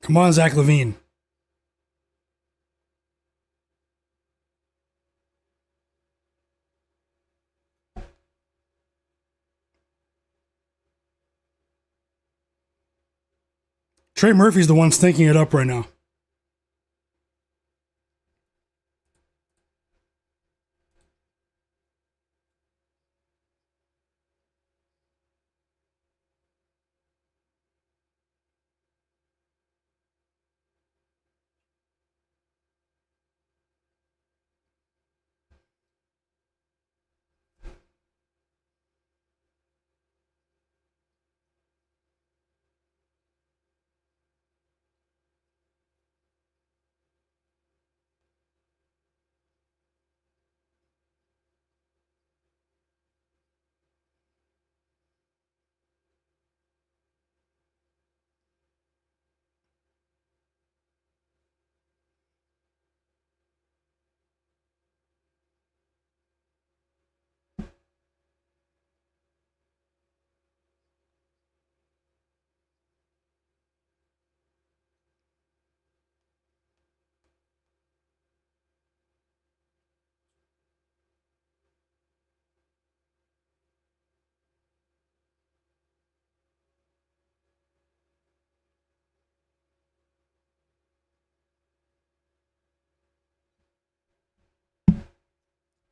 Come on, Zach LaVine. Trey Murphy's the one stinking it up right now.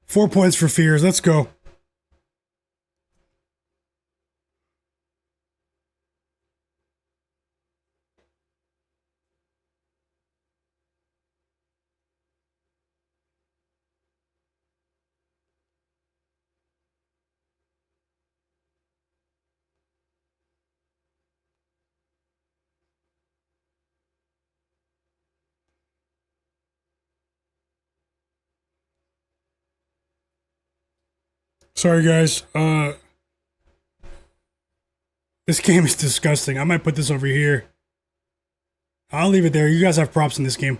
Four points for Fears. Let's go. Sorry, guys. This game is disgusting. I might put this over here. I'll leave it there. You guys have props in this game.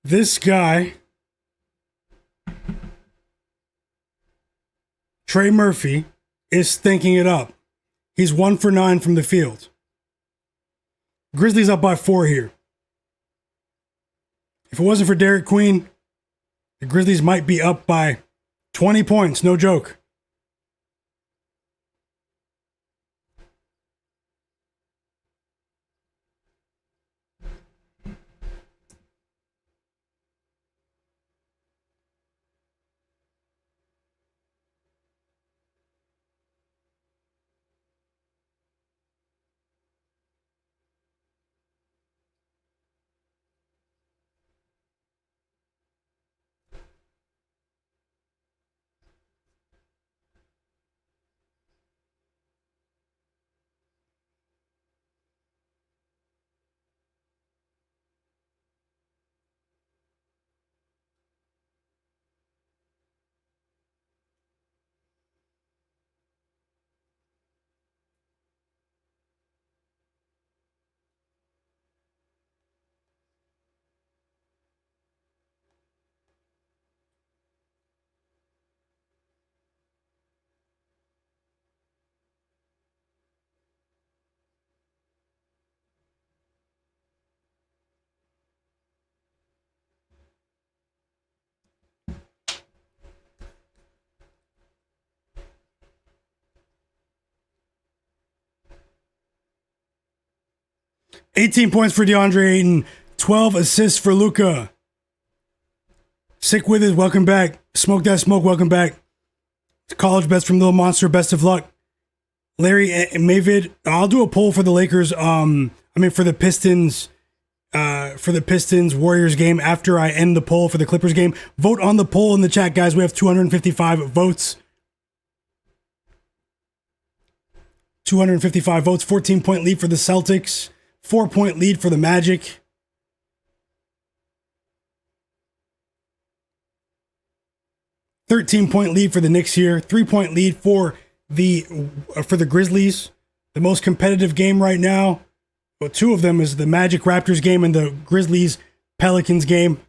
This guy, Trey Murphy, is stinking it up. He's 1 for 9 from the field. Grizzlies up by 4 here. If it wasn't for Derek Queen, the Grizzlies might be up by 20 points. No joke. 18 points for DeAndre Ayton. 12 assists for Luka. Sick with it. Welcome back. Smoke that smoke. Welcome back. College best from Little Monster. Best of luck. Larry and Mavid. I'll do a poll for the Lakers. For the Pistons. For the Pistons Warriors game after I end the poll for the Clippers game. Vote on the poll in the chat, guys. We have 255 votes. 255 votes. 14-point lead for the Celtics. 4-point lead for the Magic. $13-point lead for the Knicks here. 3-point lead for the Grizzlies. The most competitive game right now. Well, two of them is the Magic Raptors game and the Grizzlies Pelicans game.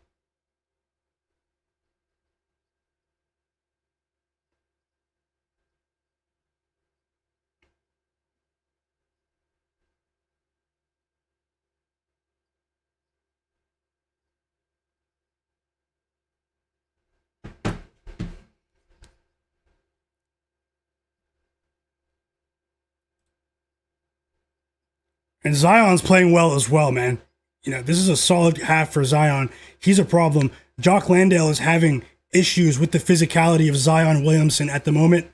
And Zion's playing well as well, man. You know, this is a solid half for Zion. He's a problem. Jock Landale is having issues with the physicality of Zion Williamson at the moment.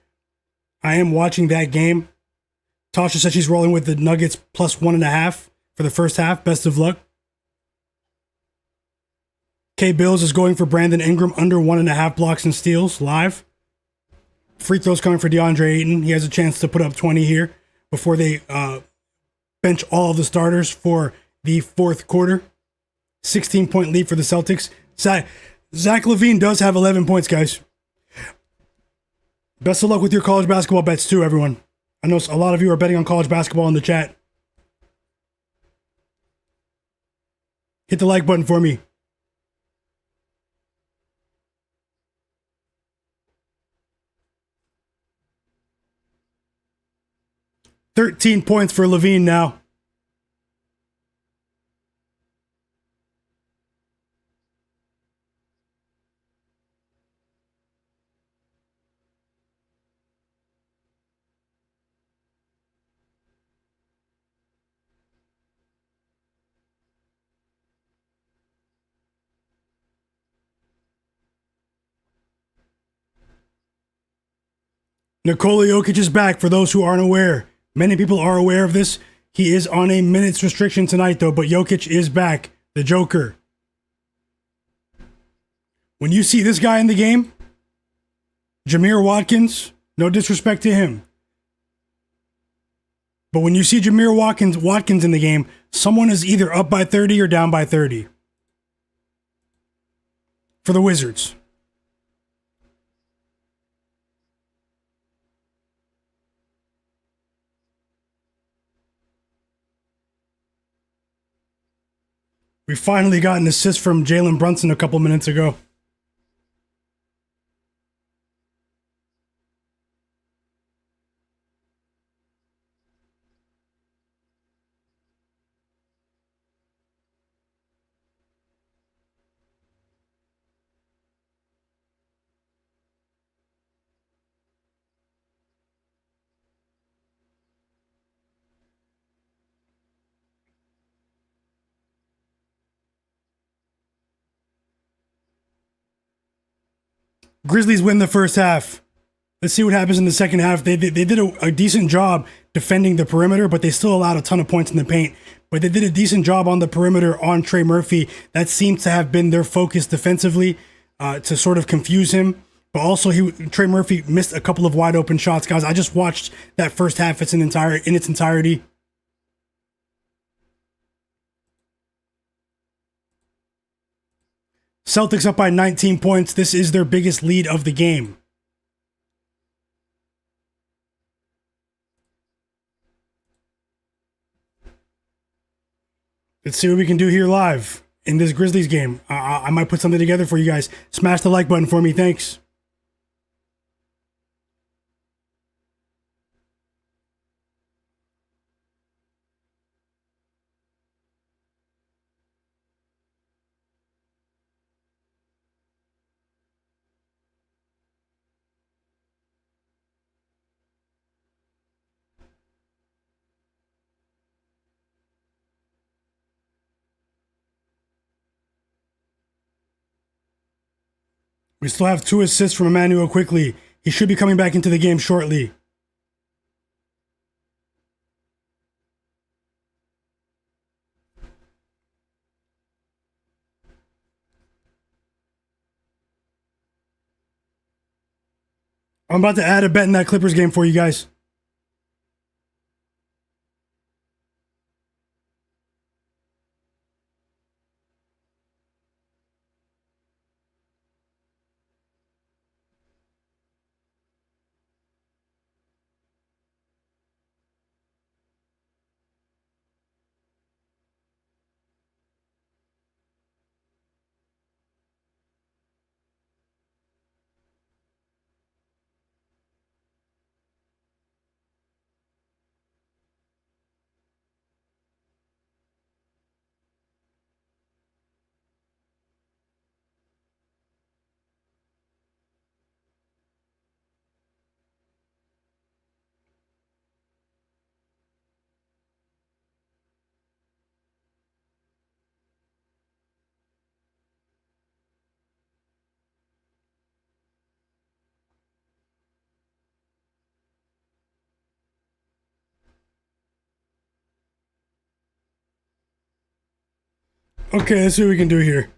I am watching that game. Tasha said she's rolling with the Nuggets plus 1.5 for the first half. Best of luck. K Bills is going for Brandon Ingram under 1.5 blocks and steals live. Free throws coming for DeAndre Ayton. He has a chance to put up 20 here before they bench all of the starters for the fourth quarter. 16-point lead for the Celtics. Zach LaVine does have 11 points, guys. Best of luck with your college basketball bets too, everyone. I know a lot of you are betting on college basketball in the chat. Hit the like button for me. $13 points for LaVine now. Nikola Jokic is back for those who aren't aware. Many people are aware of this. He is on a minutes restriction tonight, though, but Jokic is back. The Joker. When you see this guy in the game, Jameer Watkins, no disrespect to him. But when you see Jameer Watkins in the game, someone is either up by 30 or down by 30. For the Wizards. We finally got an assist from Jalen Brunson a couple minutes ago. Grizzlies win the first half. Let's see what happens in the second half. They did a decent job defending the perimeter, but they still allowed a ton of points in the paint. But they did a decent job on the perimeter on Trey Murphy. That seems to have been their focus defensively to sort of confuse him. But also, Trey Murphy missed a couple of wide open shots, guys. I just watched that first half in its entirety. Celtics up by 19 points. This is their biggest lead of the game. Let's see what we can do here live in this Grizzlies game. I might put something together for you guys. Smash the like button for me. Thanks. We still have 2 assists from Emmanuel quickly. He should be coming back into the game shortly. I'm about to add a bet in that Clippers game for you guys. Okay, let's see what we can do here.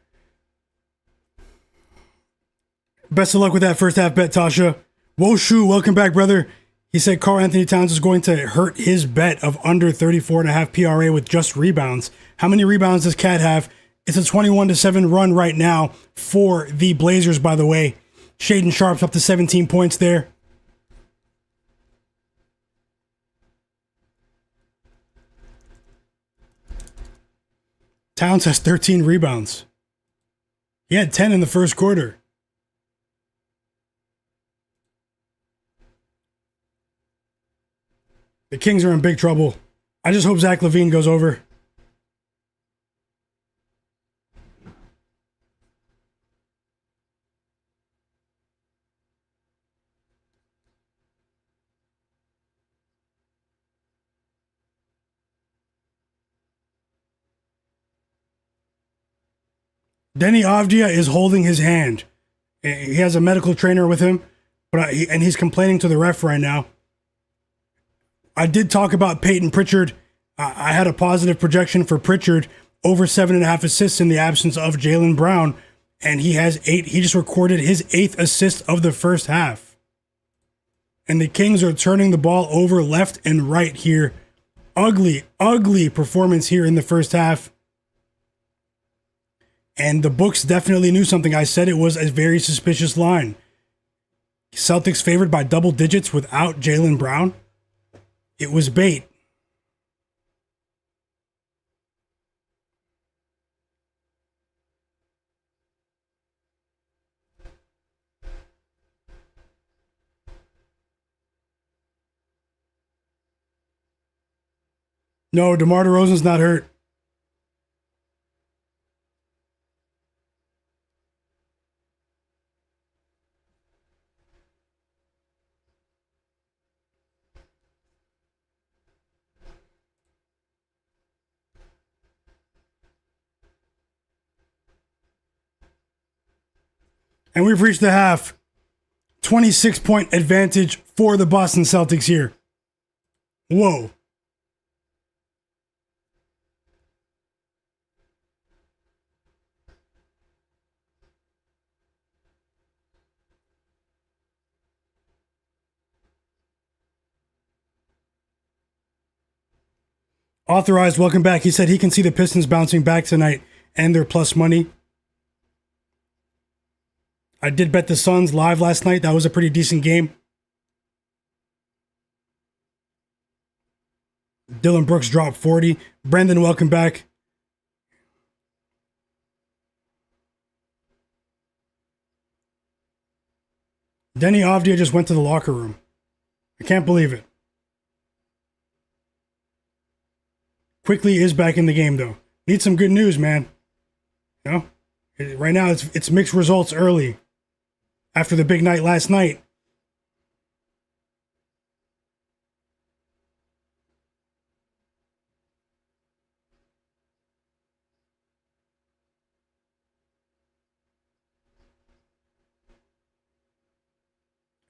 Best of luck with that first half bet, Tasha. Woshu, welcome back, brother. He said Karl-Anthony Towns is going to hurt his bet of under 34.5 PRA with just rebounds. How many rebounds does Cat have? It's a 21-7 run right now for the Blazers, by the way. Shaden Sharp's up to 17 points there. Towns has 13 rebounds. He had 10 in the first quarter. The Kings are in big trouble. I just hope Zach LaVine goes over. Denny Avdia is holding his hand. He has a medical trainer with him, and he's complaining to the ref right now. I did talk about Peyton Pritchard. I had a positive projection for Pritchard over 7.5 assists in the absence of Jaylen Brown, and he has 8. He just recorded his 8th assist of the first half. And the Kings are turning the ball over left and right here. Ugly, ugly performance here in the first half. And the books definitely knew something. I said it was a very suspicious line. Celtics favored by double digits without Jaylen Brown. It was bait. No, DeMar DeRozan's not hurt. And we've reached the half. 26-point advantage for the Boston Celtics here. Whoa. Authorized, welcome back. He said he can see the Pistons bouncing back tonight and their plus money. I did bet the Suns live last night. That was a pretty decent game. Dillon Brooks dropped 40. Brendan, welcome back. Denny Avdia just went to the locker room. I can't believe it. Quickly is back in the game, though. Need some good news, man. You know? Right now, it's mixed results early. After the big night last night.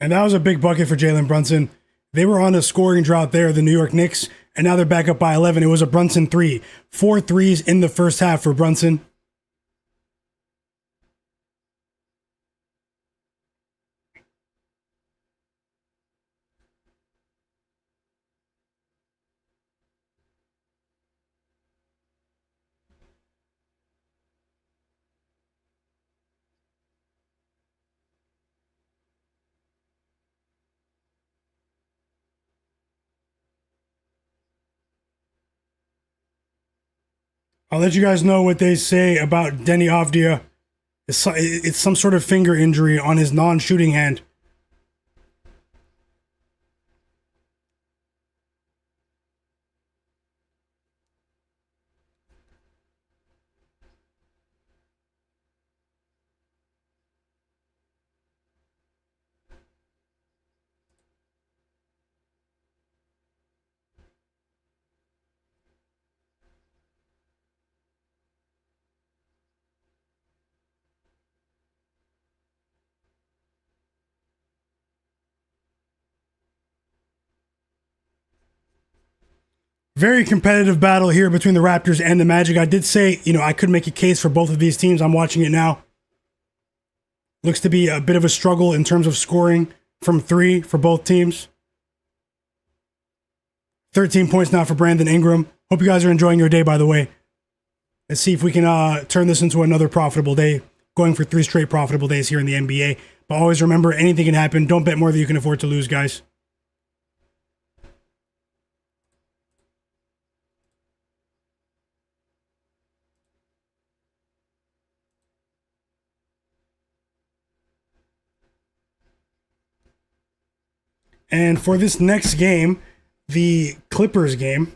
And that was a big bucket for Jalen Brunson. They were on a scoring drought there, the New York Knicks, and now they're back up by 11. It was a Brunson three. 4 threes in the first half for Brunson. I'll let you guys know what they say about Denny Avdia. It's some sort of finger injury on his non-shooting hand. Very competitive battle here between the Raptors and the Magic. I did say, I could make a case for both of these teams. I'm watching it now. Looks to be a bit of a struggle in terms of scoring from 3 for both teams. 13 points now for Brandon Ingram. Hope you guys are enjoying your day, by the way. Let's see if we can turn this into another profitable day, going for 3 straight profitable days here in the NBA. But always remember, anything can happen. Don't bet more than you can afford to lose, guys. And for this next game, the Clippers game,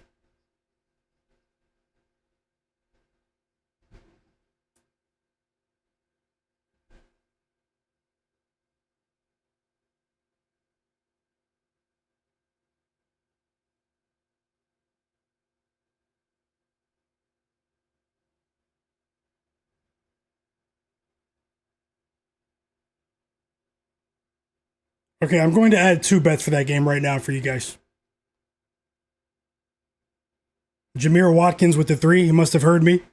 okay, I'm going to add 2 bets for that game right now for you guys. Jameer Watkins with the 3. He must have heard me.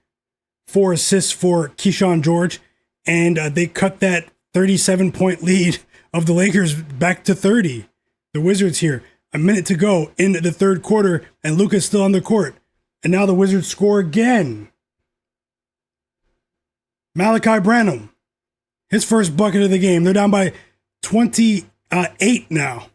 4 assists for Keyshawn George. And they cut that 37-point lead of the Lakers back to 30. The Wizards here. A minute to go in the third quarter, and Luka's still on the court. And now the Wizards score again. Malachi Branham. His first bucket of the game. They're down by 28 now.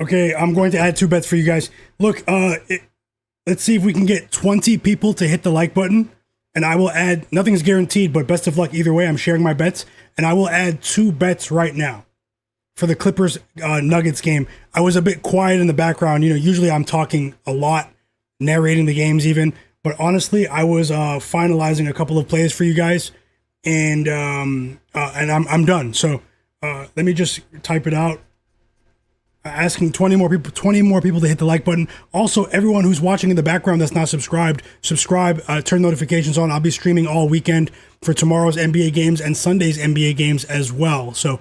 Okay, I'm going to add 2 bets for you guys. Look, let's see if we can get 20 people to hit the like button. And I will add, nothing's guaranteed, but best of luck either way. I'm sharing my bets. And I will add 2 bets right now for the Clippers Nuggets game. I was a bit quiet in the background. Usually I'm talking a lot, narrating the games even. But honestly, I was finalizing a couple of plays for you guys. And I'm done. So let me just type it out. Asking 20 more people to hit the like button. Also, everyone who's watching in the background that's not subscribed, subscribe, turn notifications on. I'll be streaming all weekend for tomorrow's NBA games and Sunday's NBA games as well. So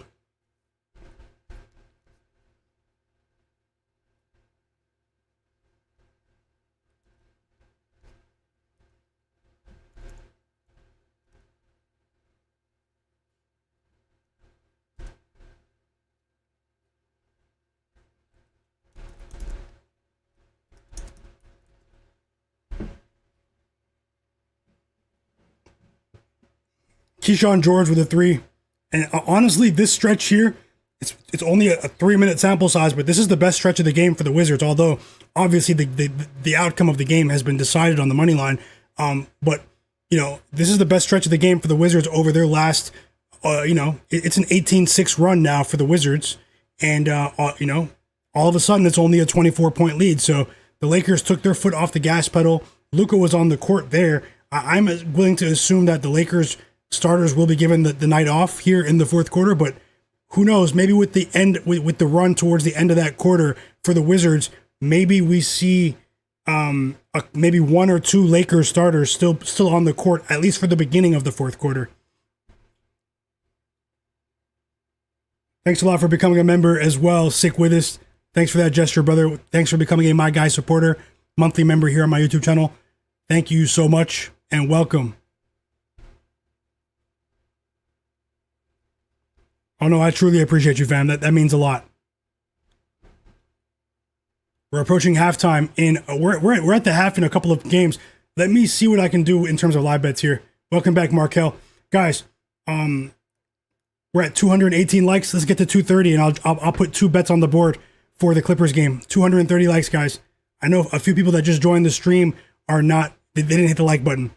Keyshawn George with a 3. And honestly, this stretch here, it's only a 3-minute sample size, but this is the best stretch of the game for the Wizards. Although obviously the outcome of the game has been decided on the money line. But this is the best stretch of the game for the Wizards over their last. It's an 18-6 run now for the Wizards, and all of a sudden it's only a 24-point lead. So the Lakers took their foot off the gas pedal. Luka was on the court there. I'm willing to assume that the Lakers starters will be given the night off here in the fourth quarter, but who knows? Maybe with the end, with the run towards the end of that quarter for the Wizards, maybe we see maybe one or two Lakers starters still on the court, at least for the beginning of the fourth quarter. Thanks a lot for becoming a member as well. Sick with us. Thanks for that gesture, brother. Thanks for becoming a My Guy supporter, monthly member here on my YouTube channel. Thank you so much and welcome. Oh no, I truly appreciate you, fam. That means a lot. We're approaching halftime we're at the half in a couple of games. Let me see what I can do in terms of live bets here. Welcome back, Markel. Guys, we're at 218 likes. Let's get to 230 and I'll put 2 bets on the board for the Clippers game. 230 likes, guys. I know a few people that just joined the stream are not, they didn't hit the like button.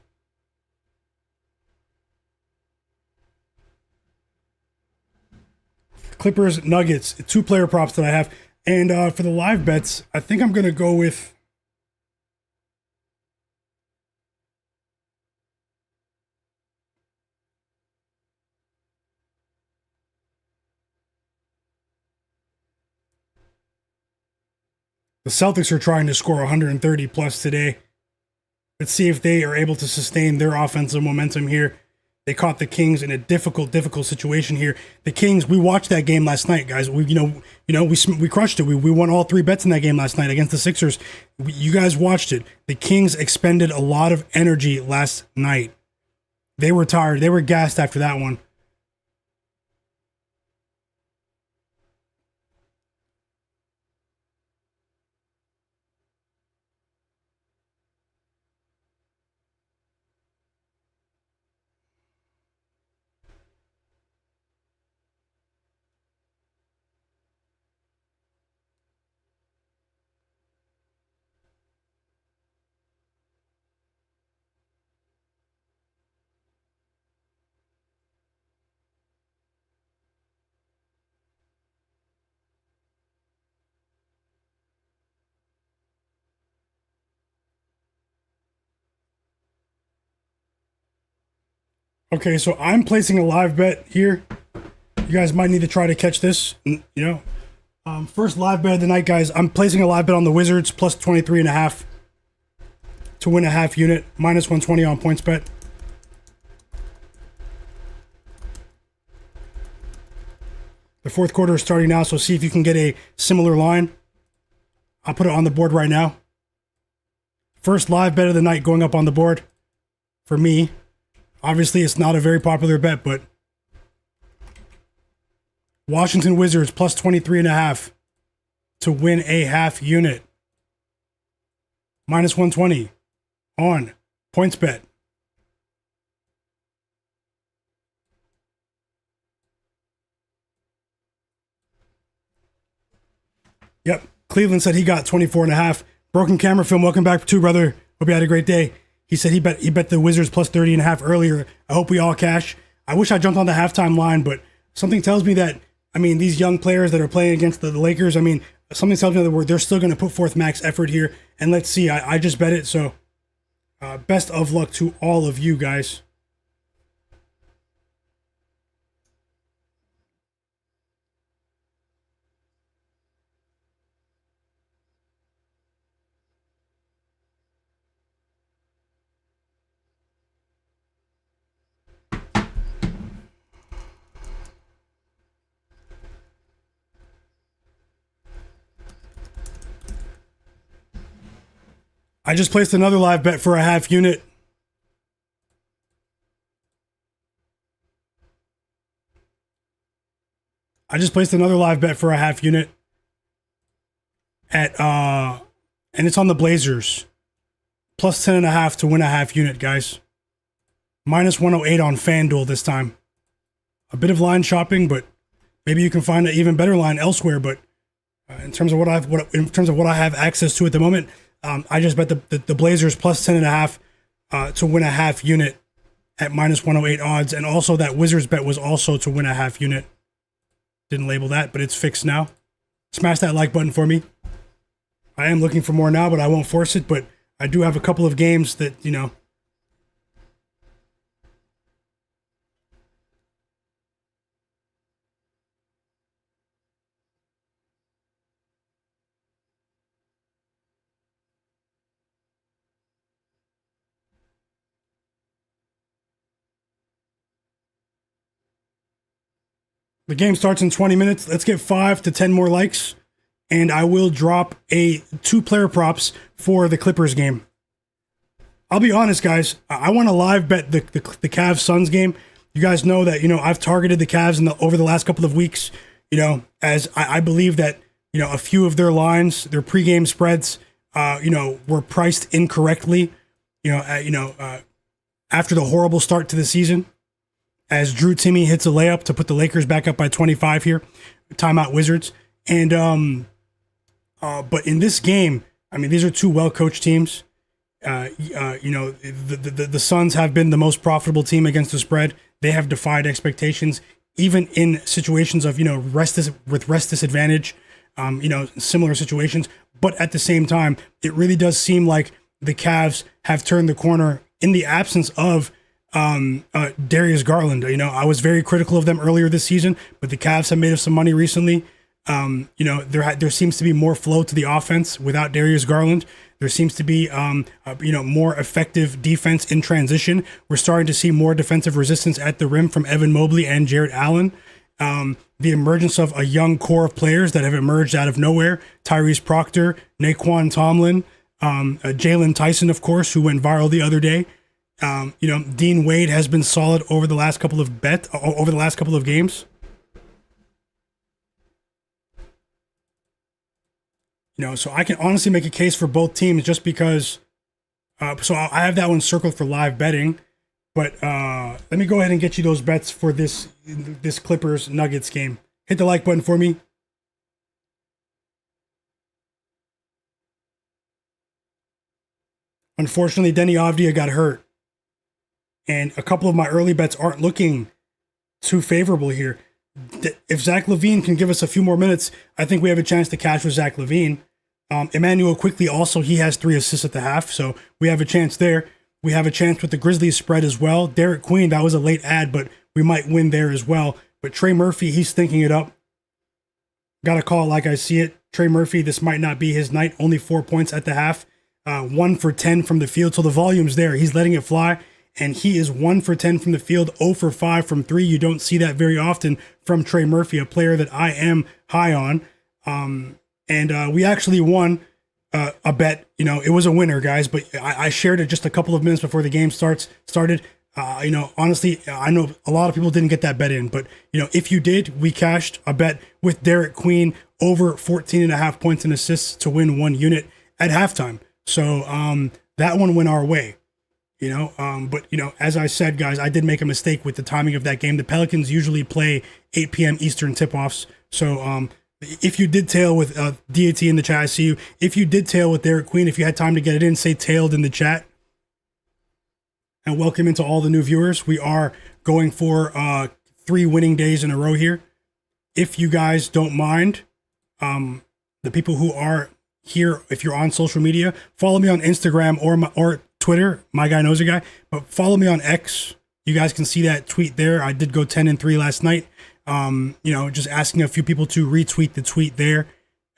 Clippers, Nuggets, 2 player props that I have. And for the live bets, I think I'm going to go with the Celtics are trying to score 130 plus today. Let's see if they are able to sustain their offensive momentum here. They caught the Kings in a difficult situation here. The Kings, we watched that game last night, guys. We crushed it. We won all 3 bets in that game last night against the Sixers. You guys watched it. The Kings expended a lot of energy last night. They were tired. They were gassed after that one. Okay, so I'm placing a live bet here. You guys might need to try to catch this. First live bet of the night, guys. I'm placing a live bet on the Wizards plus 23.5 to win a half unit, minus 120 on points bet. The fourth quarter is starting now, so see if you can get a similar line. I'll put it on the board right now. First live bet of the night going up on the board for me. Obviously, it's not a very popular bet, but Washington Wizards plus 23.5 to win a half unit. Minus 120 on points bet. Yep. Cleveland said he got 24.5. Broken Camera Film, welcome back too, brother. Hope you had a great day. He said he bet the Wizards plus 30.5 earlier. I hope we all cash. I wish I jumped on the halftime line, but something tells me that, these young players that are playing against the Lakers, something tells me that they're still going to put forth max effort here. And let's see, I just bet it, so best of luck to all of you guys. I just placed another live bet for a half unit. And it's on the Blazers. Plus 10.5 to win a half unit, guys. Minus 108 on FanDuel this time. A bit of line shopping, but maybe you can find an even better line elsewhere. But in terms of what I have access to at the moment, I just bet the Blazers plus 10.5 to win a half unit at minus 108 odds. And also that Wizards bet was also to win a half unit. Didn't label that, but it's fixed now. Smash that like button for me. I am looking for more now, but I won't force it. But I do have a couple of games that, The game starts in 20 minutes. Let's get 5 to 10 more likes, and I will drop a 2-player props for the Clippers game. I'll be honest, guys. I want to live bet the Cavs Suns game. You guys know that, I've targeted the Cavs over the last couple of weeks, as I believe that, a few of their lines, their pregame spreads, were priced incorrectly, after the horrible start to the season, as Drew Timme hits a layup to put the Lakers back up by 25 here. Timeout Wizards. And, but in this game, I mean, these are two well-coached teams. The Suns have been the most profitable team against the spread. They have defied expectations, even in situations of, rest disadvantage, similar situations. But at the same time, it really does seem like the Cavs have turned the corner in the absence of Darius Garland. I was very critical of them earlier this season, but the Cavs have made us some money recently. There seems to be more flow to the offense without Darius Garland. There seems to be, more effective defense in transition. We're starting to see more defensive resistance at the rim from Evan Mobley and Jarrett Allen. The emergence of a young core of players that have emerged out of nowhere. Tyrese Proctor, Naquan Tomlin, Jalen Tyson, of course, who went viral the other day. Dean Wade has been solid over the last couple of games. So I can honestly make a case for both teams just because. So I have that one circled for live betting, but let me go ahead and get you those bets for this Clippers Nuggets game. Hit the like button for me. Unfortunately, Denny Avdia got hurt, and a couple of my early bets aren't looking too favorable here. If Zach LaVine can give us a few more minutes, I think we have a chance to cash with Zach LaVine. Emmanuel quickly also, he has 3 assists at the half, so we have a chance there. We have a chance with the Grizzlies spread as well. Derek Queen, that was a late ad, but we might win there as well. But Trey Murphy, he's thinking it up. Got a call like I see it. Trey Murphy, this might not be his night. Only 4 points at the half. 1 for 10 from the field, so the volume's there. He's letting it fly. And he is 1 for 10 from the field, 0 for 5 from 3. You don't see that very often from Trey Murphy, a player that I am high on. And we actually won a bet. It was a winner, guys, but I shared it just a couple of minutes before the game started. Honestly, I know a lot of people didn't get that bet in, but, if you did, we cashed a bet with Derek Queen over 14.5 points and assists to win 1 unit at halftime. So that one went our way. But as I said, guys, I did make a mistake with the timing of that game. The Pelicans usually play 8 p.m. Eastern tip-offs. So if you did tail with DAT in the chat, I see you. If you did tail with Derek Queen, if you had time to get it in, say tailed in the chat. And welcome into all the new viewers. We are going for 3 winning days in a row here. If you guys don't mind, the people who are here, if you're on social media, follow me on Instagram or Twitter, Myguyknowsaguy, but follow me on X. You guys can see that tweet there. I did go 10-3 last night. Just asking a few people to retweet the tweet there.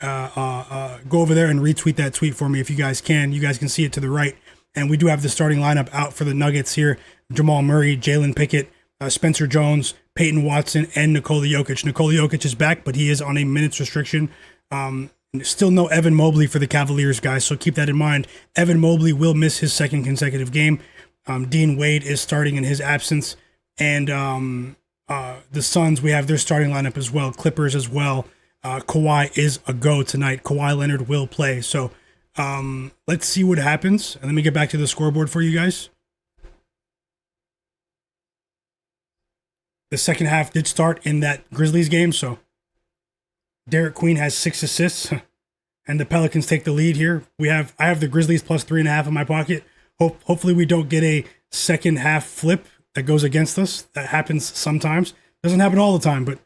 Go over there and retweet that tweet for me if you guys can. You guys can see it to the right. And we do have the starting lineup out for the Nuggets here. Jamal Murray, Jalen Pickett, Spencer Jones, Peyton Watson, and Nikola Jokic. Nikola Jokic is back, but he is on a minutes restriction. Still no Evan Mobley for the Cavaliers, guys, so keep that in mind. Evan Mobley will miss his 2nd consecutive game. Dean Wade is starting in his absence. And the Suns, we have their starting lineup as well. Clippers as well. Kawhi is a go tonight. Kawhi Leonard will play. So let's see what happens. And let me get back to the scoreboard for you guys. The second half did start in that Grizzlies game, so Derek Queen has 6 assists, and the Pelicans take the lead here. I have the Grizzlies plus 3.5 in my pocket. Hopefully we don't get a second half flip that goes against us. That happens sometimes. Doesn't happen all the time, but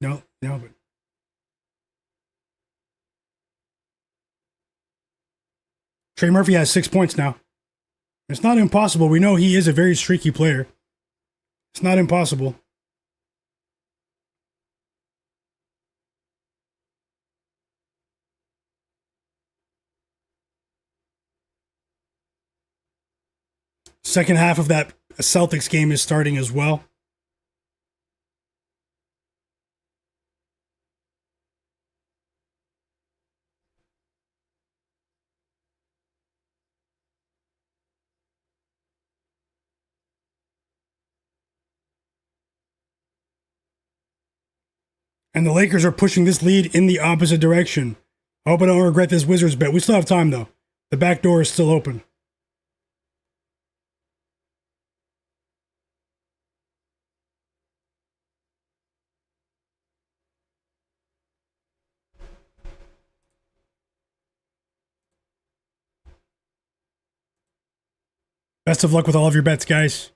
no. But Trey Murphy has 6 points now. It's not impossible. We know he is a very streaky player. It's not impossible. Second half of that Celtics game is starting as well. And the Lakers are pushing this lead in the opposite direction. I hope I don't regret this Wizards bet. We still have time, though. The back door is still open. Best of luck with all of your bets, guys.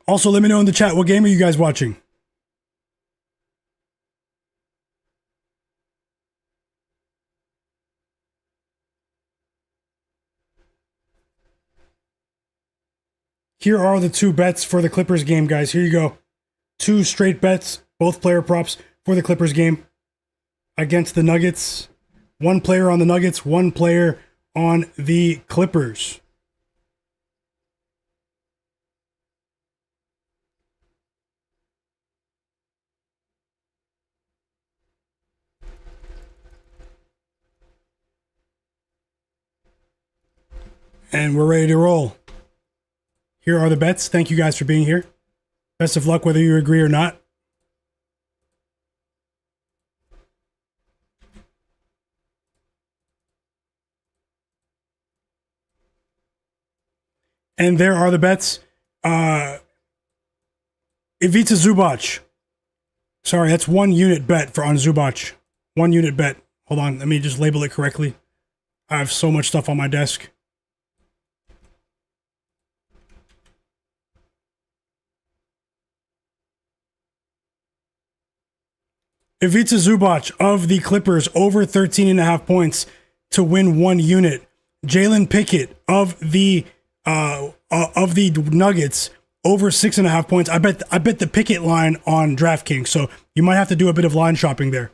Also, let me know in the chat, what game are you guys watching? Here are the two bets for the Clippers game, guys. Here you go. Two straight bets, both player props for the Clippers game against the Nuggets. One player on the Nuggets, one player on the Clippers. And we're ready to roll. Here are the bets. Thank you guys for being here. Best of luck whether you agree or not. And there are the bets. Ivica Zubac. Sorry, that's 1 unit bet on Zubac. 1 unit bet. Hold on, let me just label it correctly. I have so much stuff on my desk. Ivica Zubac of the Clippers over 13.5 points to win 1 unit. Jalen Pickett of the Nuggets over 6.5 points. I bet the Pickett line on DraftKings, so you might have to do a bit of line shopping there.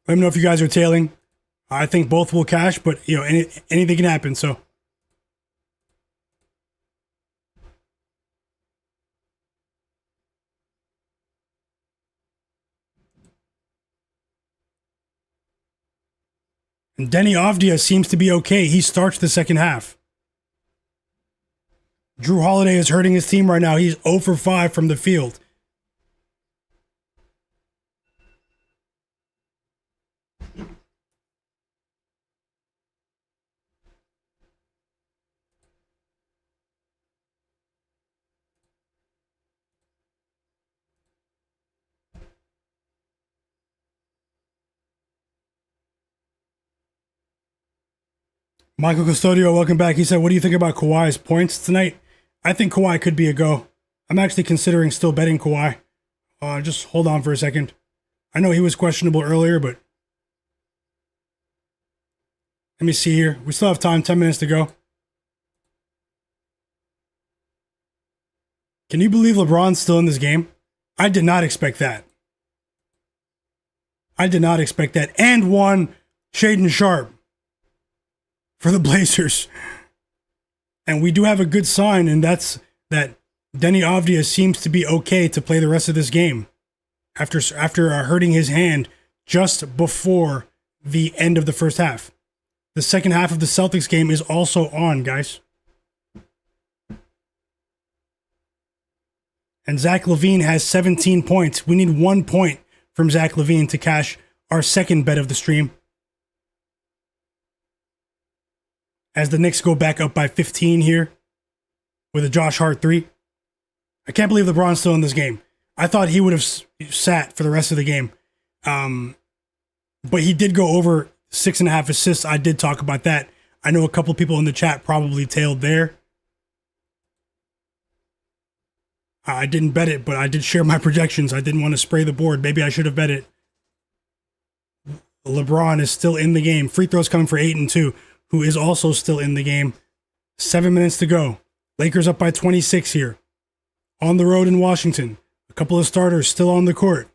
Let me know if you guys are tailing. I think both will cash, but anything can happen. So. And Denny Avdia seems to be okay. He starts the second half. Drew Holiday is hurting his team right now. He's 0 for 5 from the field. Michael Custodio, welcome back. He said, what do you think about Kawhi's points tonight? I think Kawhi could be a go. I'm actually considering still betting Kawhi. Just hold on for a second. I know he was questionable earlier, but let me see here. We still have time, 10 minutes to go. Can you believe LeBron's still in this game? I did not expect that. I did not expect that. And one, Shaedon Sharpe for the Blazers. And we do have a good sign, and that's that Denny Avdia seems to be okay to play the rest of this game after hurting his hand just before the end of the first half. The second half of the Celtics game is also on, guys. And Zach LaVine has 17 points. We need 1 point from Zach LaVine to cash our second bet of the stream. As the Knicks go back up by 15 here with a Josh Hart 3. I can't believe LeBron's still in this game. I thought he would have sat for the rest of the game. But he did go over 6.5 assists. I did talk about that. I know a couple people in the chat probably tailed there. I didn't bet it, but I did share my projections. I didn't want to spray the board. Maybe I should have bet it. LeBron is still in the game. Free throws coming for 8 and 2. Who is also still in the game. 7 minutes to go. Lakers up by 26 here. On the road in Washington. A couple of starters still on the court.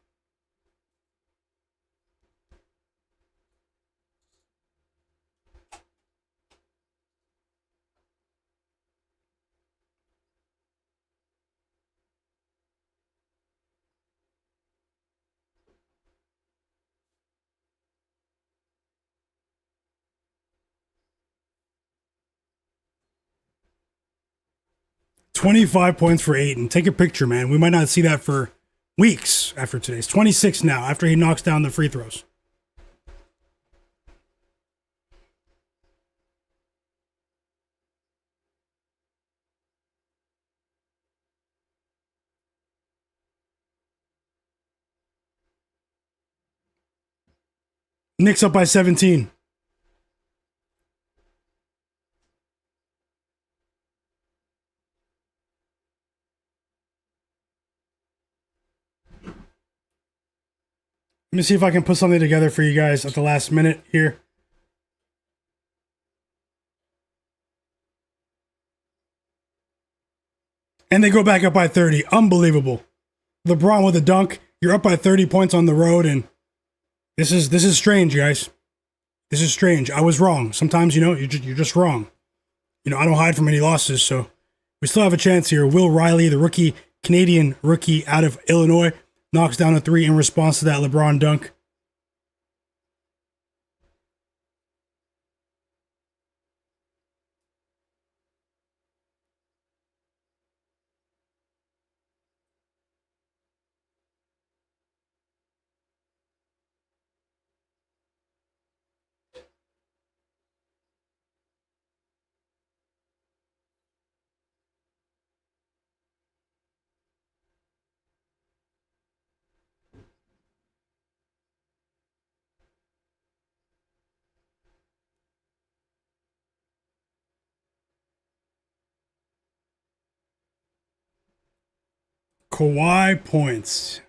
25 points for Ayton. Take a picture, man. We might not see that for weeks after today's 26 now, after he knocks down the free throws. Knicks up by 17. Let me see if I can put something together for you guys at the last minute here. And they go back up by 30. Unbelievable. LeBron with a dunk. You're up by 30 points on the road, and this is strange, guys. This is strange. I was wrong. Sometimes, you're just wrong. I don't hide from any losses, so we still have a chance here. Will Riley, the Canadian rookie out of Illinois, knocks down a three in response to that LeBron dunk. Kawhi points.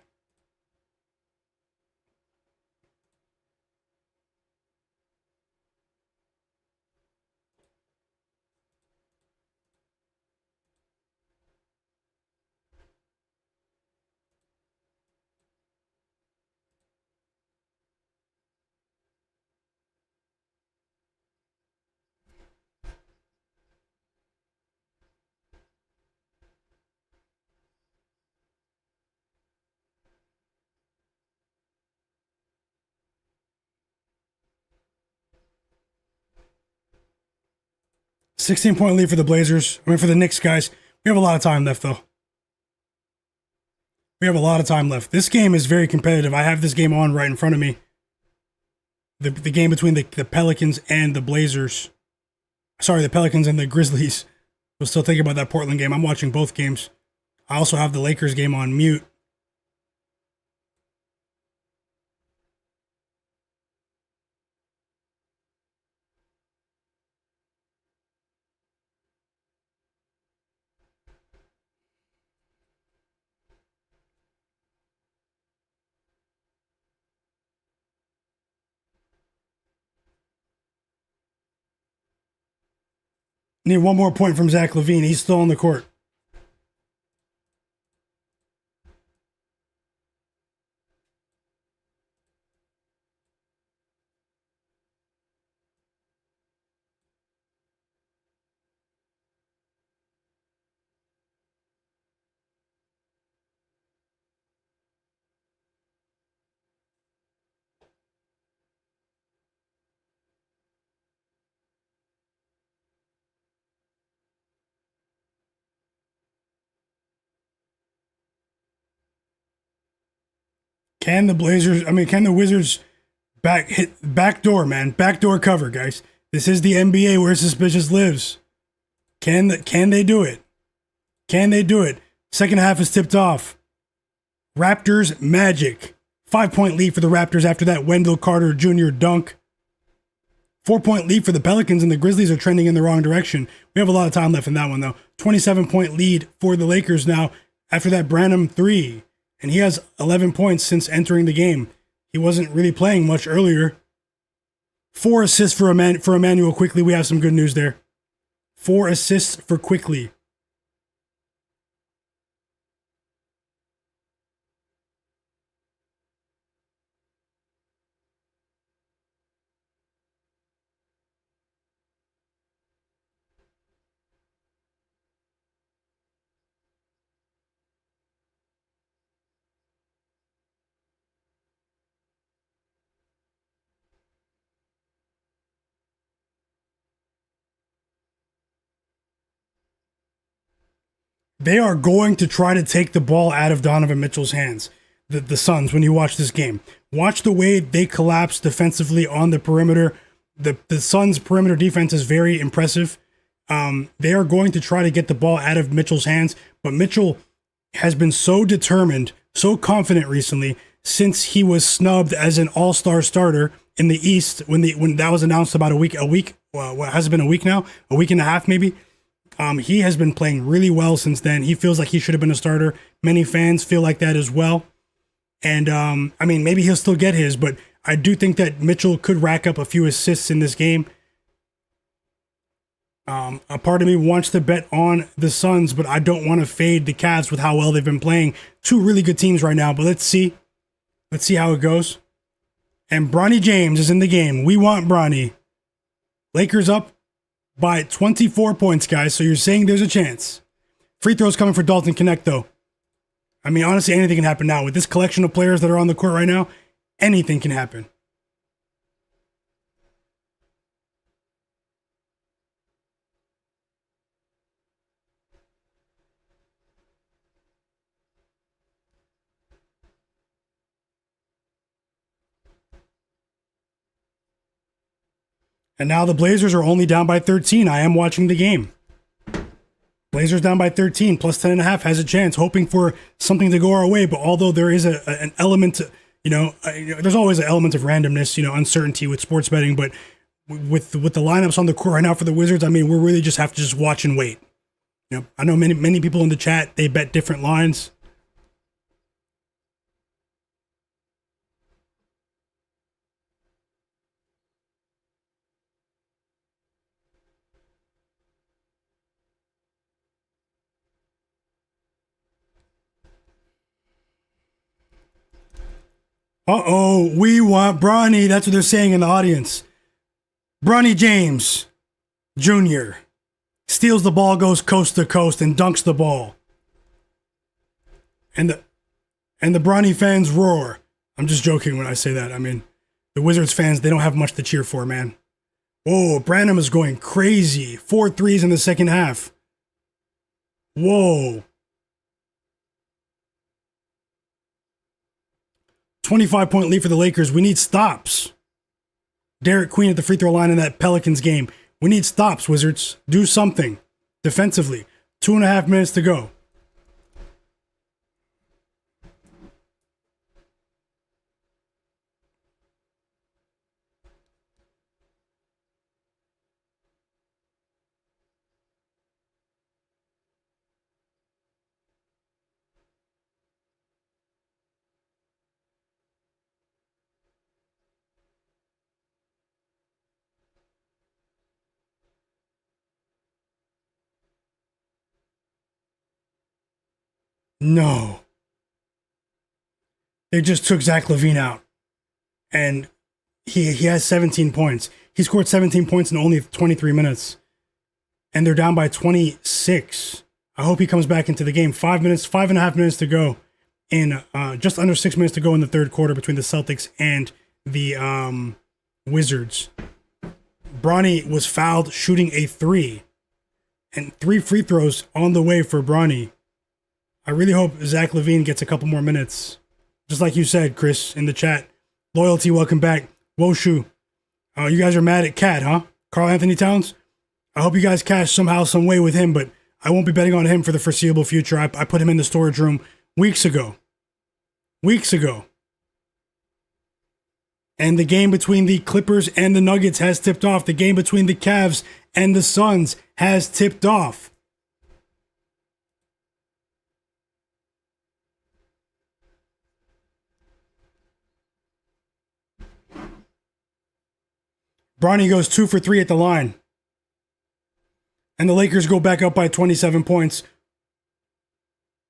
$16-point lead for the Blazers. For the Knicks, guys. We have a lot of time left, though. We have a lot of time left. This game is very competitive. I have this game on right in front of me. The game between the Pelicans and the Blazers. Sorry, the Pelicans and the Grizzlies. We'll still think about that Portland game. I'm watching both games. I also have the Lakers game on mute. Need one more point from Zach LaVine. He's still on the court. Can the Wizards backdoor, man? Backdoor cover, guys. This is the NBA where suspicious lives. Can they do it? Can they do it? Second half is tipped off. Raptors Magic. 5-point lead for the Raptors after that Wendell Carter Jr. dunk. 4-point lead for the Pelicans, and the Grizzlies are trending in the wrong direction. We have a lot of time left in that one, though. 27-point lead for the Lakers now after that Branham 3. And he has 11 points since entering the game. He wasn't really playing much earlier. 4 assists for Emmanuel Quickley. We have some good news there. 4 assists for Quickley. They are going to try to take the ball out of Donovan Mitchell's hands. The Suns, when you watch this game, watch the way they collapse defensively on the perimeter. The Suns' perimeter defense is very impressive. They are going to try to get the ball out of Mitchell's hands, but Mitchell has been so determined, so confident recently since he was snubbed as an all-star starter in the East when that was announced about a week. What has it been, a week now? A week and a half maybe. He has been playing really well since then. He feels like he should have been a starter. Many fans feel like that as well. And I mean, maybe he'll still get his, but I do think that Mitchell could rack up a few assists in this game. A part of me wants to bet on the Suns, but I don't want to fade the Cavs with how well they've been playing. Two really good teams right now, but let's see. Let's see how it goes. And Bronny James is in the game. We want Bronny. Lakers up by 24 points, guys, so you're saying there's a chance. Free throws coming for Dalton Connect, though. I mean, honestly, anything can happen now. With this collection of players that are on the court right now, anything can happen. And now the Blazers are only down by 13. I am watching the game. Blazers down by 13, plus 10.5 has a chance, hoping for something to go our way. But although there is an element, there's always an element of randomness, uncertainty with sports betting. But with the lineups on the court right now for the Wizards, I mean, we really just have to just watch and wait. I know many people in the chat, they bet different lines. Uh-oh, we want Bronny. That's what they're saying in the audience. Bronny James Jr. steals the ball, goes coast to coast, and dunks the ball. And the Bronny fans roar. I'm just joking when I say that. I mean, the Wizards fans, they don't have much to cheer for, man. Whoa, Branham is going crazy. 4 threes in the second half. Whoa. 25-point lead for the Lakers. We need stops. Derek Queen at the free throw line in that Pelicans game. We need stops, Wizards. Do something defensively. 2.5 minutes to go. No. They just took Zach LaVine out. And he has 17 points. He scored 17 points in only 23 minutes. And they're down by 26. I hope he comes back into the game. 5.5 minutes to go. In just under 6 minutes to go in the third quarter between the Celtics and the Wizards. Bronny was fouled shooting a 3. And 3 free throws on the way for Bronny. I really hope Zach LaVine gets a couple more minutes. Just like you said, Chris, in the chat. Loyalty, welcome back. Woshu. You guys are mad at Cat, huh? Karl-Anthony Towns? I hope you guys cash somehow, some way with him, but I won't be betting on him for the foreseeable future. I put him in the storage room weeks ago. And the game between the Clippers and the Nuggets has tipped off. The game between the Cavs and the Suns has tipped off. Bronny goes 2 for 3 at the line. And the Lakers go back up by 27 points.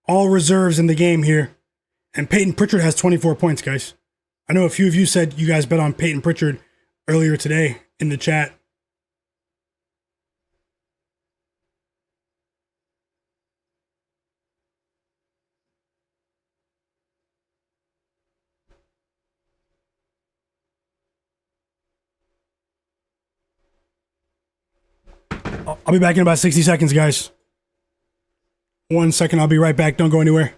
All reserves in the game here. And Peyton Pritchard has 24 points, guys. I know a few of you said you guys bet on Peyton Pritchard earlier today in the chat. I'll be back in about 60 seconds, guys. 1 second, I'll be right back. Don't go anywhere.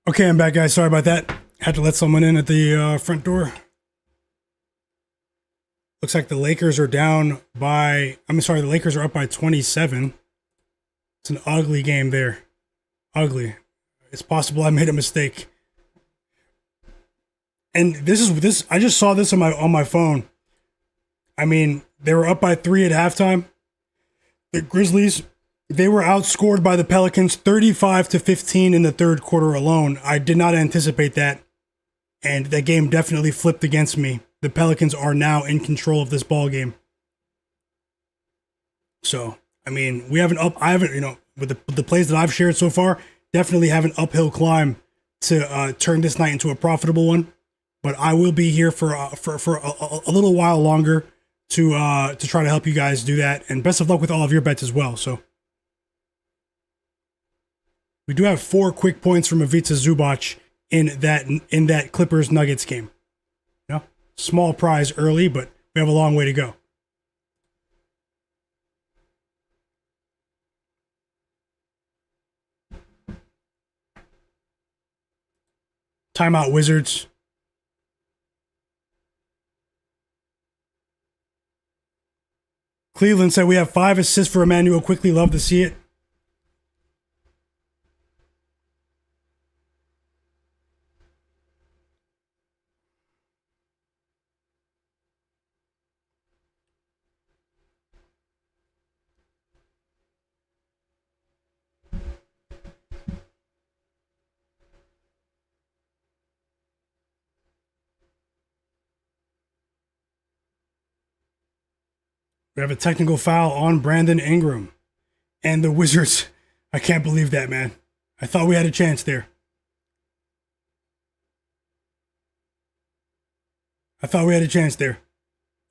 Okay, I'm back, guys. Sorry about that. Had to let someone in at the front door. Looks like the Lakers are down by... the Lakers are up by 27. It's an ugly game there. Ugly. It's possible I made a mistake. And this. I just saw this on my phone. I mean, they were up by 3 at halftime. The Grizzlies, they were outscored by the Pelicans 35-15 in the third quarter alone. I did not anticipate that. And that game definitely flipped against me. The Pelicans are now in control of this ball game. So, I mean, I haven't, with the plays that I've shared so far, definitely have an uphill climb to turn this night into a profitable one. But I will be here for a little while longer to try to help you guys do that. And best of luck with all of your bets as well. So, we do have 4 quick points from Ivica Zubac in that Clippers Nuggets game. Small prize early, but we have a long way to go. Timeout, Wizards. Cleveland said we have 5 assists for Emmanuel Quickly. Love to see it. We have a technical foul on Brandon Ingram. And the Wizards, I can't believe that, man. I thought we had a chance there.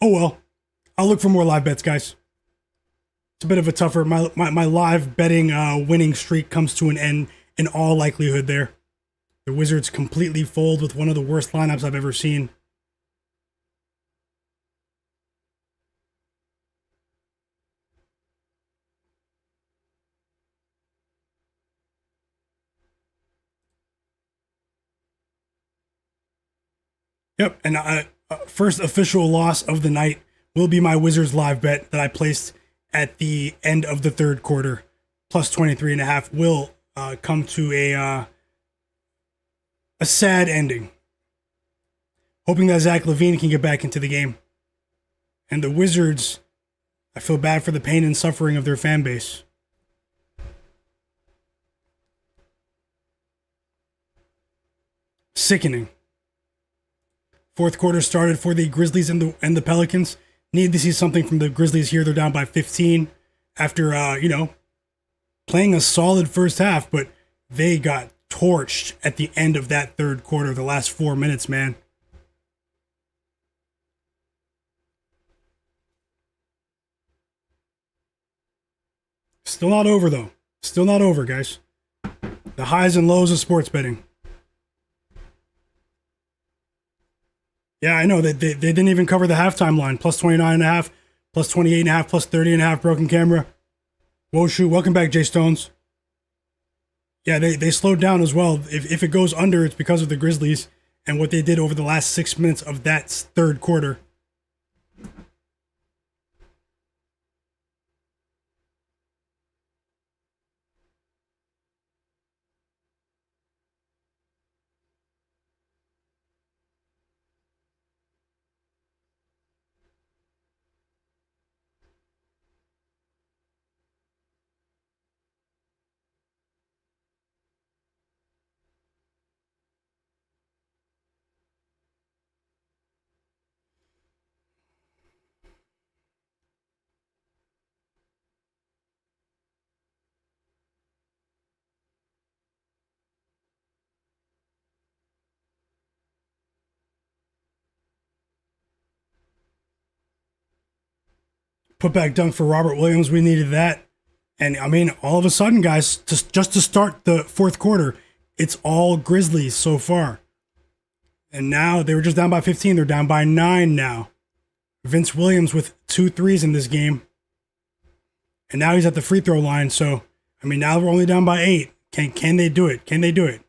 Oh well. I'll look for more live bets, guys. It's a bit of a tougher... My live betting winning streak comes to an end in all likelihood there. The Wizards completely fold with one of the worst lineups I've ever seen. Yep, and first official loss of the night will be my Wizards live bet that I placed at the end of the third quarter. Plus 23.5 will come to a sad ending. Hoping that Zach LaVine can get back into the game. And the Wizards, I feel bad for the pain and suffering of their fan base. Sickening. Fourth quarter started for the Grizzlies and the Pelicans. Need to see something from the Grizzlies here. They're down by 15 after playing a solid first half, but they got torched at the end of that third quarter, the last 4 minutes, man. Still not over, though. Still not over, guys. The highs and lows of sports betting. Yeah, I know. They didn't even cover the halftime line. Plus 29.5, plus 28.5, plus 30.5 broken camera. Whoa, shoot. Welcome back, Jay Stones. Yeah, they slowed down as well. If it goes under, it's because of the Grizzlies and what they did over the last 6 minutes of that third quarter. Put back dunk for Robert Williams. We needed that. And I mean, all of a sudden, guys, just to start the fourth quarter, it's all Grizzlies so far. And now they were just down by 15. They're down by 9 now. Vince Williams with 2 threes in this game. And now he's at the free throw line. So, I mean, now we're only down by 8. Can they do it? Can they do it?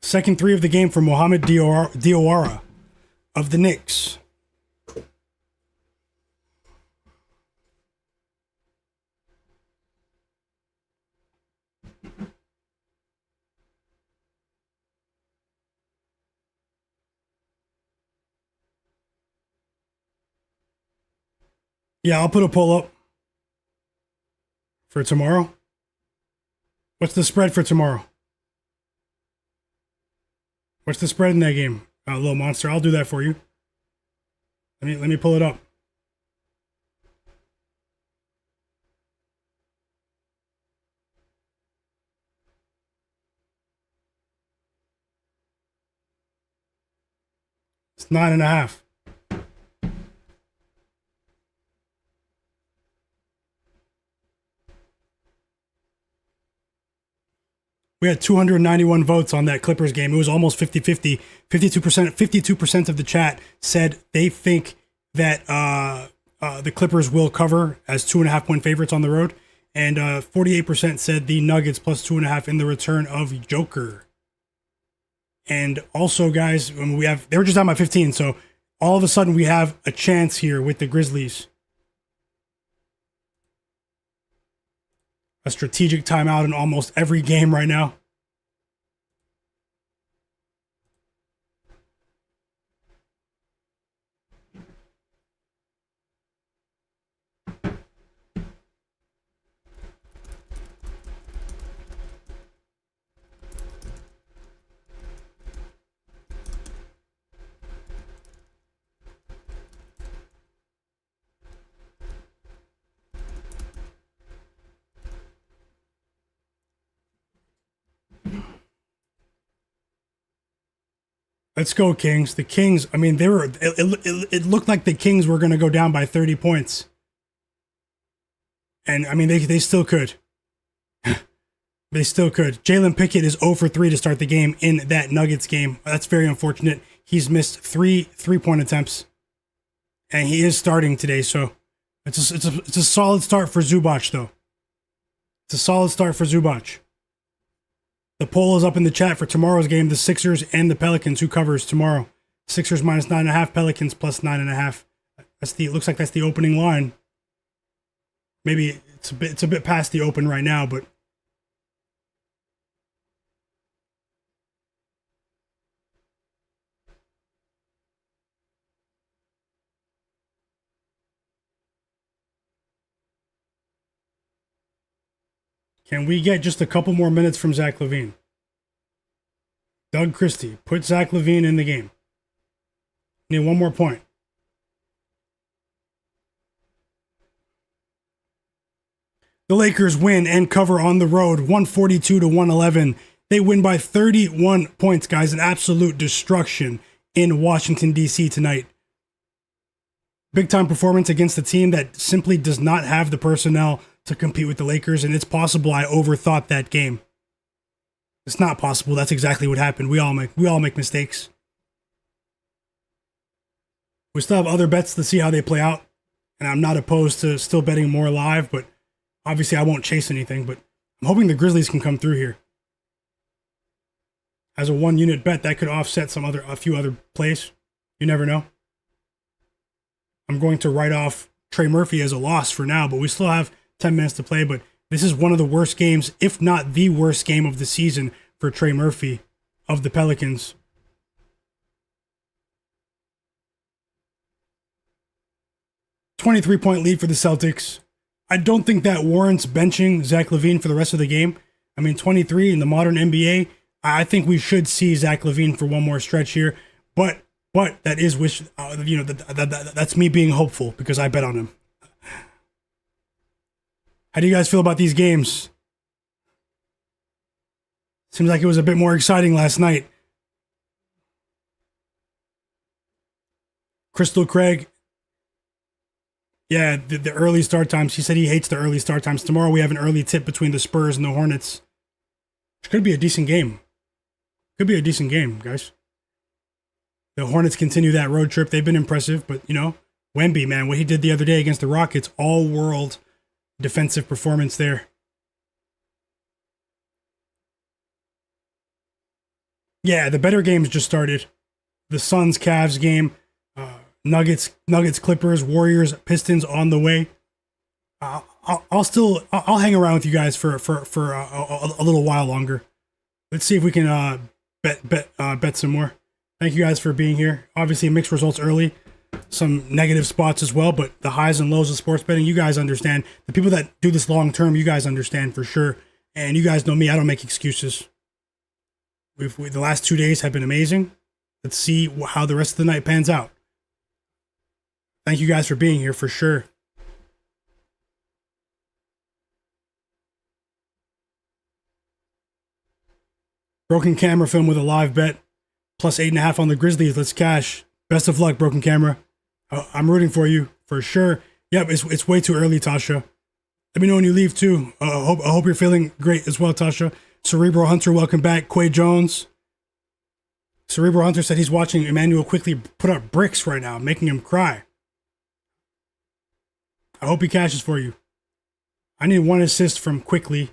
Second three of the game for Mohamed Diawara of the Knicks. Yeah, I'll put a poll up for tomorrow. What's the spread for tomorrow? What's the spread in that game? Little monster, I'll do that for you. Let me pull it up. It's 9.5. We had 291 votes on that Clippers game. It was almost 50-50. 52% of the chat said they think that the Clippers will cover as 2.5-point favorites on the road. And 48% said the Nuggets plus 2.5 in the return of Joker. And also, guys, they were just down by 15, so all of a sudden we have a chance here with the Grizzlies. A strategic timeout in almost every game right now. Let's go, Kings. The Kings, I mean, it looked like the Kings were going to go down by 30 points. And, I mean, they still could. They still could. Jalen Pickett is 0 for 3 to start the game in that Nuggets game. That's very unfortunate. He's missed 3 3-point attempts. And he is starting today, so it's a solid start for Zubac, though. It's a solid start for Zubac. The poll is up in the chat for tomorrow's game, the Sixers and the Pelicans. Who covers tomorrow? Sixers minus 9.5, Pelicans plus 9.5. It looks like that's the opening line. Maybe it's a bit past the open right now, but Can we get just a couple more minutes from Zach LaVine? Doug Christie, put Zach LaVine in the game. Need one more point. The Lakers win and cover on the road, 142 to 111. They win by 31 points, guys. An absolute destruction in Washington, D.C. tonight. Big time performance against a team that simply does not have the personnel to compete with the Lakers, and it's possible I overthought that game. It's not possible. That's exactly what happened. We all make mistakes. We still have other bets to see how they play out, and I'm not opposed to still betting more live, but obviously I won't chase anything, but I'm hoping the Grizzlies can come through here. As a one-unit bet, that could offset a few other plays. You never know. I'm going to write off Trey Murphy as a loss for now, but we still have 10 minutes to play, but this is one of the worst games, if not the worst game of the season for Trey Murphy of the Pelicans. .23 lead for the Celtics. I don't think that warrants benching Zach LaVine for the rest of the game. I mean, 23 in the modern NBA, I think we should see Zach LaVine for one more stretch here, but that is that's me being hopeful because I bet on him. How do you guys feel about these games? Seems like it was a bit more exciting last night. Crystal Craig. Yeah, the early start times. He said he hates the early start times. Tomorrow we have an early tip between the Spurs and the Hornets. Which could be a decent game. Could be a decent game, guys. The Hornets continue that road trip. They've been impressive, but, Wemby, man, what he did the other day against the Rockets, all-world defensive performance there. Yeah, the better games just started. The Suns-Cavs game, Nuggets, Clippers, Warriors, Pistons on the way. I'll hang around with you guys for a little while longer. Let's see if we can bet some more. Thank you guys for being here. Obviously, mixed results early, some negative spots as well, but the highs and lows of sports betting, you guys understand. The people that do this long term, you guys understand for sure. And you guys know me, I don't make excuses. The last 2 days have been amazing. Let's see how the rest of the night pans out. Thank you guys for being here for sure. Broken Camera film with a live bet. Plus 8.5 on the Grizzlies. Let's cash. Best of luck, Broken Camera. I'm rooting for you for sure. Yep, it's way too early, Tasha. Let me know when you leave too. I hope you're feeling great as well, Tasha. Cerebral Hunter, welcome back. Quay Jones. Cerebral Hunter said he's watching Emmanuel quickly put up bricks right now, making him cry. I hope he cashes for you. I need one assist from Quickly.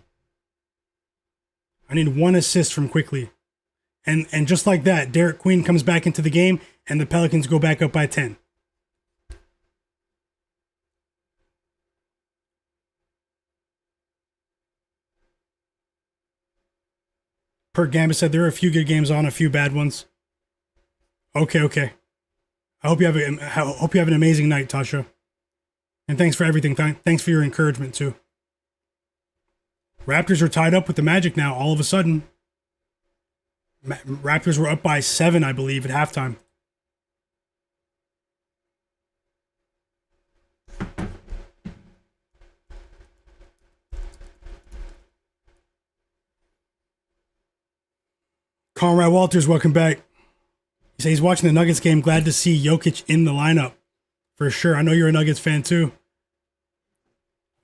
And just like that, Derek Queen comes back into the game, and the Pelicans go back up by 10. Per Gambit said there are a few good games on, a few bad ones. Okay. I hope you have an amazing night, Tasha. And thanks for everything. Thanks for your encouragement too. Raptors are tied up with the Magic now. All of a sudden, Raptors were up by 7, I believe, at halftime. Conrad Walters, welcome back. He says he's watching the Nuggets game. Glad to see Jokic in the lineup. For sure. I know you're a Nuggets fan too.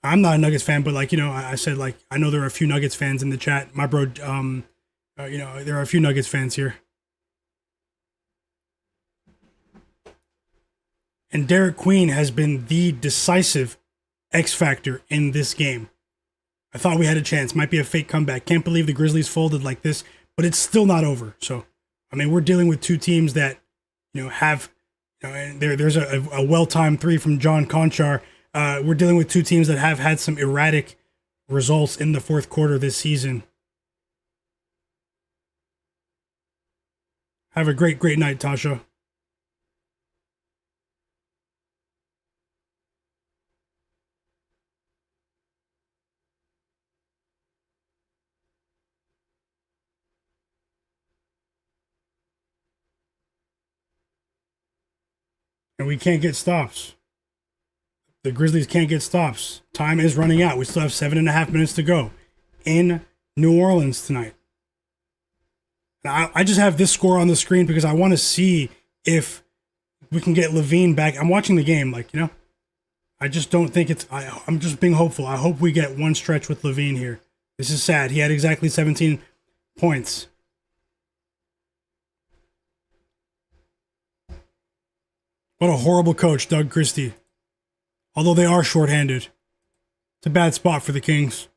I'm not a Nuggets fan, but I said, I know there are a few Nuggets fans in the chat. My bro, there are a few Nuggets fans here. And Derek Queen has been the decisive X factor in this game. I thought we had a chance. Might be a fake comeback. Can't believe the Grizzlies folded like this, but it's still not over. So, we're dealing with two teams that, have, and there's a well-timed 3 from John Conchar. We're dealing with two teams that have had some erratic results in the fourth quarter this season. Have a great night, Tasha. And we can't get stops. The Grizzlies can't get stops. Time is running out. We still have 7.5 minutes to go in New Orleans tonight. And I just have this score on the screen because I want to see if we can get LaVine back. I'm watching the game, I just don't think I'm just being hopeful. I hope we get one stretch with LaVine here. This is sad. He had exactly 17 points. What a horrible coach, Doug Christie. Although they are shorthanded. It's a bad spot for the Kings.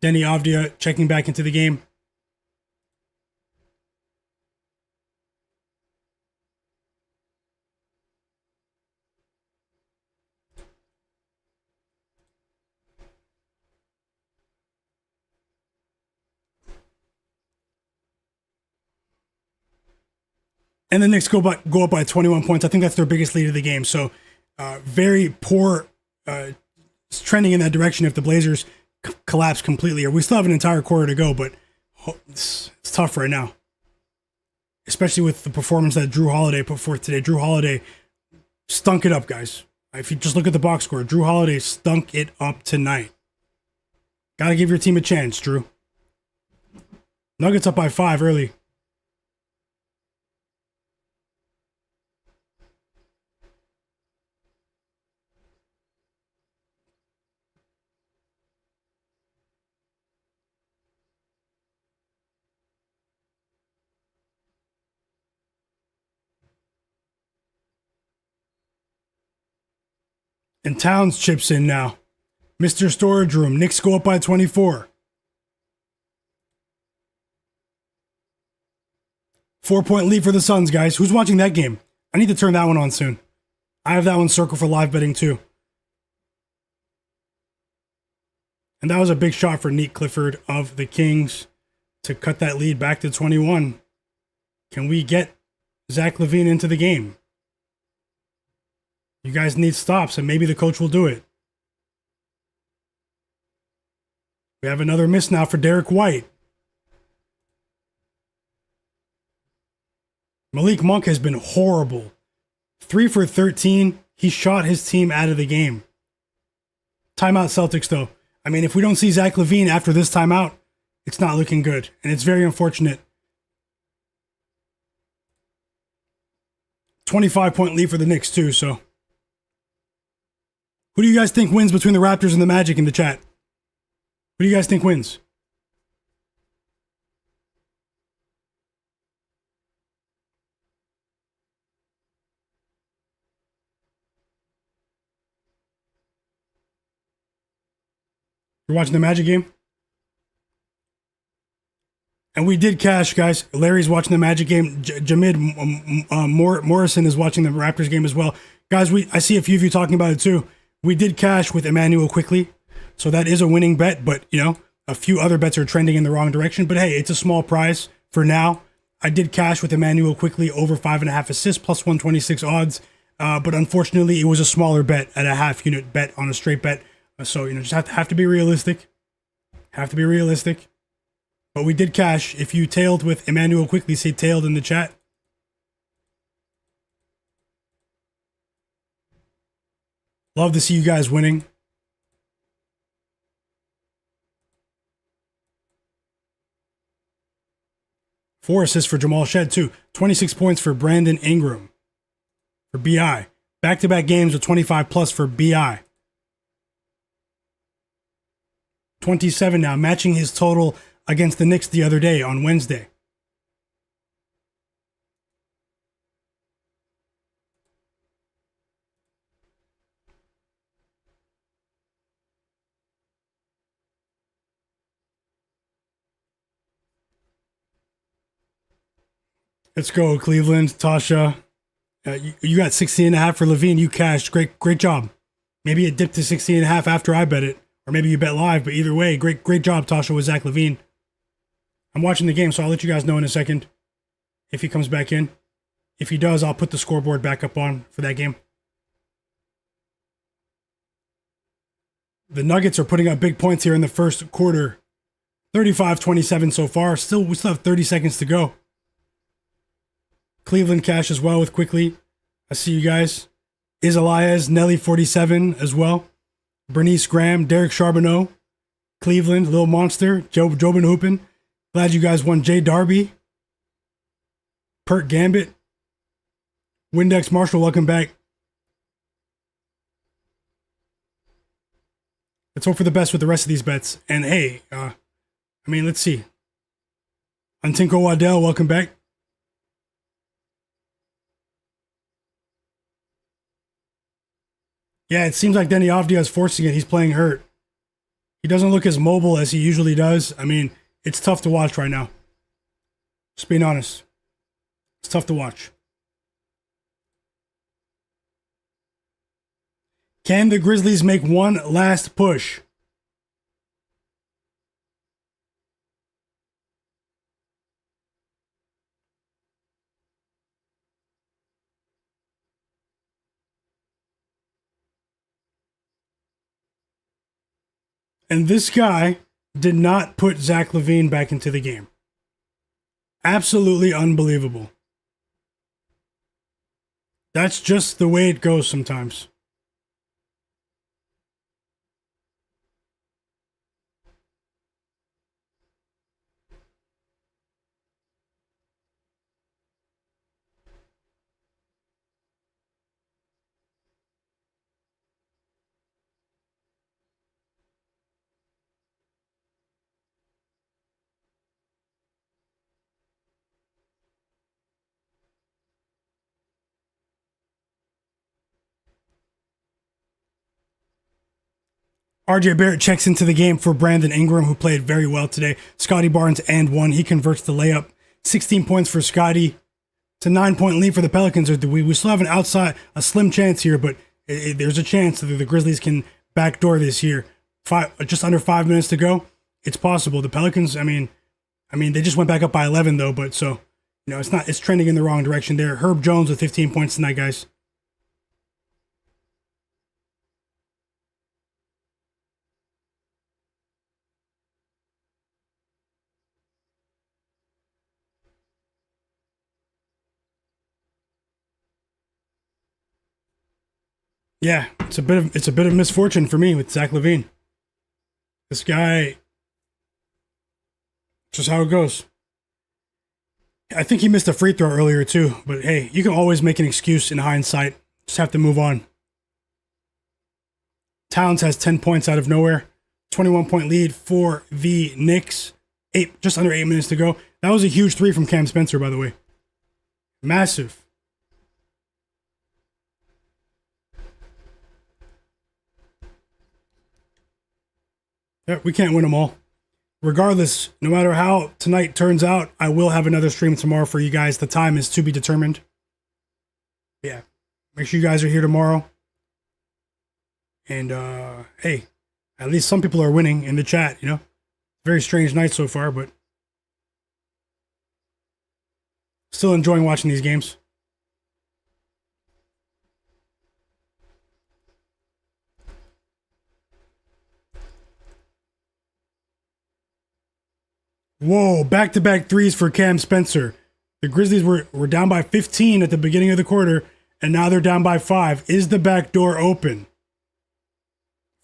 Denny Avdia checking back into the game. And the Knicks go up by 21 points. I think that's their biggest lead of the game. So very poor trending in that direction if the Blazers collapse completely. Or we still have an entire quarter to go, but it's tough right now. Especially with the performance that Jrue Holiday put forth today. Jrue Holiday stunk it up, guys. If you just look at the box score, Jrue Holiday stunk it up tonight. Gotta give your team a chance, Jrue. Nuggets up by 5 early. And Towns chips in now. Mr. Storage Room. Knicks go up by 24. 4-point lead for the Suns, guys. Who's watching that game? I need to turn that one on soon. I have that one circled for live betting too. And that was a big shot for Neat Clifford of the Kings to cut that lead back to 21. Can we get Zach LaVine into the game? You guys need stops, and maybe the coach will do it. We have another miss now for Derek White. Malik Monk has been horrible. 3 for 13. He shot his team out of the game. Timeout Celtics, though. I mean, if we don't see Zach LaVine after this timeout, it's not looking good, and it's very unfortunate. 25-point lead for the Knicks, too, so... Who do you guys think wins between the Raptors and the Magic in the chat? Who do you guys think wins? You're watching the Magic game? And we did cash, guys. Larry's watching the Magic game. Jamid Morrison is watching the Raptors game as well. Guys, I see a few of you talking about it too. We did cash with Emmanuel Quickly, so that is a winning bet, but, a few other bets are trending in the wrong direction. But hey, it's a small prize for now. I did cash with Emmanuel Quickly over 5.5 assists, plus 126 odds, but unfortunately, it was a smaller bet at a half-unit bet on a straight bet. So, just have to be realistic. Have to be realistic. But we did cash. If you tailed with Emmanuel Quickly, say tailed in the chat. Love to see you guys winning. Four assists for Jamal Shed, too. 26 points for Brandon Ingram for BI. Back-to-back games with 25 plus for BI. 27 now, matching his total against the Knicks the other day on Wednesday. Let's go, Cleveland. Tasha, you got 16.5 for LaVine. You cashed. Great job. Maybe it dipped to 16.5 after I bet it. Or maybe you bet live, but either way, great job, Tasha, with Zach LaVine. I'm watching the game, so I'll let you guys know in a second if he comes back in. If he does, I'll put the scoreboard back up on for that game. The Nuggets are putting up big points here in the first quarter. 35-27 so far. We still have 30 seconds to go. Cleveland cash as well with quickly. I see you guys. Iz Elias, Nelly 47 as well. Bernice Graham, Derek Charbonneau, Cleveland, Little Monster, Jobin Hoopin. Glad you guys won. Jay Darby, Pert Gambit, Windex Marshall, welcome back. Let's hope for the best with the rest of these bets. And hey, let's see. Antinko Waddell, welcome back. Yeah, it seems like Denny Avdia is forcing it. He's playing hurt. He doesn't look as mobile as he usually does. I mean, it's tough to watch right now. Just being honest. It's tough to watch. Can the Grizzlies make one last push? And this guy did not put Zach LaVine back into the game. Absolutely unbelievable. That's just the way it goes sometimes. RJ Barrett checks into the game for Brandon Ingram, who played very well today. Scottie Barnes and one. He converts the layup. 16 points for Scottie. It's a 9-point lead for the Pelicans. We still have a slim chance here, but there's a chance that the Grizzlies can backdoor this here. Just under 5 minutes to go. It's possible. The Pelicans, I mean, they just went back up by 11 though, but so, it's trending in the wrong direction there. Herb Jones with 15 points tonight, guys. Yeah, it's a bit of misfortune for me with Zach LaVine. This guy, just how it goes. I think he missed a free throw earlier too, but hey, you can always make an excuse in hindsight. Just have to move on. Towns has 10 points out of nowhere. 21-point lead for the Knicks. Just under 8 minutes to go. That was a huge three from Cam Spencer, by the way. Massive. Yeah, we can't win them all. Regardless, no matter how tonight turns out, I will have another stream tomorrow for you guys. The time is to be determined. Yeah, make sure you guys are here tomorrow. And, hey, at least some people are winning in the chat, Very strange night so far, but still enjoying watching these games. Whoa, back-to-back threes for Cam Spencer. The Grizzlies were down by 15 at the beginning of the quarter, and now they're down by 5. Is the back door open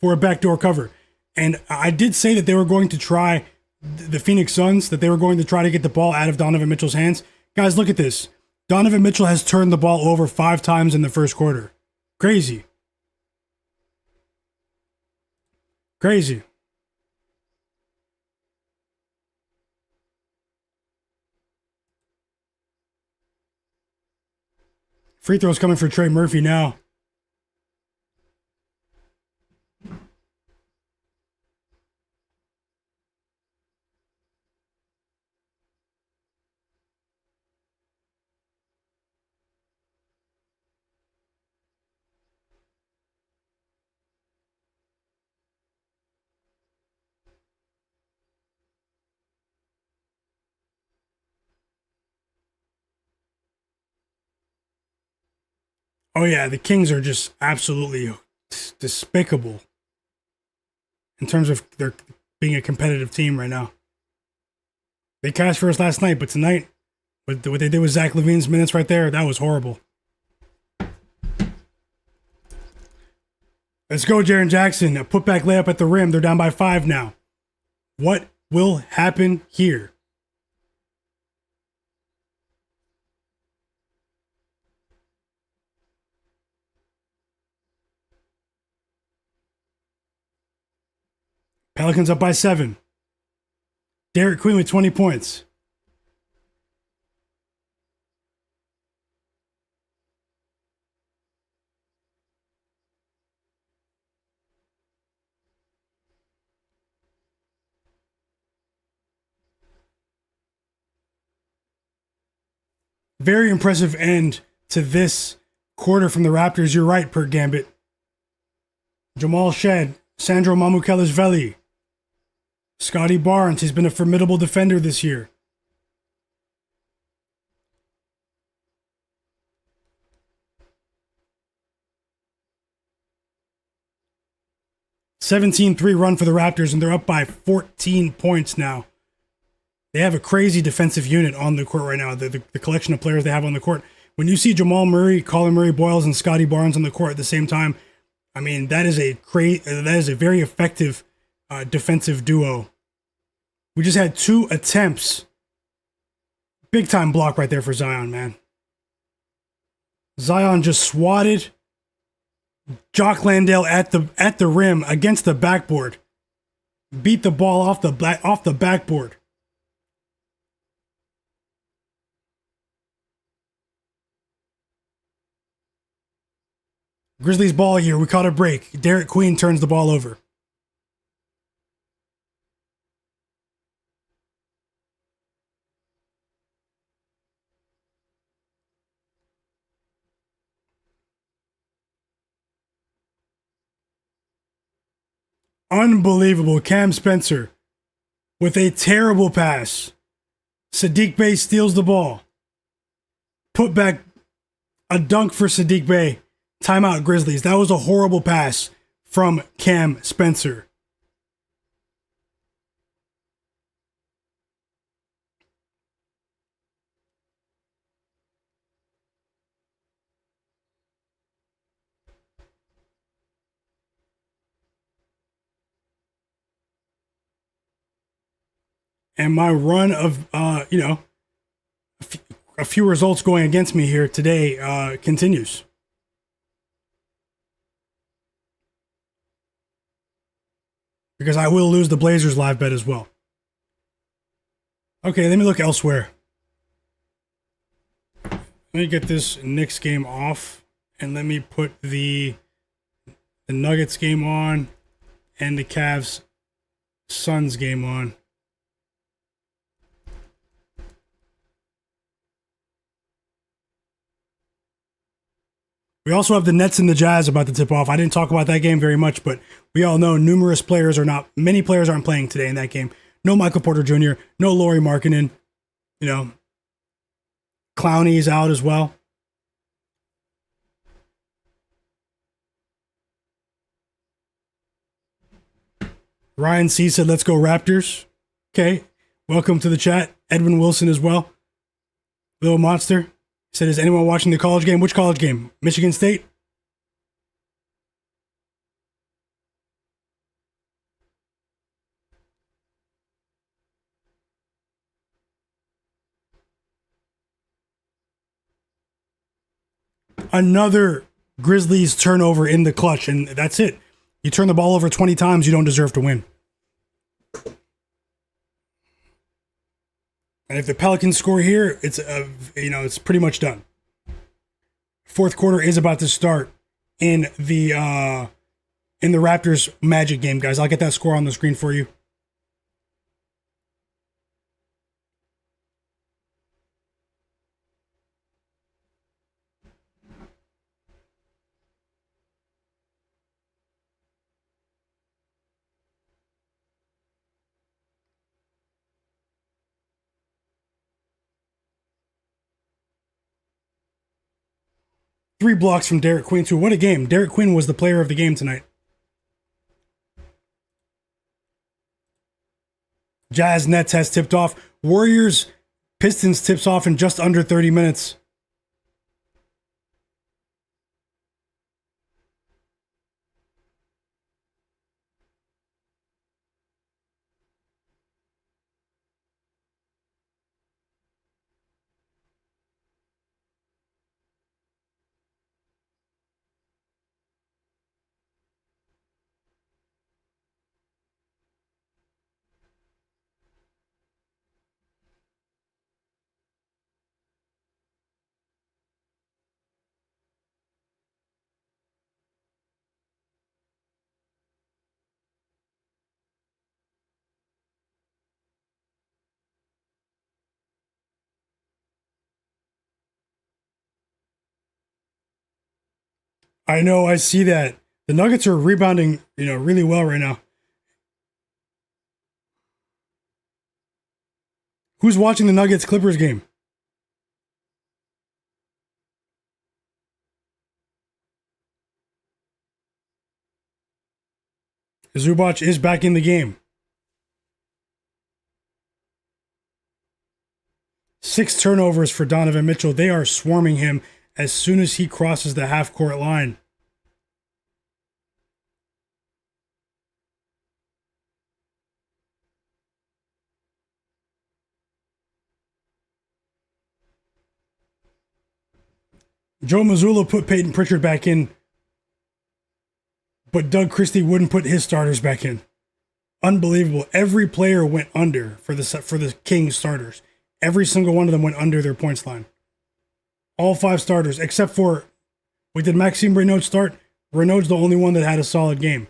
for a backdoor cover? And I did say that they were going to try, the Phoenix Suns, that they were going to try to get the ball out of Donovan Mitchell's hands. Guys, look at this. Donovan Mitchell has turned the ball over 5 times in the first quarter. Crazy. Crazy. Free throws coming for Trey Murphy now. Oh yeah, the Kings are just absolutely despicable in terms of their being a competitive team right now. They cashed for us last night, but tonight, What they did with Zach LaVine's minutes right there, that was horrible. Let's go, Jaren Jackson. A putback layup at the rim. They're down by 5 now. What will happen here? Pelicans up by 7. Derek Queen with 20 points. Very impressive end to this quarter from the Raptors. You're right, Per Gambit. Jamal Shed, Sandro Mamukelashvili, Scottie Barnes. He's been a formidable defender this year. (17-3) run for the Raptors, and they're up by 14 points now. They have a crazy defensive unit on the court right now, the collection of players they have on the court. When you see Jamal Murray, Colin Murray-Boyles, and Scottie Barnes on the court at the same time, I mean, that is a very effective defensive duo. We just had 2 attempts. Big time block right there for Zion, man. Zion just swatted Jock Landale at the rim against the backboard. Beat the ball off the backboard. Grizzlies ball here. We caught a break. Derek Queen turns the ball over. Unbelievable. Cam Spencer with a terrible pass. Saddiq Bey steals the ball. Put back, a dunk for Saddiq Bey. Timeout Grizzlies. That was a horrible pass from Cam Spencer. And my run of, a few results going against me here today continues. Because I will lose the Blazers live bet as well. Okay, let me look elsewhere. Let me get this Knicks game off. And let me put the Nuggets game on. And the Cavs Suns game on. We also have the Nets and the Jazz about to tip off. I didn't talk about that game very much, but we all know many players aren't playing today in that game. No Michael Porter Jr., no Lauri Markkanen. Clowney's out as well. Ryan C said, let's go Raptors. Okay. Welcome to the chat. Edwin Wilson as well. Little Monster said, is anyone watching the college game? Which college game? Michigan State? Another Grizzlies turnover in the clutch, and that's it. You turn the ball over 20 times, you don't deserve to win. And if the Pelicans score here, it's pretty much done. Fourth quarter is about to start in the Raptors Magic game, guys. I'll get that score on the screen for you. Three blocks from Derek Queen, too. What a game. Derek Queen was the player of the game tonight. Jazz Nets has tipped off. Warriors Pistons tips off in just under 30 minutes. I know, I see that. The Nuggets are rebounding, really well right now. Who's watching the Nuggets Clippers game? Zubac is back in the game. 6 turnovers for Donovan Mitchell. They are swarming him as soon as he crosses the half court line. Joe Mazzulla put Peyton Pritchard back in, but Doug Christie wouldn't put his starters back in. Unbelievable. Every player went under for the Kings starters. Every single one of them went under their points line. All 5 starters, except for, did Maxime Renaud start? Renaud's the only one that had a solid game.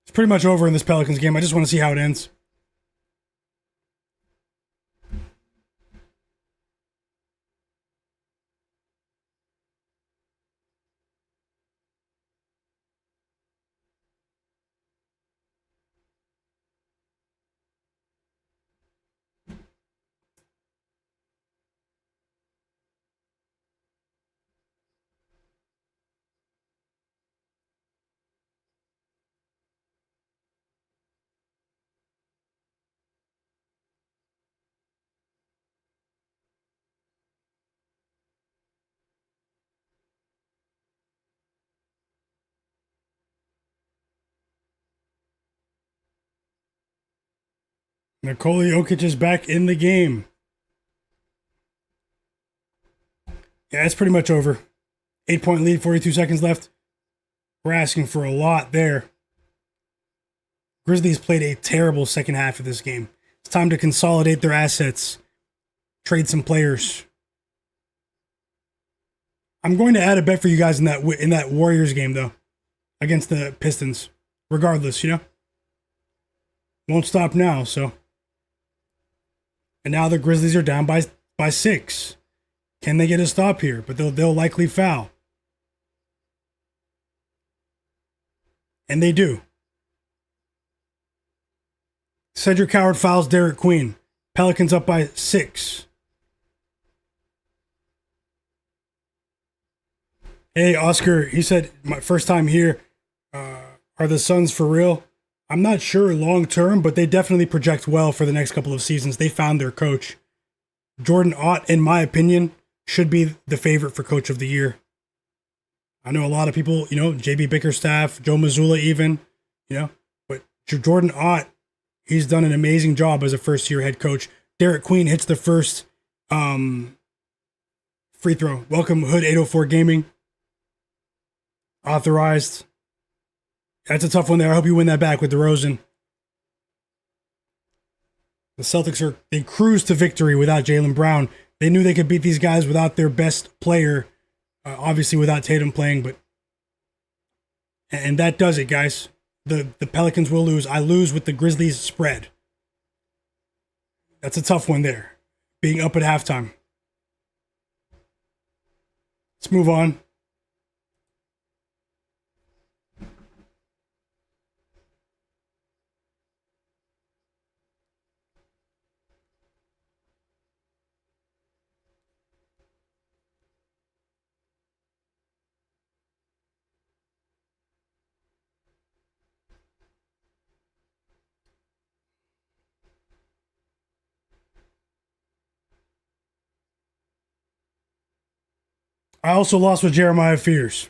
It's pretty much over in this Pelicans game. I just want to see how it ends. Nikola Jokic is back in the game. Yeah, it's pretty much over. 8-point lead, 42 seconds left. We're asking for a lot there. Grizzlies played a terrible second half of this game. It's time to consolidate their assets. Trade some players. I'm going to add a bet for you guys in that Warriors game, though. Against the Pistons. Regardless, Won't stop now, so. And now the Grizzlies are down by 6. Can they get a stop here? But they'll likely foul. And they do. Cedric Howard fouls Derek Queen. Pelicans up by 6. Hey, Oscar, he said, my first time here. Are the Suns for real? I'm not sure long term, but they definitely project well for the next couple of seasons. They found their coach. Jordan Ott, in my opinion, should be the favorite for Coach of the Year. I know a lot of people, JB Bickerstaff, Joe Mazzulla even, but Jordan Ott, he's done an amazing job as a first-year head coach. Derek Queen hits the first free throw. Welcome, Hood 804 Gaming. Authorized. That's a tough one there. I hope you win that back with DeRozan. The Celtics they cruised to victory without Jaylen Brown. They knew they could beat these guys without their best player. Obviously without Tatum playing, and that does it, guys. The Pelicans will lose. I lose with the Grizzlies spread. That's a tough one there. Being up at halftime. Let's move on. I also lost with Jeremiah Fears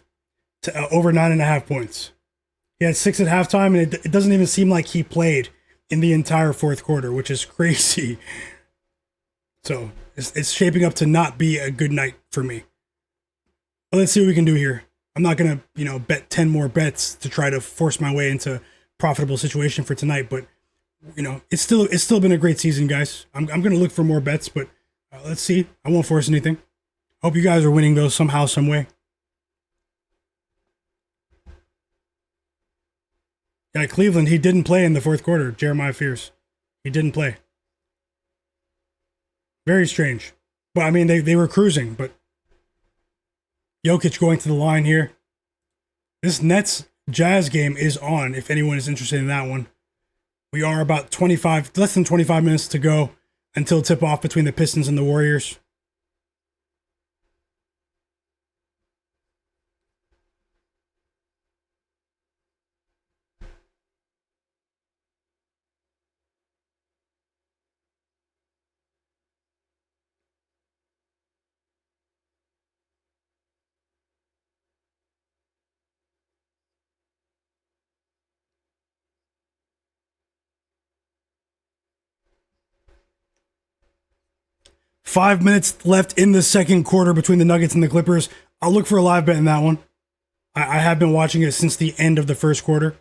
to over 9.5 points. He had 6 at halftime, and it doesn't even seem like he played in the entire fourth quarter, which is crazy. So it's shaping up to not be a good night for me. But let's see what we can do here. I'm not gonna, bet 10 more bets to try to force my way into profitable situation for tonight. But it's still been a great season, guys. I'm gonna look for more bets, but let's see. I won't force anything. Hope you guys are winning those somehow, some way. Yeah, Cleveland, he didn't play in the fourth quarter. Jeremiah Fears, he didn't play. Very strange. But I mean, they were cruising. But Jokic going to the line here. This Nets Jazz game is on. If anyone is interested in that one, we are about less than 25 minutes to go until tip off between the Pistons and the Warriors. 5 minutes left in the second quarter between the Nuggets and the Clippers. I'll look for a live bet in that one. I have been watching it since the end of the first quarter.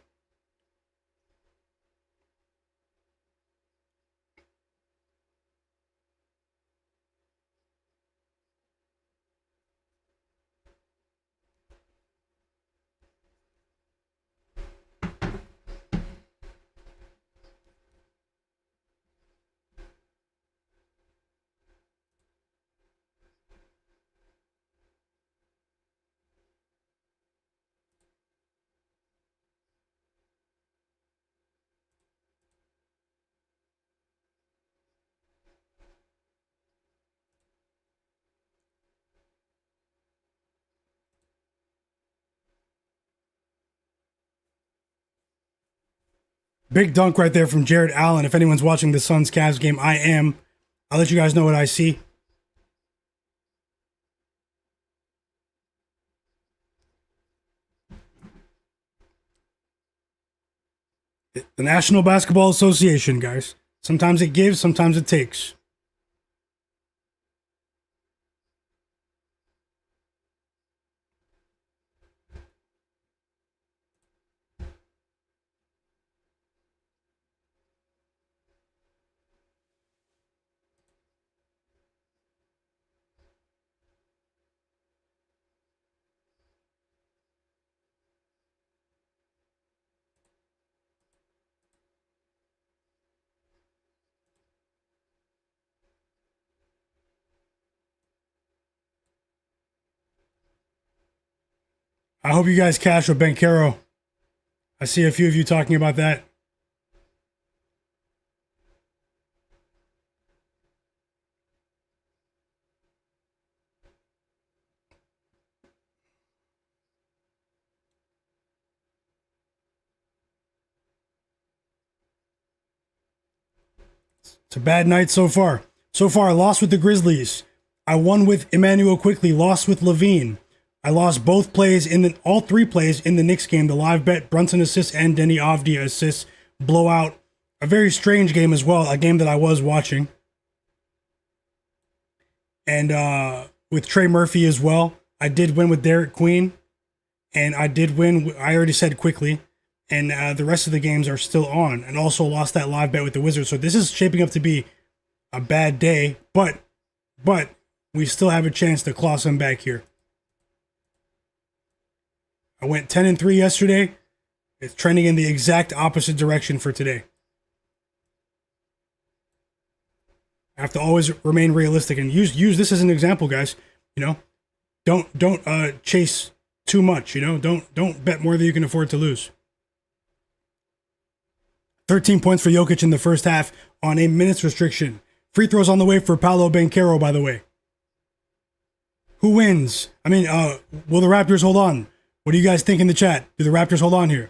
Big dunk right there from Jared Allen. If anyone's watching the Suns Cavs game, I am. I'll let you guys know what I see. The National Basketball Association, guys. Sometimes it gives, sometimes it takes. I hope you guys cash with Banchero. I see a few of you talking about that. It's a bad night so far. So far, I lost with the Grizzlies. I won with Emmanuel Quickly, lost with Levine. I lost both plays all 3 plays in the Knicks game. The live bet, Brunson assists and Denny Avdia assists. Blowout. A very strange game as well, a game that I was watching. And with Trey Murphy as well, I did win with Derek Queen. And I did win, I already said Quickly. And the rest of the games are still on. And also lost that live bet with the Wizards. So this is shaping up to be a bad day. But we still have a chance to claw some back here. I went 10-3 yesterday. It's trending in the exact opposite direction for today. I have to always remain realistic and use this as an example, guys. Don't chase too much. Don't bet more than you can afford to lose. 13 points for Jokic in the first half on a minutes restriction. Free throws on the way for Paolo Banchero, by the way. Who wins? I mean, will the Raptors hold on? What do you guys think in the chat? Do the Raptors hold on here?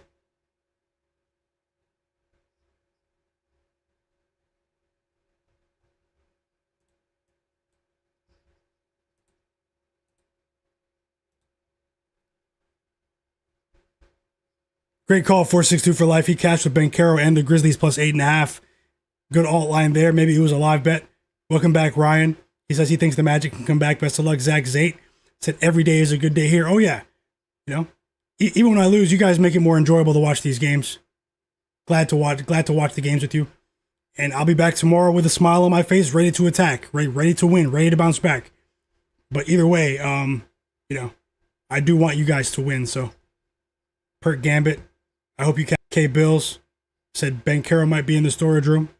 Great call, 462 for life. He cashed with Banchero and the Grizzlies plus 8.5. Good alt line there. Maybe it was a live bet. Welcome back, Ryan. He says he thinks the Magic can come back. Best of luck, Zach Zate. Said every day is a good day here. Oh, yeah. You know, even when I lose, you guys make it more enjoyable to watch these games. Glad to watch the games with you. And I'll be back tomorrow with a smile on my face, ready to attack, ready to win, ready to bounce back. But either way, you know, I do want you guys to win. So, Perk Gambit, I hope you catch K Bills. Said Banchero might be in the storage room.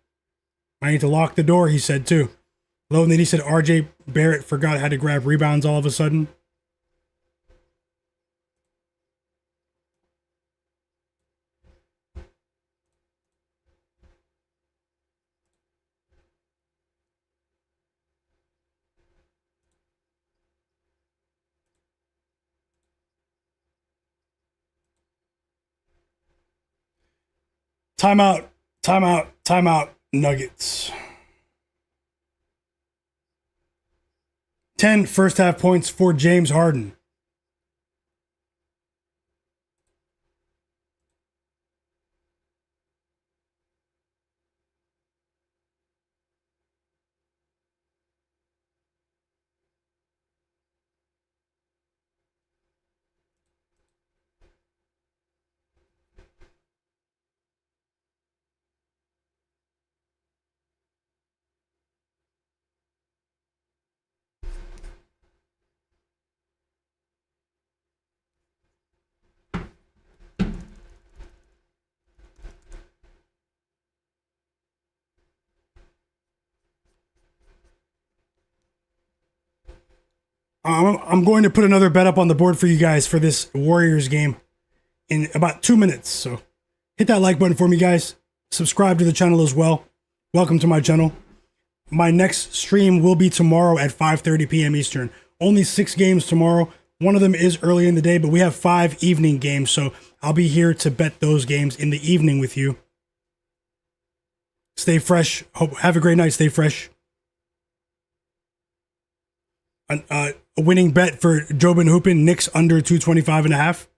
I need to lock the door, he said too. Low Nitty said RJ Barrett forgot how to grab rebounds all of a sudden. Timeout, timeout, timeout, Nuggets. 10 first half points for James Harden. I'm going to put another bet up on the board for you guys for this Warriors game in about 2 minutes. So hit that like button for me, guys. Subscribe to the channel as well. Welcome to my channel. My next stream will be tomorrow at 5:30 p.m. Eastern. Only 6 games tomorrow. One of them is early in the day, but we have 5 evening games. So I'll be here to bet those games in the evening with you. Stay fresh. Have a great night. Stay fresh. A winning bet for Jobin Hoopin, Knicks under 225.5.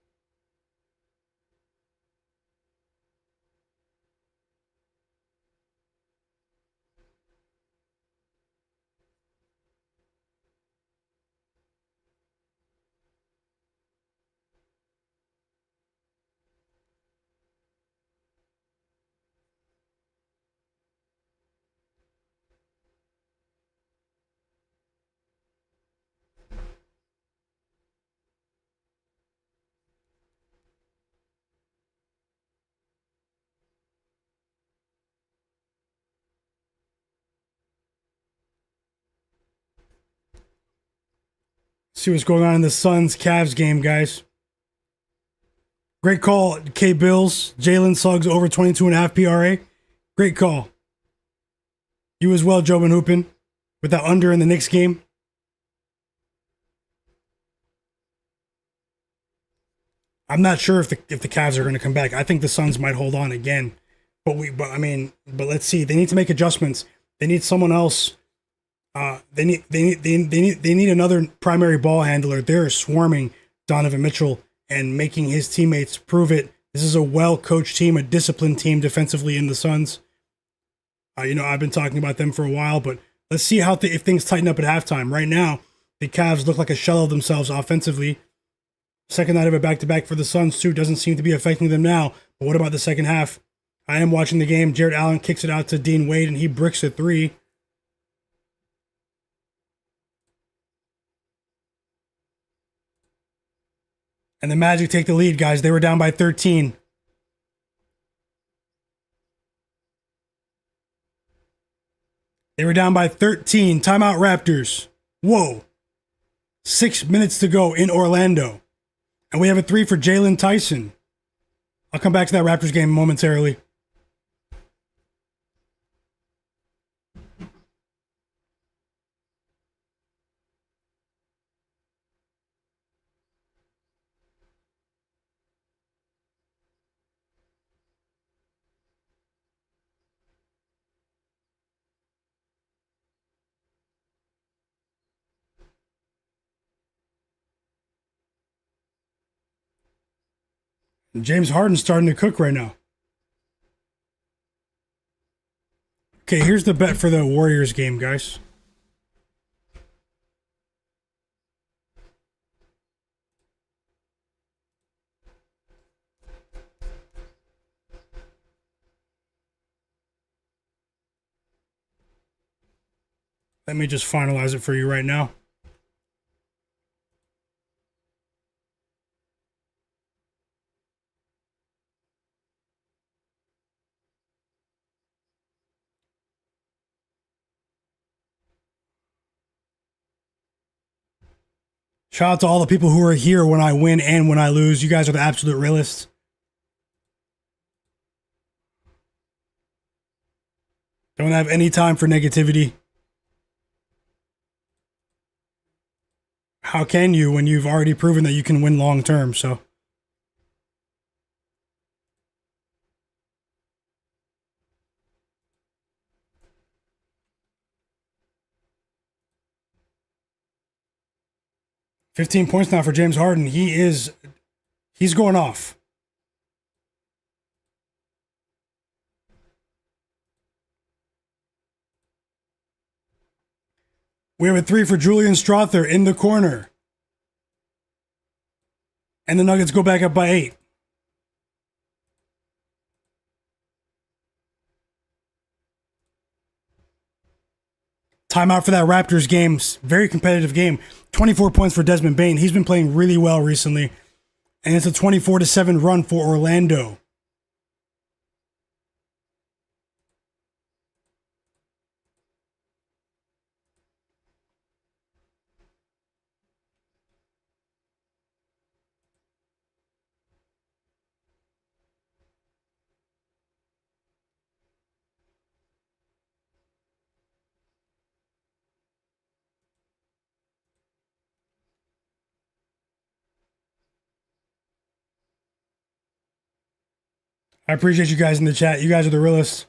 See what's going on in the Suns-Cavs game, guys. Great call, K Bills. Jalen Suggs over 22.5 PRA. Great call. You as well, Jobin Hoopin, with that under in the Knicks game. I'm not sure if the Cavs are going to come back. I think the Suns might hold on again. But let's see. They need to make adjustments. They need someone else. They need another primary ball handler. They're swarming Donovan Mitchell and making his teammates prove it. This is a well-coached team, a disciplined team defensively in the Suns. I've been talking about them for a while, but let's see if things tighten up at halftime. Right now, the Cavs look like a shell of themselves offensively. Second night of a back-to-back for the Suns, too. Doesn't seem to be affecting them now. But what about the second half? I am watching the game. Jarrett Allen kicks it out to Dean Wade, and he bricks a 3. And the Magic take the lead, guys. They were down by 13. They were down by 13. Timeout, Raptors. Whoa. 6 minutes to go in Orlando. And we have a 3 for Jalen Tyson. I'll come back to that Raptors game momentarily. James Harden's starting to cook right now. Okay, here's the bet for the Warriors game, guys. Let me just finalize it for you right now. Shout out to all the people who are here when I win and when I lose. You guys are the absolute realists. Don't have any time for negativity. How can you when you've already proven that you can win long term? So 15 points now for James Harden. He's going off. We have a 3 for Julian Strother in the corner. And the Nuggets go back up by 8. Timeout for that Raptors game. Very competitive game. 24 points for Desmond Bane. He's been playing really well recently. And it's a 24-7 run for Orlando. I appreciate you guys in the chat. You guys are the realists.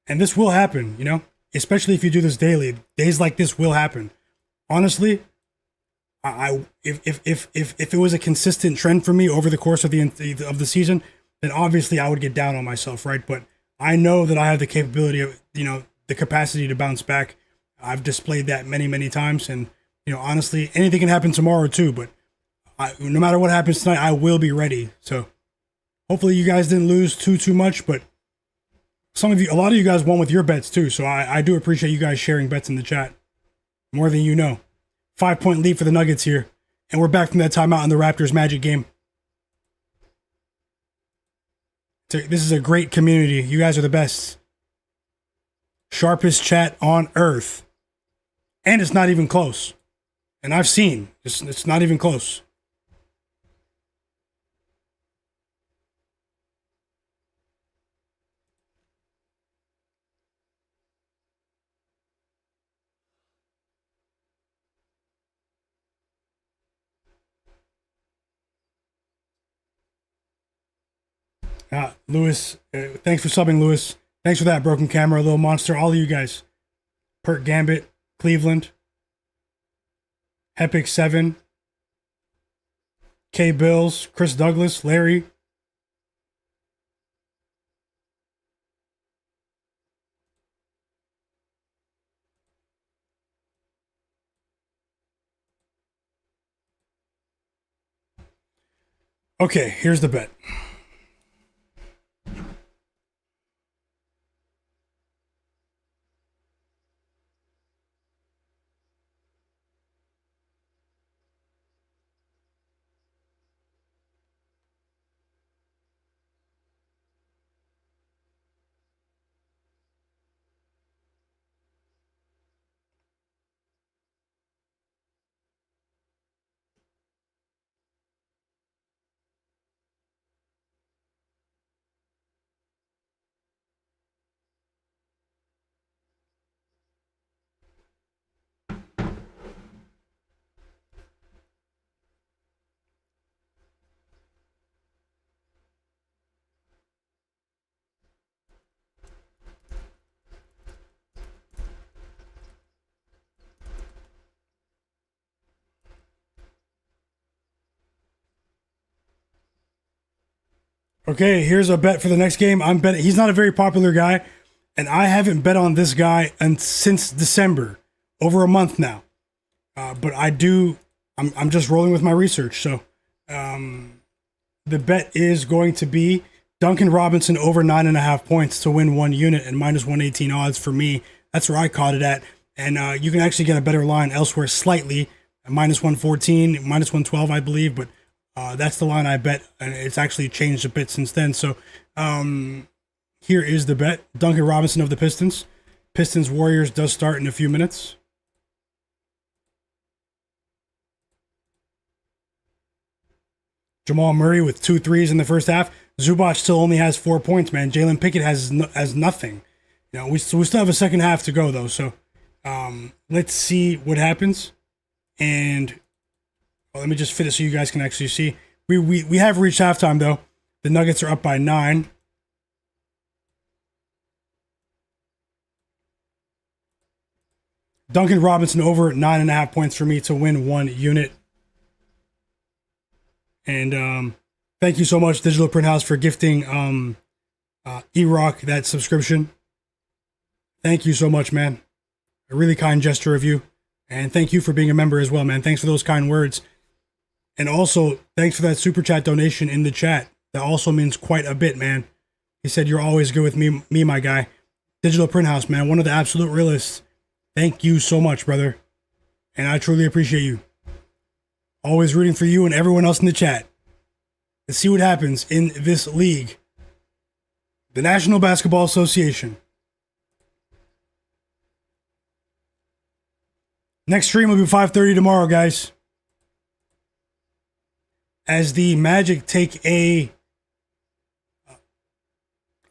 And this will happen, you know? Especially if you do this daily. Days like this will happen. Honestly, if it was a consistent trend for me over the course of the season, then obviously I would get down on myself, right? But I know that I have the capability of, the capacity to bounce back. I've displayed that many times, and honestly, anything can happen tomorrow too. But no matter what happens tonight, I will be ready. So hopefully you guys didn't lose too much, but a lot of you guys won with your bets too. So I do appreciate you guys sharing bets in the chat more than you know. 5-point lead for the Nuggets here. And we're back from that timeout in the Raptors Magic game. This is a great community. You guys are the best. Sharpest chat on earth. And it's not even close. And I've seen. It's not even close. Lewis, thanks for subbing, Lewis. Thanks for that, Broken Camera, Little Monster, all of you guys. Pert Gambit, Cleveland, Epic 7, K Bills, Chris Douglas, Larry. Okay, here's the bet. Okay, here's a bet for the next game. I'm betting he's not a very popular guy, and I haven't bet on this guy since December, over a month now. But I do. I'm just rolling with my research. So the bet is going to be Duncan Robinson over 9.5 points to win 1 unit and minus 118 odds for me. That's where I caught it at. And you can actually get a better line elsewhere slightly, minus 114, minus 112, I believe. But that's the line I bet, and it's actually changed a bit since then. So here is the bet. Duncan Robinson of the Pistons. Pistons Warriors does start in a few minutes. Jamal Murray with 2 threes in the first half. Zubac still only has 4 points, man. Jalen Pickett has nothing. You know, we still have a second half to go, though. So let's see what happens. And let me just fit it so you guys can actually see. We have reached halftime, though. The Nuggets are up by 9. Duncan Robinson over 9.5 points for me to win 1 unit. And thank you so much, Digital Print House, for gifting E-Rock that subscription. Thank you so much, man. A really kind gesture of you. And thank you for being a member as well, man. Thanks for those kind words. And also, thanks for that super chat donation in the chat. That also means quite a bit, man. He said, you're always good with me, my guy. Digital Print House, man. One of the absolute realists. Thank you so much, brother. And I truly appreciate you. Always rooting for you and everyone else in the chat. Let's see what happens in this league. The National Basketball Association. Next stream will be 5:30 tomorrow, guys. As the Magic take a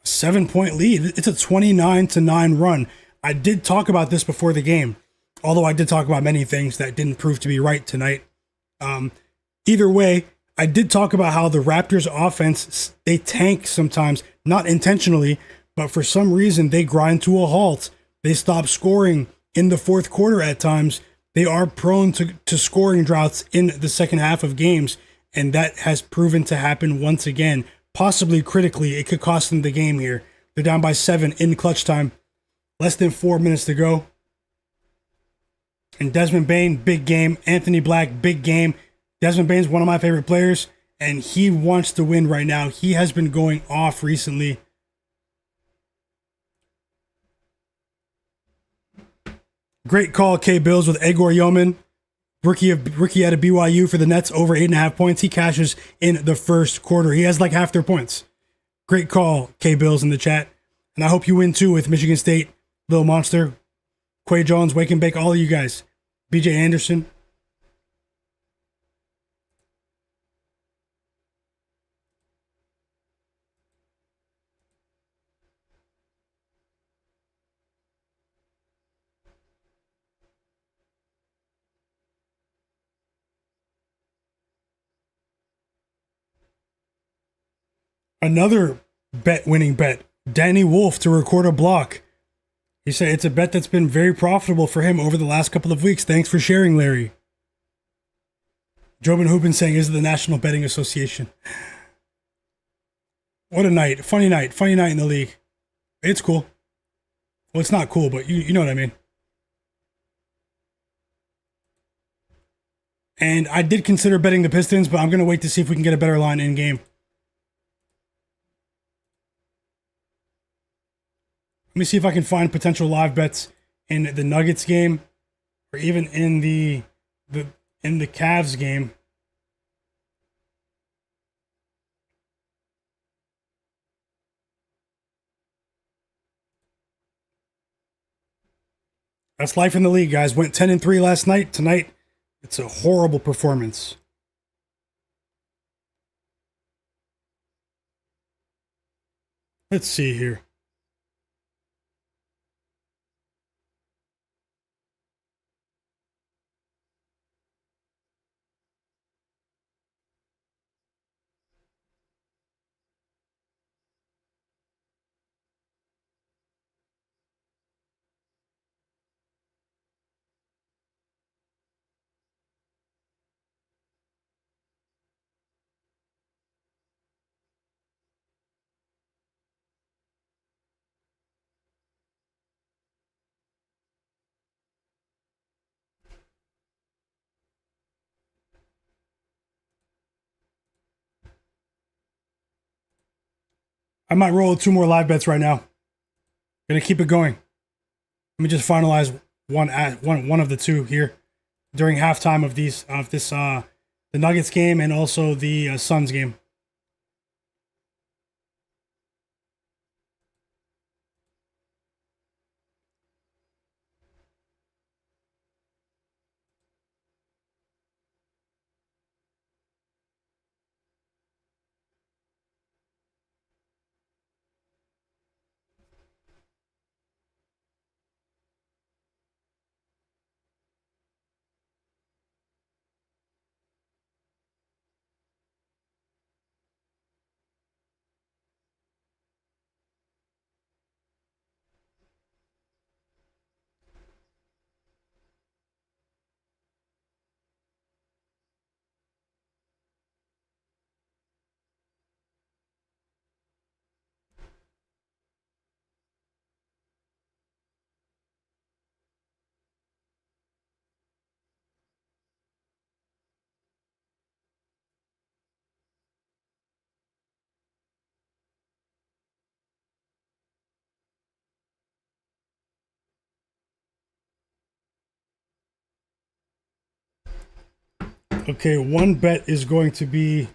7-point lead. It's a 29-9 run. I did talk about this before the game, although I did talk about many things that didn't prove to be right tonight. Either way, I did talk about how the Raptors offense, they tank sometimes, not intentionally, but for some reason they grind to a halt. They stop scoring in the fourth quarter at times. They are prone to scoring droughts in the second half of games, and that has proven to happen once again. Possibly critically, it could cost them the game here. They're down by 7 in clutch time. Less than 4 minutes to go. And Desmond Bane, big game. Anthony Black, big game. Desmond Bane's one of my favorite players, and he wants to win right now. He has been going off recently. Great call, K Bills, with Egor Yeoman, rookie out of BYU for the Nets, over 8.5 points. He cashes in the first quarter. He has like half their points. Great call, K Bills, in the chat. And I hope you win too with Michigan State, Lil Monster, Quay Jones, Wake and Bake, all of you guys. BJ Anderson. Another winning bet. Danny Wolf to record a block. He said it's a bet that's been very profitable for him over the last couple of weeks. Thanks for sharing, Larry. Jobin Hoopin saying, is it the National Betting Association? What a night. Funny night in the league. It's cool. Well, it's not cool, but you know what I mean. And I did consider betting the Pistons, but I'm going to wait to see if we can get a better line in game. Let me see if I can find potential live bets in the Nuggets game, or even in the Cavs game. That's life in the league, guys. Went 10-3 last night. Tonight, it's a horrible performance. Let's see here. I might roll 2 more live bets right now. Gonna keep it going. Let me just finalize one of the two here during halftime of this the Nuggets game and also the Suns game. Okay, one bet is going to be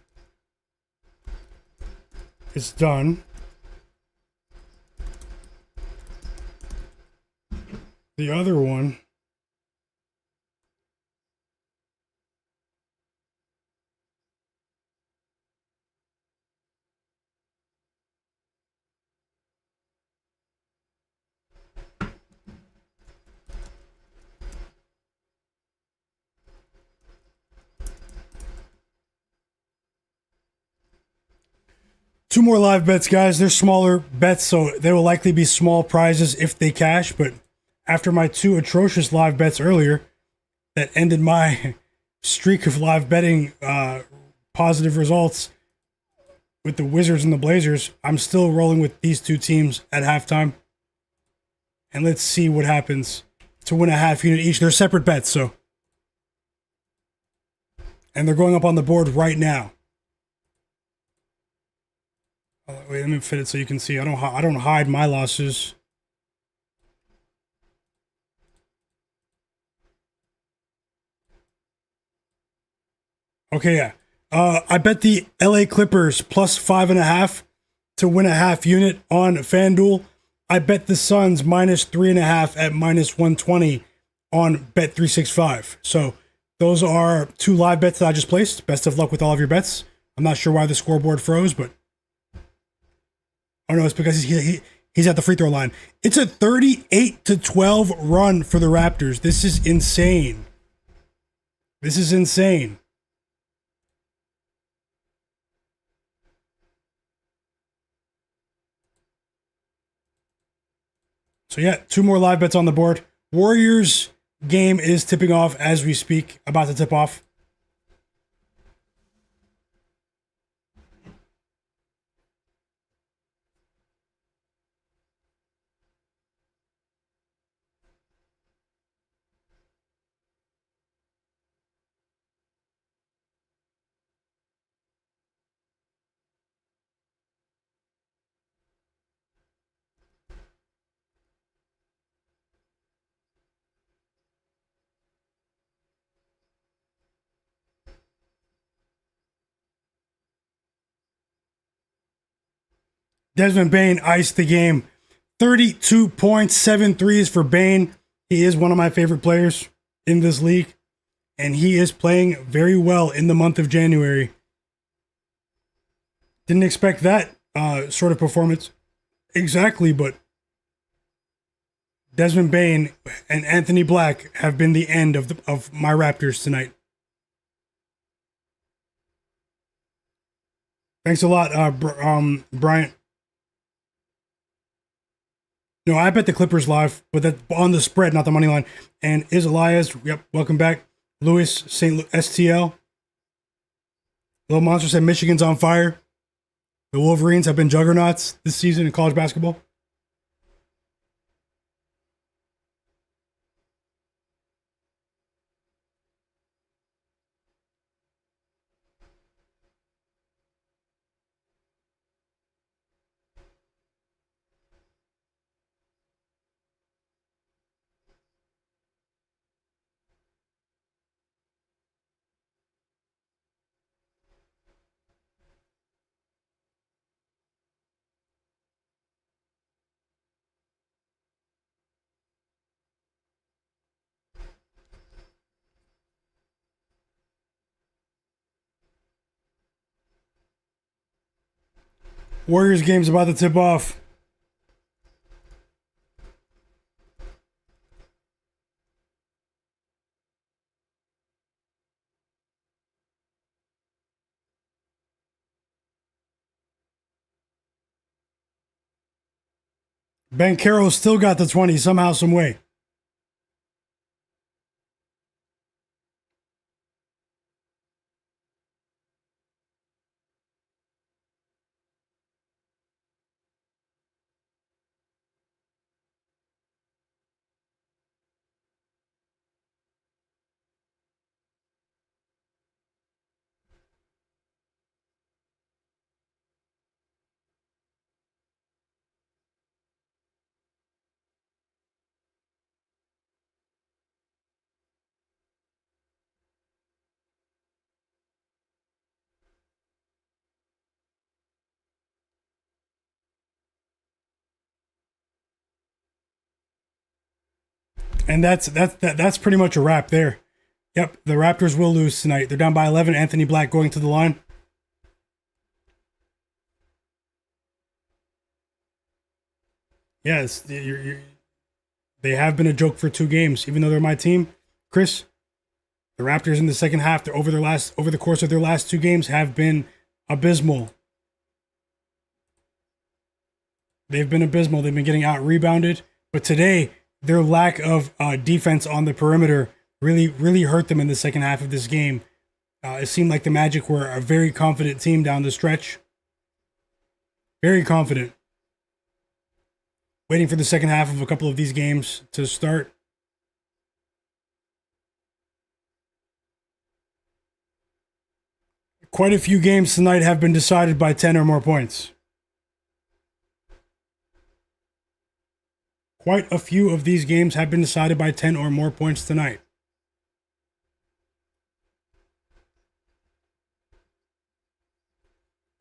it's done. The other one two more live bets, guys. They're smaller bets, so they will likely be small prizes if they cash. But after my two atrocious live bets earlier, that ended my streak of live betting positive results with the Wizards and the Blazers, I'm still rolling with these two teams at halftime. And let's see what happens to win a half unit each. They're separate bets, so. And they're going up on the board right now. Wait, let me fit it so you can see. I don't hide my losses. Okay, yeah. I bet the LA Clippers plus 5.5 to win a half unit on FanDuel. I bet the Suns minus 3.5 at minus 120 on Bet365. So those are two live bets that I just placed. Best of luck with all of your bets. I'm not sure why the scoreboard froze, but oh no, it's because he's at the free throw line. It's a 38-12 run for the Raptors. This is insane. This is insane. So yeah, two more live bets on the board. Warriors game is tipping off as we speak, about to tip off. Desmond Bane iced the game. 32 points, 7 threes for Bane. He is one of my favorite players in this league, and he is playing very well in the month of January. Didn't expect that sort of performance exactly, but Desmond Bane and Anthony Black have been the end of my Raptors tonight. Thanks a lot, Bryant. No, I bet the Clippers live, but that on the spread, not the money line. And is Elias? Yep, welcome back, Louis St. STL. Little Monster said Michigan's on fire. The Wolverines have been juggernauts this season in college basketball. Warriors game's about to tip off. Banchero still got the 20 somehow, some way. And that's pretty much a wrap there. Yep, the Raptors will lose tonight. They're down by 11. Anthony Black going to the line. Yes, they have been a joke for 2 games, even though they're my team. Chris, the Raptors in the second half, over the course of their last 2 games, have been abysmal. They've been abysmal. They've been getting out rebounded, but today their lack of defense on the perimeter really hurt them in the second half of this game. It seemed like the Magic were a very confident team down the stretch. Very confident. Waiting for the second half of a couple of these games to start. Quite a few games tonight have been decided by 10 or more points. Quite a few of these games have been decided by 10 or more points tonight.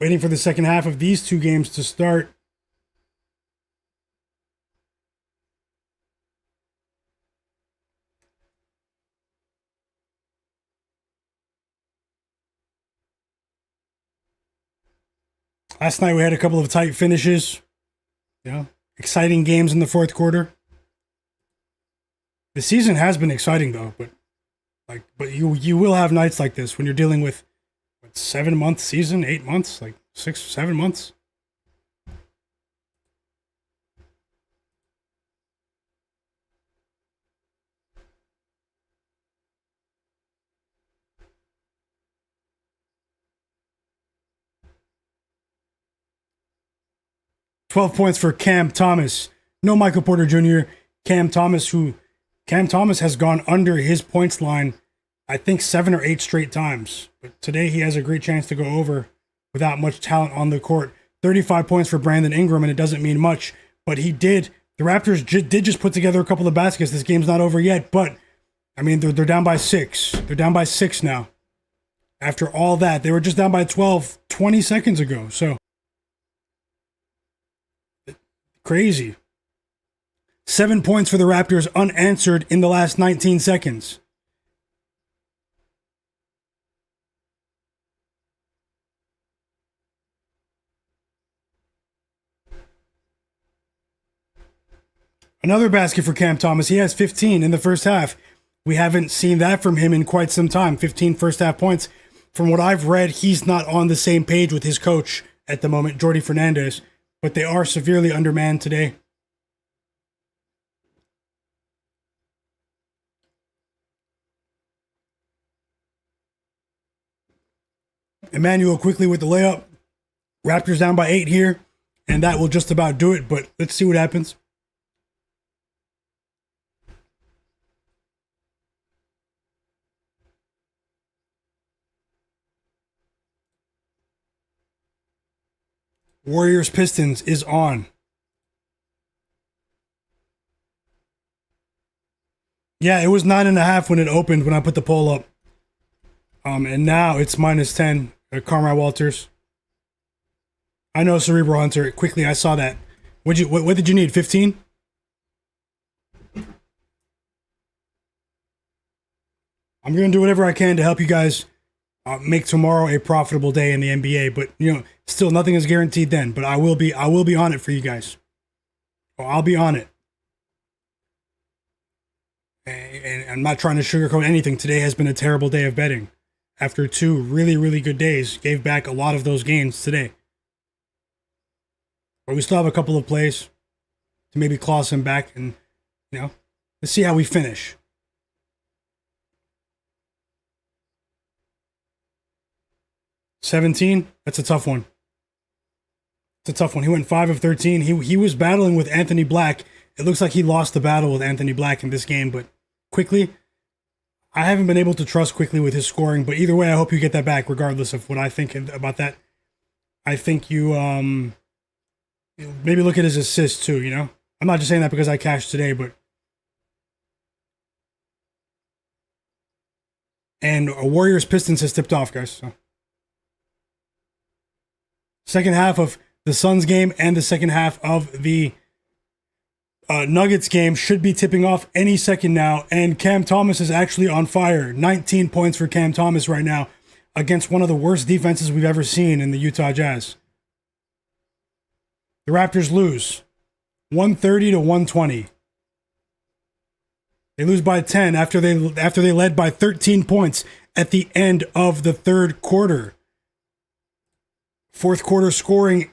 Waiting for the second half of these 2 games to start. Last night we had a couple of tight finishes. Exciting games in the fourth quarter. The season has been exciting though, but you will have nights like this when you're dealing with 7-month season, 8 months, like 6, 7 months. "12 points for Cam Thomas. No Michael Porter Jr. Cam Thomas has gone under his points line, I think 7 or 8 straight times. But today he has a great chance to go over without much talent on the court. 35 points for Brandon Ingram, and it doesn't mean much, but he did. The Raptors did just put together a couple of baskets. This game's not over yet, but I mean, they're down by 6. They're down by 6 now. After all that, they were just down by 12 20 seconds ago. So crazy. 7 points for the Raptors unanswered in the last 19 seconds. Another basket for Cam Thomas. He has 15 in the first half. We haven't seen that from him in quite some time. 15 first half points. From what I've read, he's not on the same page with his coach at the moment, Jordi Fernandez, but they are severely undermanned today. Emmanuel quickly with the layup. Raptors down by 8 here, and that will just about do it, but let's see what happens. Warriors Pistons is on. Yeah, it was 9.5 when it opened when I put the poll up. And now it's -10. Carmine Walters. I know Cerebral Hunter. Quickly, I saw that. What did you need? 15? I'm gonna do whatever I can to help you guys make tomorrow a profitable day in the NBA. But still nothing is guaranteed then. But I will be on it for you guys. I'll be on it. And I'm not trying to sugarcoat anything. Today has been a terrible day of betting. After 2 really, really good days, gave back a lot of those gains today. But we still have a couple of plays to maybe claw some back, and let's see how we finish. $17, that's a tough one. It's a tough one. He went 5 of 13. He was battling with Anthony Black. It looks like he lost the battle with Anthony Black in this game, but Quickly, I haven't been able to trust Quickly with his scoring, but either way, I hope you get that back, regardless of what I think about that. I think you maybe look at his assists too, I'm not just saying that because I cashed today, but and Warriors Pistons has tipped off, guys. So. Second half of the Suns game and the second half of the Nuggets game should be tipping off any second now, and Cam Thomas is actually on fire. 19 points for Cam Thomas right now against one of the worst defenses we've ever seen in the Utah Jazz. The Raptors lose 130 to 120. They lose by 10 after they led by 13 points at the end of the third quarter. Fourth quarter scoring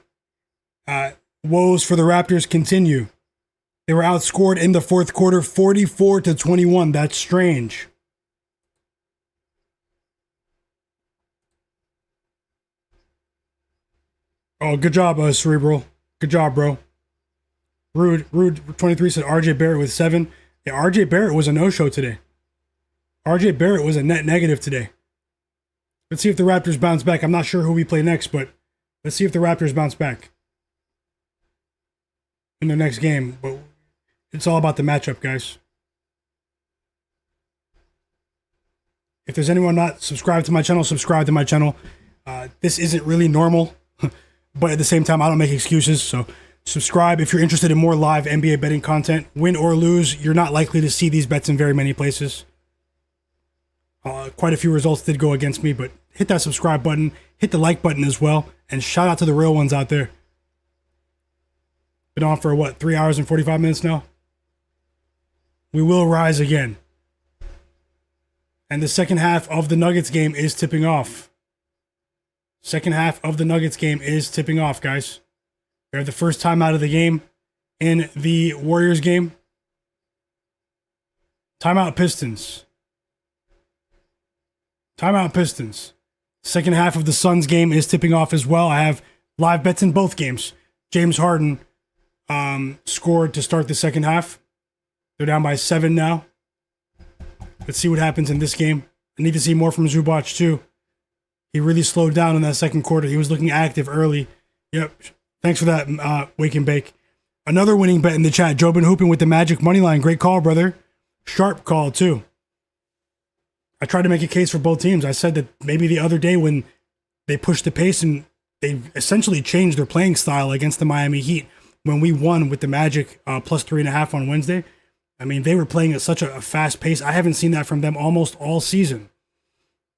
woes for the Raptors continue. They were outscored in the fourth quarter 44 to 21. That's strange. Oh, good job, Cerebral. Good job, bro. Rude 23 said RJ Barrett with 7. Yeah, RJ Barrett was a no-show today. RJ Barrett was a net negative today. Let's see if the Raptors bounce back. I'm not sure who we play next, but let's see if the Raptors bounce back in the next game. But it's all about the matchup, guys. If there's anyone not subscribed to my channel, subscribe to my channel. This isn't really normal, but at the same time, I don't make excuses. So subscribe if you're interested in more live NBA betting content. Win or lose, you're not likely to see these bets in very many places. Quite a few results did go against me, but hit that subscribe button, hit the like button as well, and shout out to the real ones out there. Been on for 3 hours and 45 minutes now? We will rise again. And the second half of the Nuggets game is tipping off. Second half of the Nuggets game is tipping off, guys. We have the first time out of the game in the Warriors game. Timeout Pistons. Timeout Pistons. Second half of the Suns game is tipping off as well. I have live bets in both games. James Harden scored to start the second half. They're down by 7 now. Let's see what happens in this game. I need to see more from Zubac too. He really slowed down in that second quarter. He was looking active early. Yep. Thanks for that, Wake and Bake. Another winning bet in the chat. Joe been hooping with the Magic money line. Great call, brother. Sharp call too. I tried to make a case for both teams. I said that maybe the other day when they pushed the pace and they essentially changed their playing style against the Miami Heat when we won with the Magic plus 3.5 on Wednesday. I mean, they were playing at such a fast pace. I haven't seen that from them almost all season.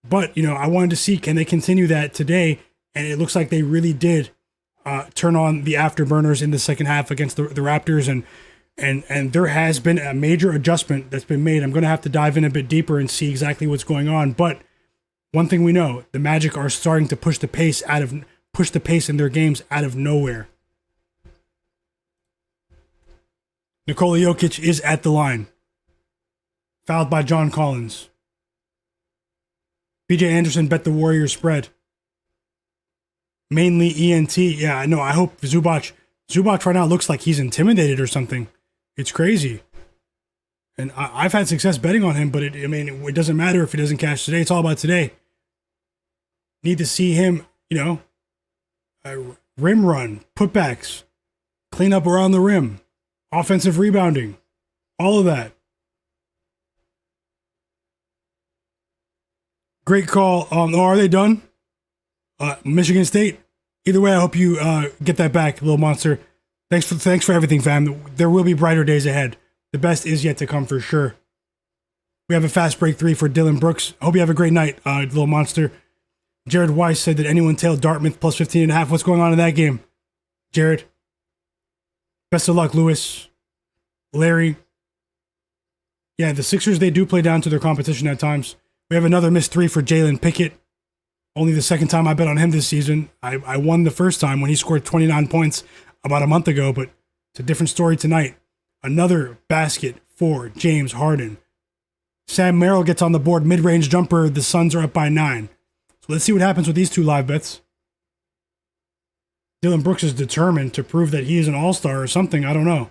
But, I wanted to see, can they continue that today? And it looks like they really did turn on the afterburners in the second half against the Raptors. And there has been a major adjustment that's been made. I'm going to have to dive in a bit deeper and see exactly what's going on. But one thing we know, the Magic are starting to push the pace in their games out of nowhere. Nikola Jokic is at the line. Fouled by John Collins. BJ Anderson bet the Warriors spread. Mainly ENT. Yeah, I know. I hope Zubac right now looks like he's intimidated or something. It's crazy. And I've had success betting on him, but it doesn't matter if he doesn't cash today. It's all about today. Need to see him, rim run, putbacks, clean up around the rim, offensive rebounding, all of that. Great call. Are they done? Michigan State. Either way, I hope you get that back, little monster. Thanks for everything, fam. There will be brighter days ahead. The best is yet to come for sure. We have a fast break 3 for Dillon Brooks. Hope you have a great night, little monster. Jared Weiss said, did anyone tail Dartmouth plus 15.5? What's going on in that game? Jared. Best of luck, Lewis. Larry. Yeah, the Sixers, they do play down to their competition at times. We have another missed three for Jalen Pickett. Only the second time I bet on him this season. I won the first time when he scored 29 points about a month ago, but it's a different story tonight. Another basket for James Harden. Sam Merrill gets on the board, mid-range jumper. The Suns are up by 9. So let's see what happens with these two live bets. Dillon Brooks is determined to prove that he is an all-star or something. I don't know.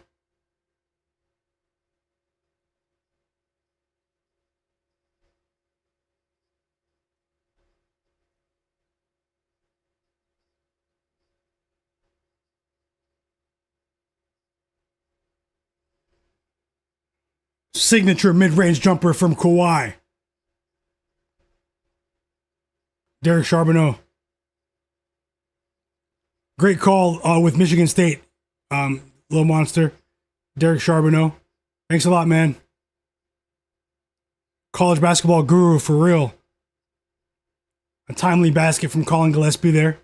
Signature mid-range jumper from Kawhi. Derek Charbonneau. Great call with Michigan State, Little Monster. Derek Charbonneau. Thanks a lot, man. College basketball guru for real. A timely basket from Colin Gillespie there.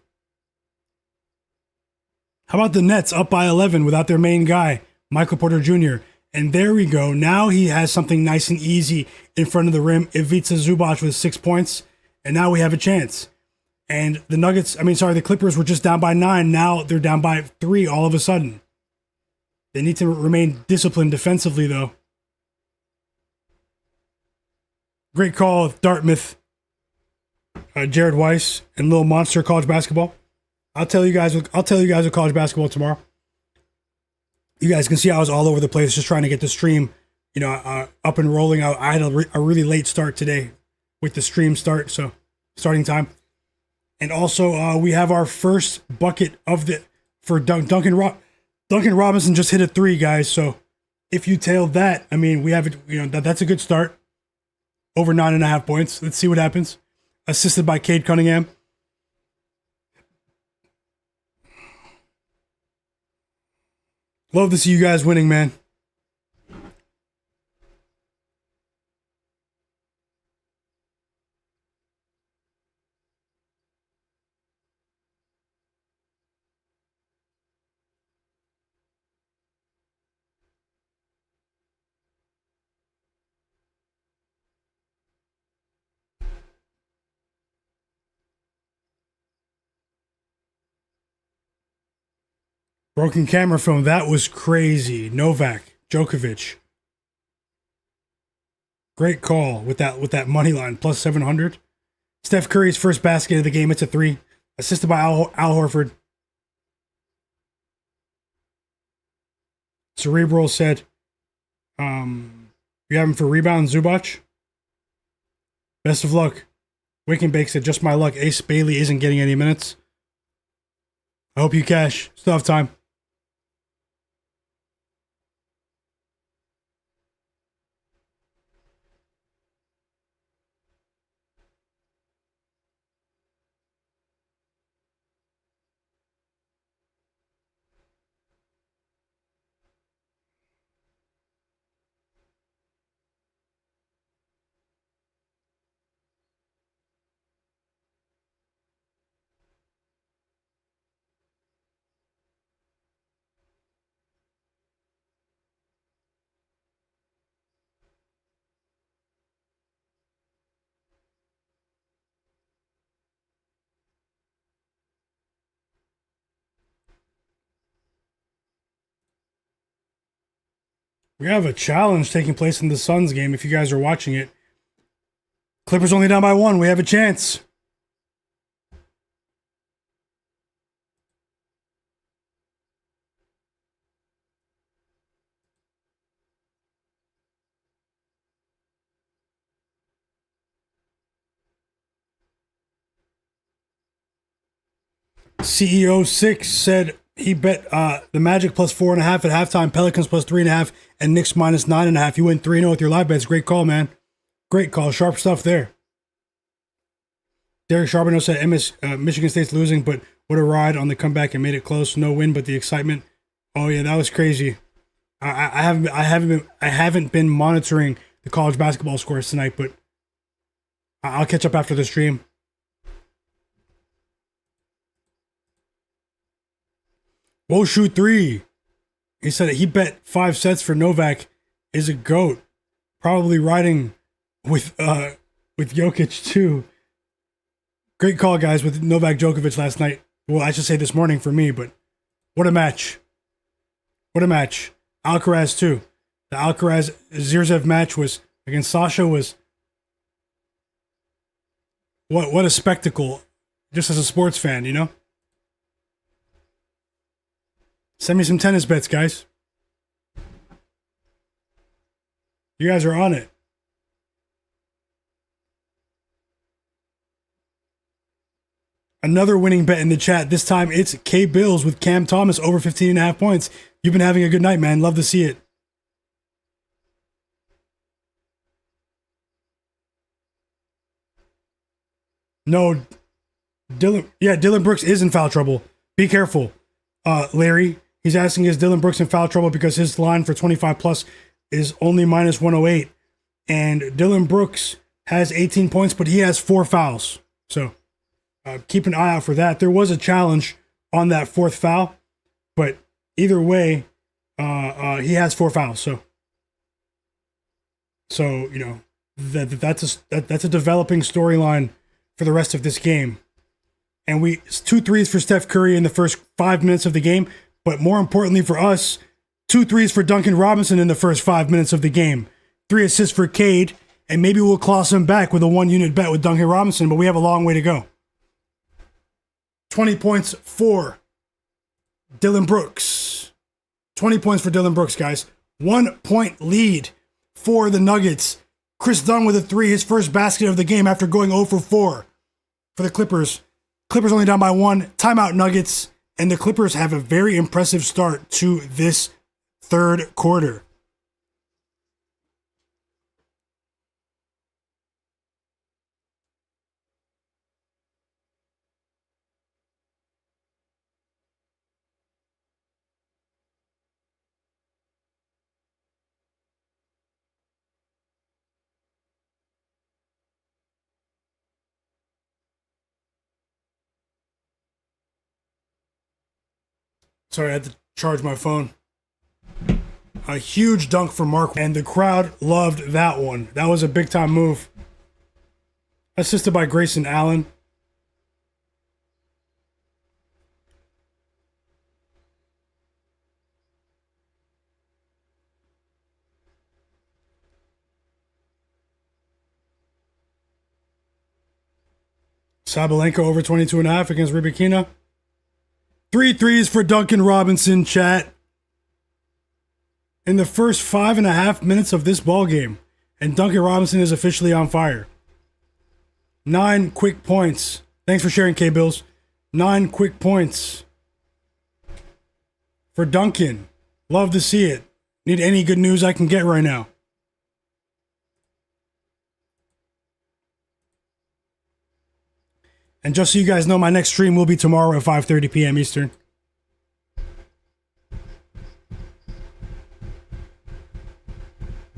How about the Nets up by 11 without their main guy, Michael Porter Jr.? And there we go. Now he has something nice and easy in front of the rim. Ivica Zubac with 6 points. And now we have a chance. And the Clippers were just down by 9. Now they're down by 3 all of a sudden. They need to remain disciplined defensively, though. Great call of Dartmouth, Jared Weiss, and Little Monster college basketball. I'll tell you guys with college basketball tomorrow. You guys can see I was all over the place just trying to get the stream, up and rolling. I had a really late start today with the stream starting time. And also, we have our first bucket for Duncan Robinson just hit a 3, guys. So if you tail that, we have it. That's a good start. Over 9.5 points. Let's see what happens. Assisted by Cade Cunningham. Love to see you guys winning, man. Broken camera film. That was crazy. Novak Djokovic. Great call with that money line plus 700. Steph Curry's first basket of the game. It's a 3, assisted by Al Horford. Cerebral said, "You have him for rebound, Zubac. Best of luck." Wickenbake said, "Just my luck. Ace Bailey isn't getting any minutes. I hope you cash. Still have time." We have a challenge taking place in the Suns game if you guys are watching it. Clippers only down by 1. We have a chance. CEO6 said he bet the Magic plus 4.5 at halftime, Pelicans plus 3.5, and Knicks minus 9.5. You went 3-0 with your live bets. Great call, man. Great call. Sharp stuff there. Derek Charbonneau said Michigan State's losing, but what a ride on the comeback and made it close. No win, but the excitement. Oh yeah, that was crazy. I haven't been monitoring the college basketball scores tonight, but I'll catch up after the stream. We'll shoot 3. He said he bet 5 sets for Novak. Is a GOAT. Probably riding with Jokic too. Great call, guys, with Novak Djokovic last night. Well, I should say this morning for me, but what a match. What a match. Alcaraz too. The Alcaraz-Zverev match was against Sasha was what a spectacle, just as a sports fan, you know? Send me some tennis bets, guys. You guys are on it. Another winning bet in the chat. This time it's K-Bills with Cam Thomas over 15.5 points. You've been having a good night, man. Love to see it. No, Dillon Brooks is in foul trouble. Be careful, Larry. He's asking, is Dillon Brooks in foul trouble because his line for 25 plus is only minus 108. And Dillon Brooks has 18 points, but he has 4 fouls. So keep an eye out for that. There was a challenge on that 4th foul, but either way, he has 4 fouls. So you know that's a developing storyline for the rest of this game. And 2 threes for Steph Curry in the first 5 minutes of the game, but more importantly for us, 2 threes for Duncan Robinson in the first 5 minutes of the game. 3 assists for Cade, and maybe we'll claw some back with a 1-unit bet with Duncan Robinson, but we have a long way to go. 20 points for Dillon Brooks. 20 points for Dillon Brooks, guys. 1 point lead for the Nuggets. Chris Dunn with a 3, his first basket of the game after going 0 for 4 for the Clippers. Clippers only down by 1. Timeout Nuggets. And the Clippers have a very impressive start to this third quarter. Sorry, I had to charge my phone. A huge dunk for Mark, and the crowd loved that one. That was a big-time move. Assisted by Grayson Allen. Sabalenka over 22.5 against Rybakina. 3 threes for Duncan Robinson, chat. In the first 5.5 minutes of this ball game, and Duncan Robinson is officially on fire. 9 quick points. Thanks for sharing, K-Bills. 9 quick points for Duncan. Love to see it. Need any good news I can get right now. And just so you guys know, my next stream will be tomorrow at 5:30 p.m. Eastern.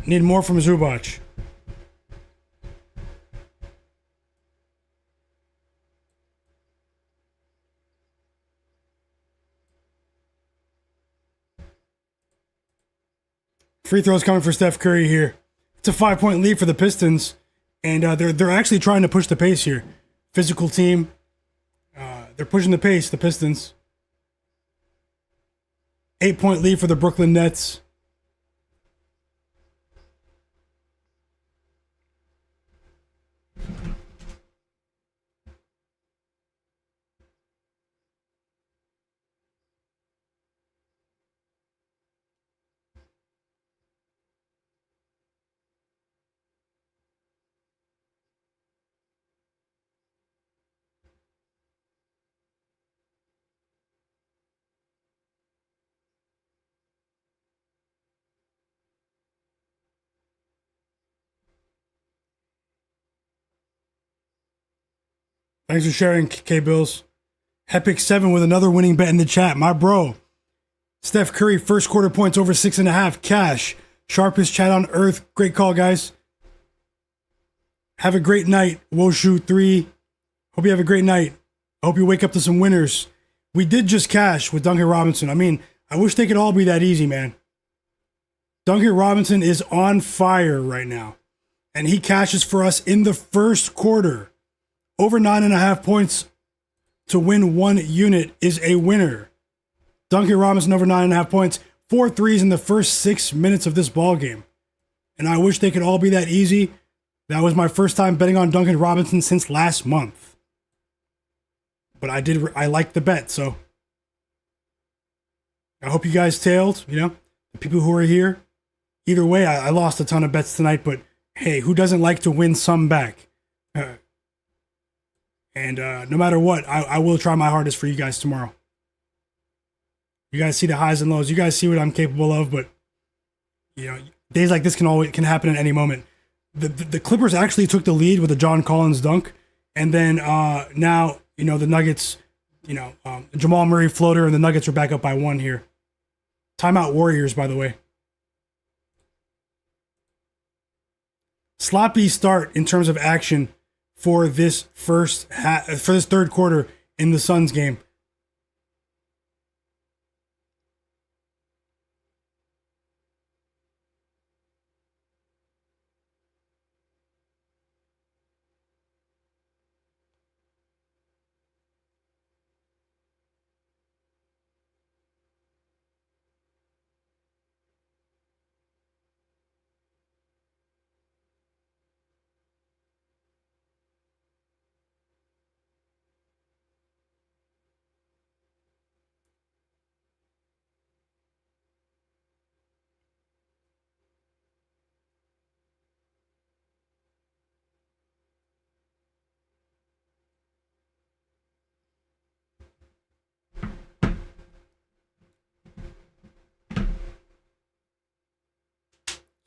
Need more from Zubac. Free throws coming for Steph Curry here. It's a 5-point lead for the Pistons, and they're actually trying to push the pace here. Physical team. They're pushing the pace, the Pistons. 8-point lead for the Brooklyn Nets. Thanks for sharing, K-Bills. Hepic 7 with another winning bet in the chat. My bro. Steph Curry, first quarter points over 6.5. Cash. Sharpest chat on earth. Great call, guys. Have a great night. Woshu 3. Hope you have a great night. I hope you wake up to some winners. We did just cash with Duncan Robinson. I mean, I wish they could all be that easy, man. Duncan Robinson is on fire right now. And he cashes for us in the first quarter. Over 9.5 points to win one unit is a winner. Duncan Robinson over 9.5 points. 4 threes in the first 6 minutes of this ball game. And I wish they could all be that easy. That was my first time betting on Duncan Robinson since last month. But I liked the bet, so I hope you guys tailed, the people who are here. Either way, I lost a ton of bets tonight, but hey, who doesn't like to win some back? And no matter what, I will try my hardest for you guys tomorrow. You guys see the highs and lows. You guys see what I'm capable of, but days like this can happen at any moment. The Clippers actually took the lead with a John Collins dunk, and then now the Nuggets, Jamal Murray floater, and the Nuggets are back up by 1 here. Timeout Warriors, by the way. Sloppy start in terms of action for this for this third quarter in the Suns game.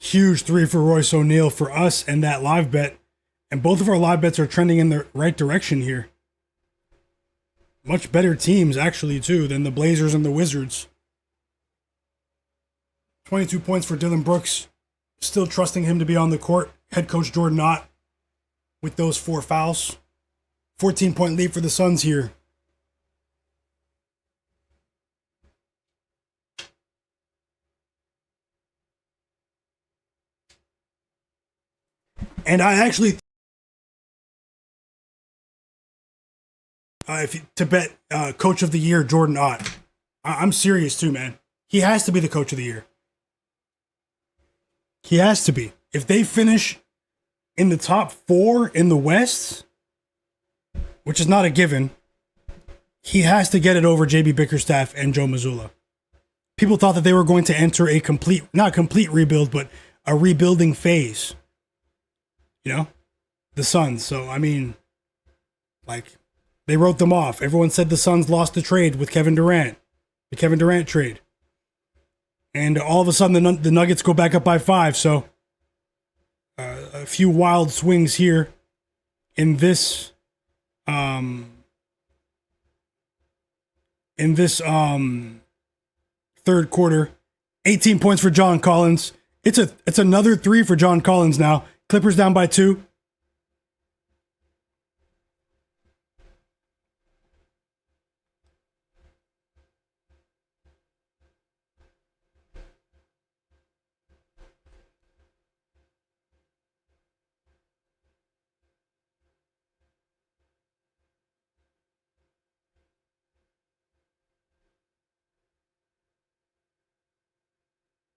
Huge 3 for Royce O'Neal for us and that live bet. And both of our live bets are trending in the right direction here. Much better teams, actually, too, than the Blazers and the Wizards. 22 points for Dillon Brooks. Still trusting him to be on the court. Head coach Jordan Ott with those 4 fouls. 14-point lead for the Suns here. And I actually, to bet Coach of the Year, Jordan Ott. I'm serious too, man. He has to be the Coach of the Year. He has to be. If they finish in the top 4 in the West, which is not a given, he has to get it over JB Bickerstaff and Joe Mazzulla. People thought that they were going to enter a not complete rebuild, but a rebuilding phase. The Suns. So, I mean, they wrote them off. Everyone said the Suns lost the trade with Kevin Durant, the Kevin Durant trade. And all of a sudden, the Nuggets go back up by 5. So, a few wild swings here in this, third quarter. 18 points for John Collins. It's another 3 for John Collins now. Clippers down by 2.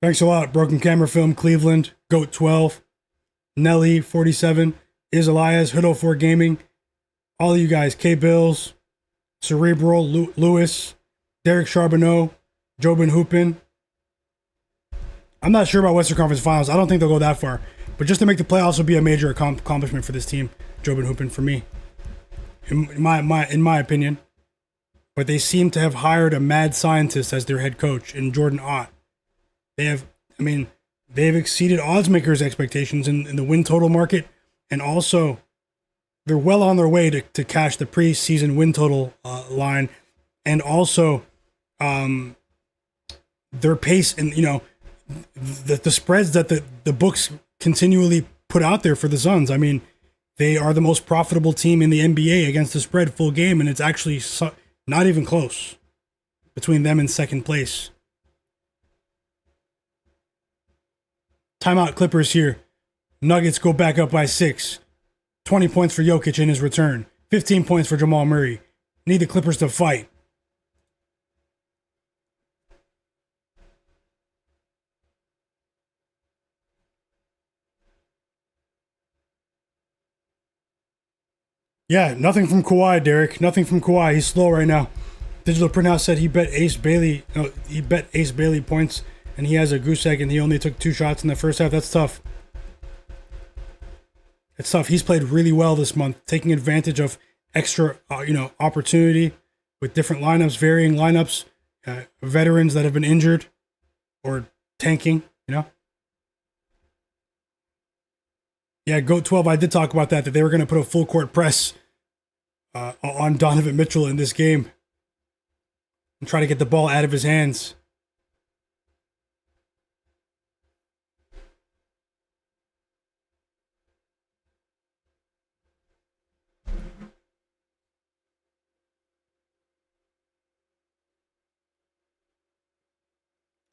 Thanks a lot, Broken Camera Film, Cleveland, Goat 12. Nelly, 47, Iz Elias, Hood 04 Gaming, all of you guys, K-Bills, Cerebral, Lewis, Derek Charbonneau, Jobin Hoopin. I'm not sure about Western Conference Finals. I don't think they'll go that far. But just to make the playoffs would be a major accomplishment for this team, Jobin Hoopin, for me, in my opinion. But they seem to have hired a mad scientist as their head coach in Jordan Ott. They've exceeded odds makers' expectations in the win total market, and also they're well on their way to cash the preseason win total line, and also their pace and the spreads that the books continually put out there for the Suns. I mean, they are the most profitable team in the NBA against the spread full game, and it's actually Not even close between them and second place. Timeout Clippers here. Nuggets go back up by 6. 20 points for Jokic in his return. 15 points for Jamal Murray. Need the Clippers to fight. Yeah, nothing from Kawhi, Derek. Nothing from Kawhi. He's slow right now. Digital Printhouse said he bet Ace Bailey points, and he has a goose egg, and he only took 2 shots in the first half. That's tough. It's tough. He's played really well this month, taking advantage of extra, opportunity with different lineups, varying lineups, veterans that have been injured or tanking. Yeah, Goat 12. I did talk about that they were going to put a full court press on Donovan Mitchell in this game and try to get the ball out of his hands.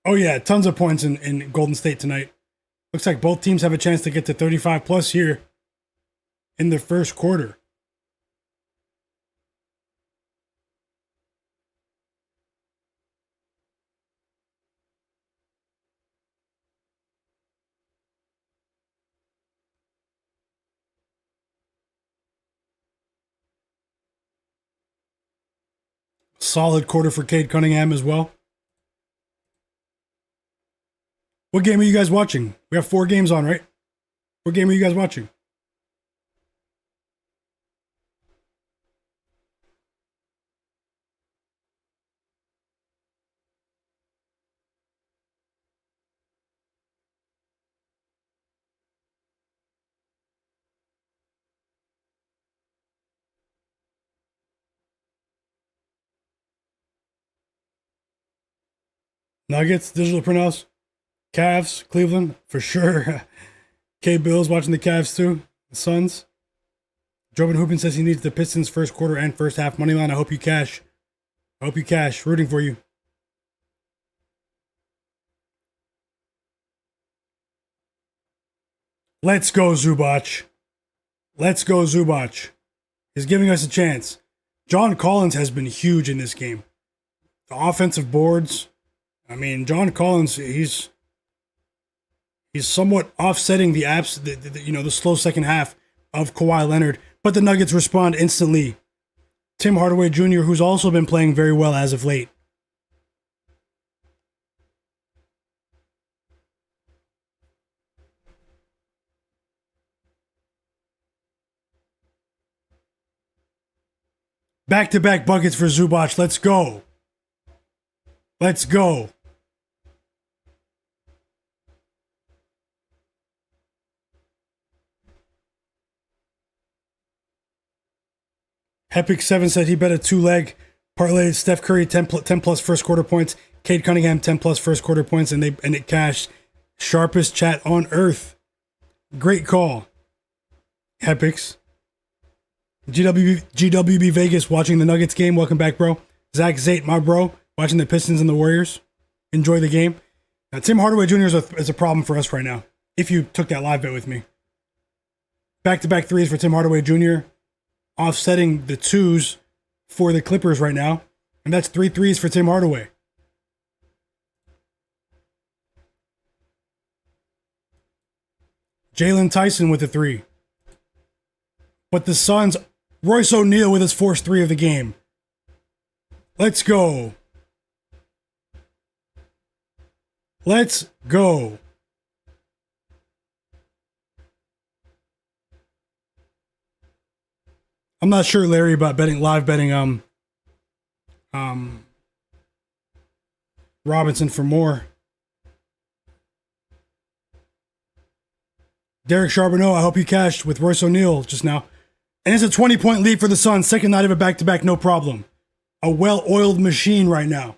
Oh yeah, tons of points in Golden State tonight. Looks like both teams have a chance to get to 35 plus here in the first quarter. Solid quarter for Cade Cunningham as well. What game are you guys watching? We have 4 games on, right? What game are you guys watching? Nuggets, Digital Printhouse, Cavs, Cleveland, for sure. K-Bills watching the Cavs too. The Suns. Jobin Hoopin says he needs the Pistons first quarter and first half money line. I hope you cash. Rooting for you. Let's go, Zubac. He's giving us a chance. John Collins has been huge in this game. The offensive boards. I mean, John Collins, he's somewhat offsetting the slow second half of Kawhi Leonard, but the Nuggets respond instantly. Tim Hardaway Jr., who's also been playing very well as of late. Back-to-back buckets for Zubac. Let's go. Hepic7 said he bet a 2-leg parlayed Steph Curry 10 plus first quarter points, Cade Cunningham 10 plus first quarter points, and it cashed. Sharpest chat on earth. Great call. Hepics. GWB Vegas watching the Nuggets game. Welcome back, bro. Zach Zate, my bro, watching the Pistons and the Warriors. Enjoy the game. Now, Tim Hardaway Jr. is a problem for us right now, if you took that live bet with me. Back-to-back threes for Tim Hardaway Jr., offsetting the 2s for the Clippers right now. And that's 3 threes for Tim Hardaway. Jalen Tyson with a 3. But the Suns, Royce O'Neal with his first 3 of the game. Let's go. I'm not sure, Larry, about live betting Robinson for more. Derek Charbonneau, I hope you cashed with Royce O'Neal just now. And it's a 20-point lead for the Suns. Second night of a back-to-back, no problem. A well-oiled machine right now.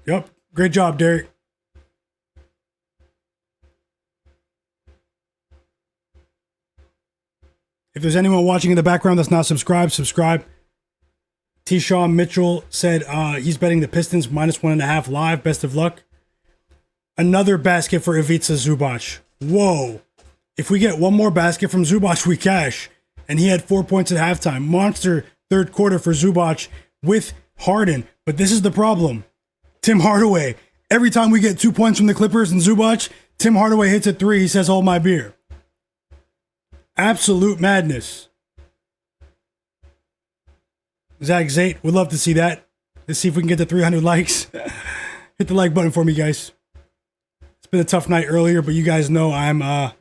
Yep. Great job, Derek. If there's anyone watching in the background that's not subscribed, subscribe. T-Shaw Mitchell said he's betting the Pistons -1.5 live. Best of luck. Another basket for Ivica Zubac. Whoa. If we get one more basket from Zubac, we cash. And he had 4 points at halftime. Monster third quarter for Zubac with Harden. But this is the problem. Tim Hardaway. Every time we get 2 points from the Clippers and Zubac, Tim Hardaway hits a three. He says, hold my beer. Absolute madness. Zach Zate, would love to see that. Let's see if we can get to 300 likes. Hit the like button for me, guys. It's been a tough night earlier, but you guys know I'll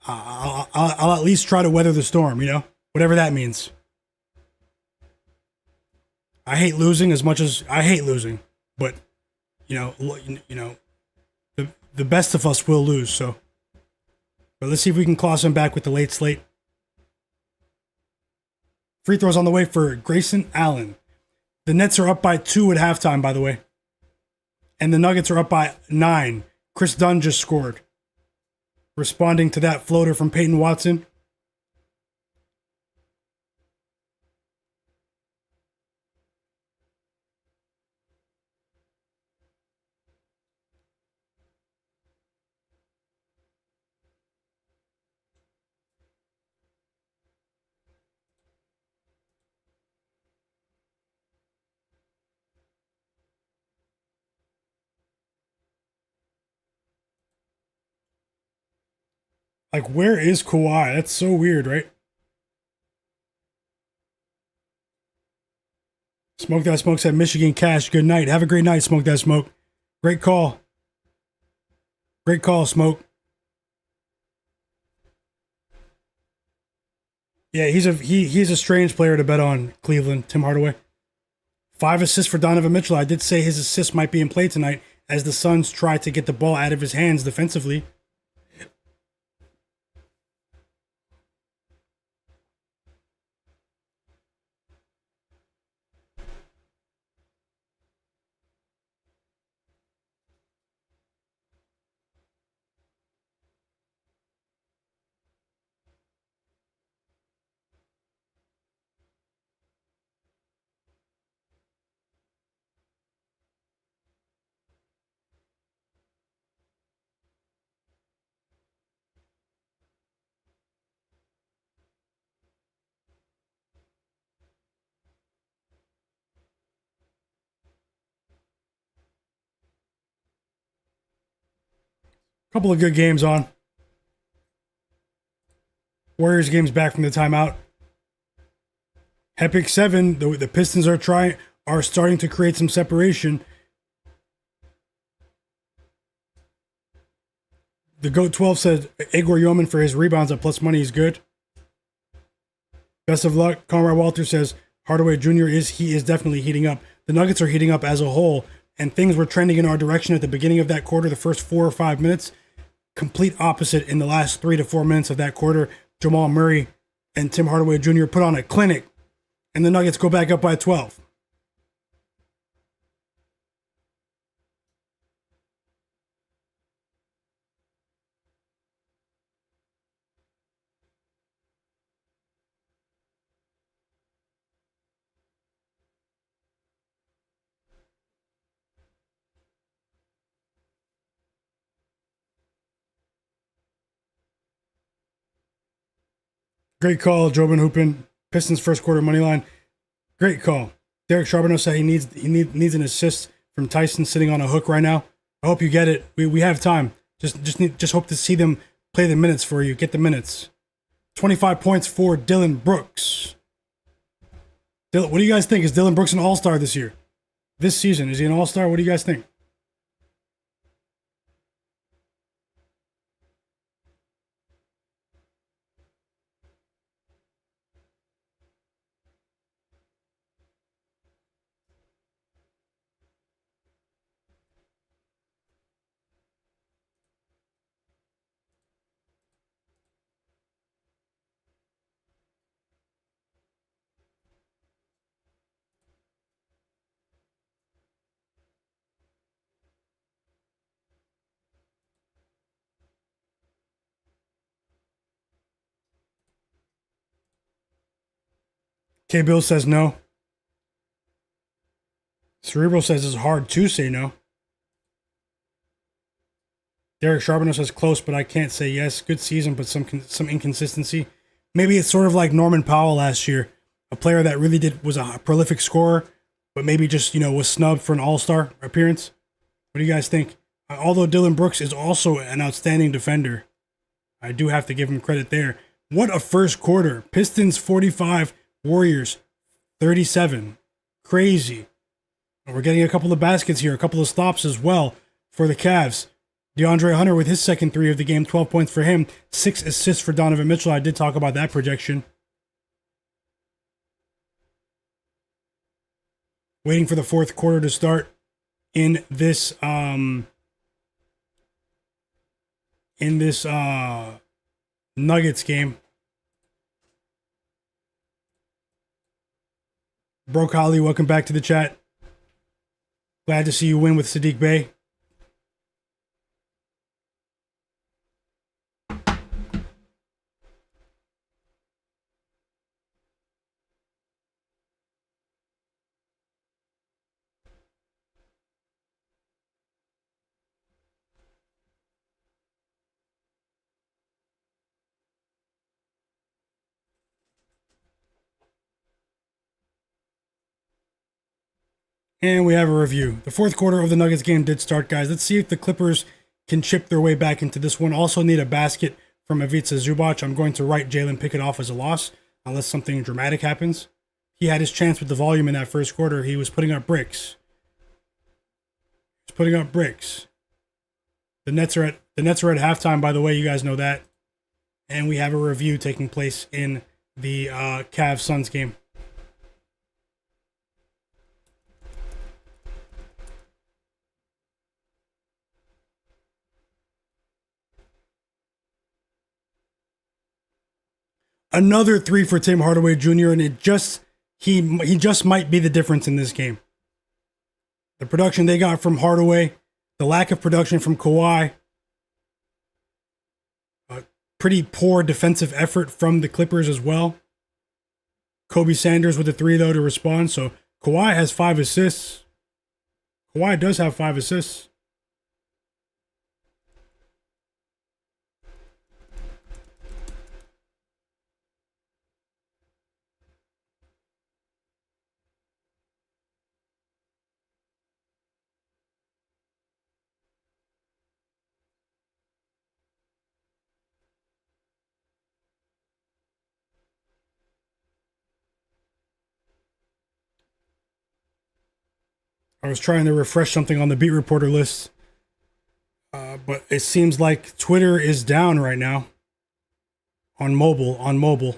at least try to weather the storm, you know? Whatever that means. I hate losing as much as I hate losing, but the best of us will lose, so. But let's see if we can claw some back with the late slate. Free throws on the way for Grayson Allen. The Nets are up by 2 at halftime, by the way. And the Nuggets are up by 9. Chris Dunn just scored. Responding to that floater from Peyton Watson. Like, where is Kawhi? That's so weird, right? Smoke That Smoke said, Michigan Cash, good night. Have a great night, Smoke That Smoke. Great call. Great call, Smoke. Yeah, he's a strange player to bet on, Cleveland, Tim Hardaway. 5 assists for Donovan Mitchell. I did say his assists might be in play tonight as the Suns try to get the ball out of his hands defensively. Couple of good games on. Warriors games back from the timeout. Epic 7, the Pistons are starting to create some separation. The GOAT 12 said Igor Yeoman for his rebounds at plus money is good. Best of luck. Conrad Walter says Hardaway Jr. is definitely heating up. The Nuggets are heating up as a whole, and things were trending in our direction at the beginning of that quarter, the first 4 or 5 minutes. Complete opposite in the last 3 to 4 minutes of that quarter. Jamal Murray and Tim Hardaway Jr. put on a clinic, and the Nuggets go back up by 12. Great call, Jobin Hoopin. Pistons first quarter money line. Great call. Derek Charbonneau said he needs an assist from Tyson sitting on a hook right now. I hope you get it. We have time. Just hope to see them play the minutes for you. Get the minutes. 25 points for Dillon Brooks. What do you guys think? Is Dillon Brooks an all-star this year? This season? Is he an all-star? What do you guys think? K Bill says no. Cerebral says it's hard to say no. Derek Charbonneau says close, but I can't say yes. Good season, but some inconsistency. Maybe it's sort of like Norman Powell last year, a player that really was a prolific scorer, but maybe just was snubbed for an All-Star appearance. What do you guys think? Although Dillon Brooks is also an outstanding defender, I do have to give him credit there. What a first quarter! Pistons 45, Warriors 37. Crazy. We're getting a couple of baskets here, a couple of stops as well for the Cavs. DeAndre Hunter with his second three of the game, 12 points for him, 6 assists for Donovan Mitchell. I did talk about that projection. Waiting for the fourth quarter to start in this Nuggets game. Bro Kali, welcome back to the chat. Glad to see you win with Sadiq Bey. And we have a review. The fourth quarter of the Nuggets game did start, guys. Let's see if the Clippers can chip their way back into this one. Also need a basket from Ivica Zubac. I'm going to write Jalen Pickett off as a loss, unless something dramatic happens. He had his chance with the volume in that first quarter. He was putting up bricks. The Nets are at halftime, by the way. You guys know that. And we have a review taking place in the Cavs-Suns game. Another three for Tim Hardaway Jr., and he just might be the difference in this game. The production they got from Hardaway, the lack of production from Kawhi, a pretty poor defensive effort from the Clippers as well. Kobe Sanders with a three, though, to respond. So Kawhi has 5 assists. Kawhi does have 5 assists. I was trying to refresh something on the beat reporter list, but it seems like Twitter is down right now on mobile.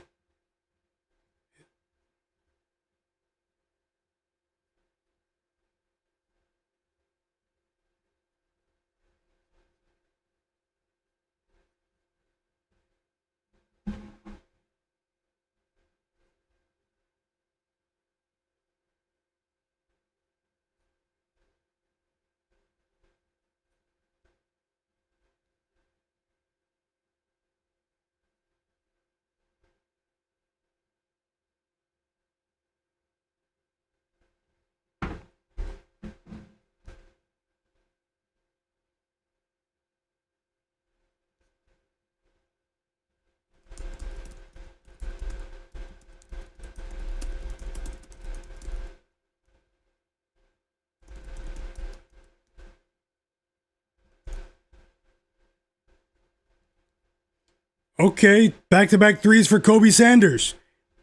Okay, back-to-back threes for Kobe Sanders.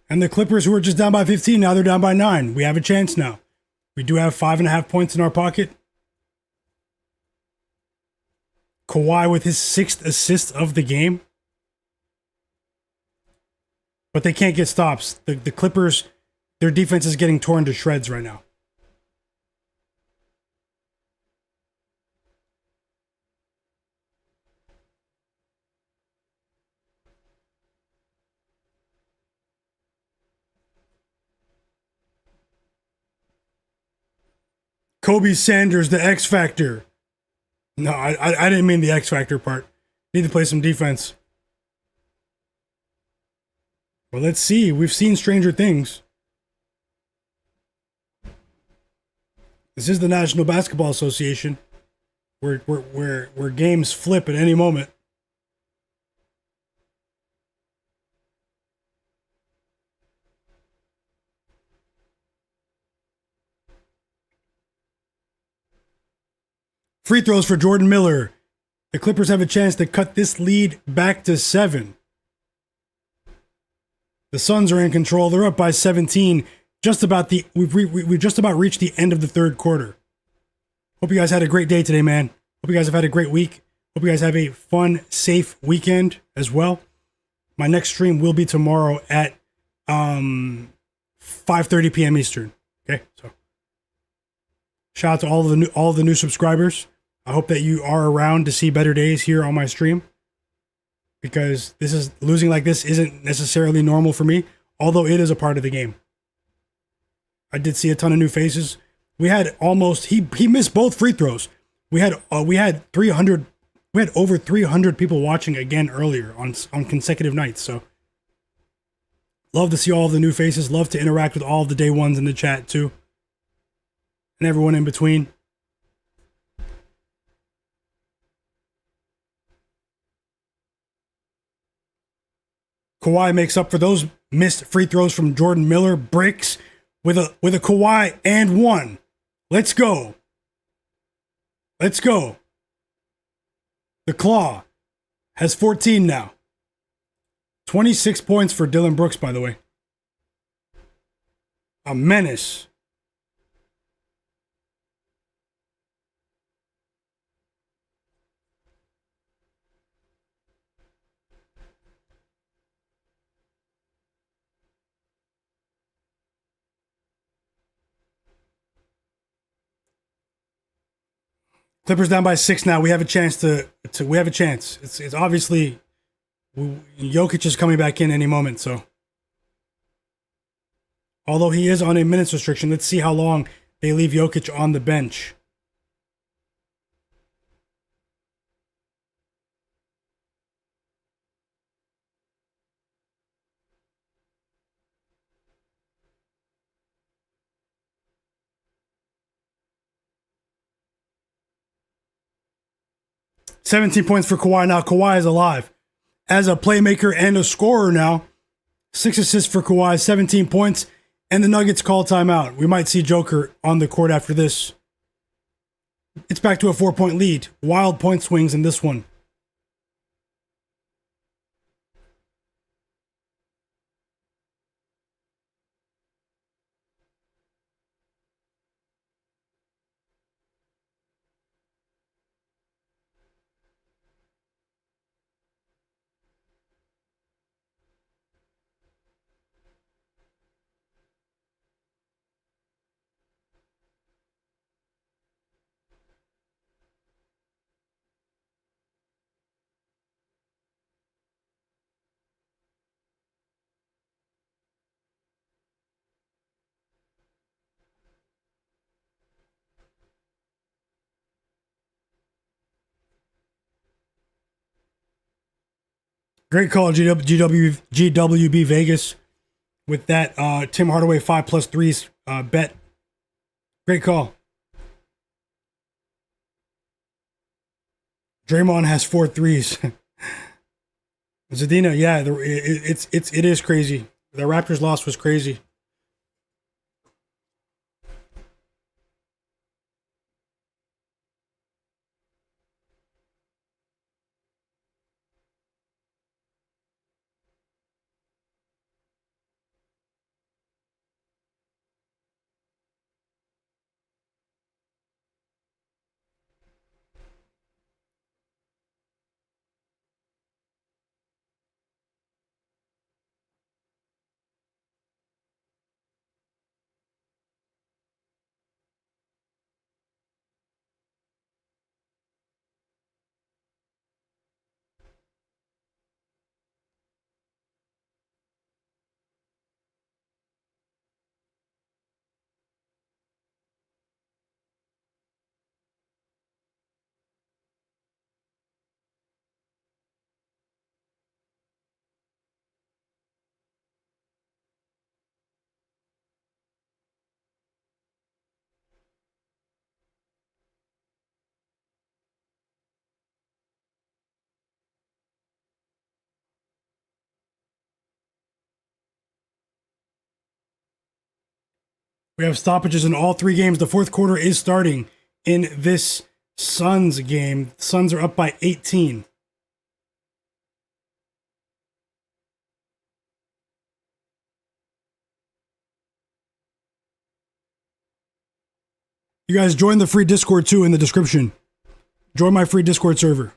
And the Clippers, who were just down by 15, now they're down by 9. We have a chance now. We do have 5.5 points in our pocket. Kawhi with his 6th assist of the game. But they can't get stops. The Clippers, their defense is getting torn to shreds right now. Kobe Sanders, the X Factor. No, I didn't mean the X Factor part. Need to play some defense. Well, let's see. We've seen stranger things. This is the National Basketball Association, where games flip at any moment. Free throws for Jordan Miller. The Clippers have a chance to cut this lead back to 7. The Suns are in control. They're up by 17. We've just about reached the end of the third quarter. Hope you guys had a great day today, man. Hope you guys have had a great week. Hope you guys have a fun, safe weekend as well. My next stream will be tomorrow at 5:30 p.m. Eastern. Okay, so shout out to all the new subscribers. I hope that you are around to see better days here on my stream, because losing like this isn't necessarily normal for me, although it is a part of the game. I did see a ton of new faces. We had he missed both free throws. We had over 300 people watching again earlier on consecutive nights. So love to see all of the new faces. Love to interact with all of the day ones in the chat too, and everyone in between. Kawhi makes up for those missed free throws from Jordan Miller. Breaks with a Kawhi and one. Let's go. Let's go. The Claw has 14 now. 26 points for Dillon Brooks, by the way. A menace. Clippers down by 6 now. We have a chance we have a chance. It's obviously Jokic is coming back in any moment, so although he is on a minutes restriction, let's see how long they leave Jokic on the bench. $17 points for Kawhi now. Kawhi is alive as a playmaker and a scorer now. 6 assists for Kawhi, 17 points, and the Nuggets call timeout. We might see Joker on the court after this. It's back to a 4-point lead. Wild point swings in this one. Great call, GWB Vegas, with that Tim Hardaway 5+3s bet. Great call. Draymond has 4 threes. Zadina, yeah, it is crazy. The Raptors loss was crazy. We have stoppages in all three games. The fourth quarter is starting in this Suns game. The Suns are up by 18. You guys join the free Discord too in the description. Join my free Discord server.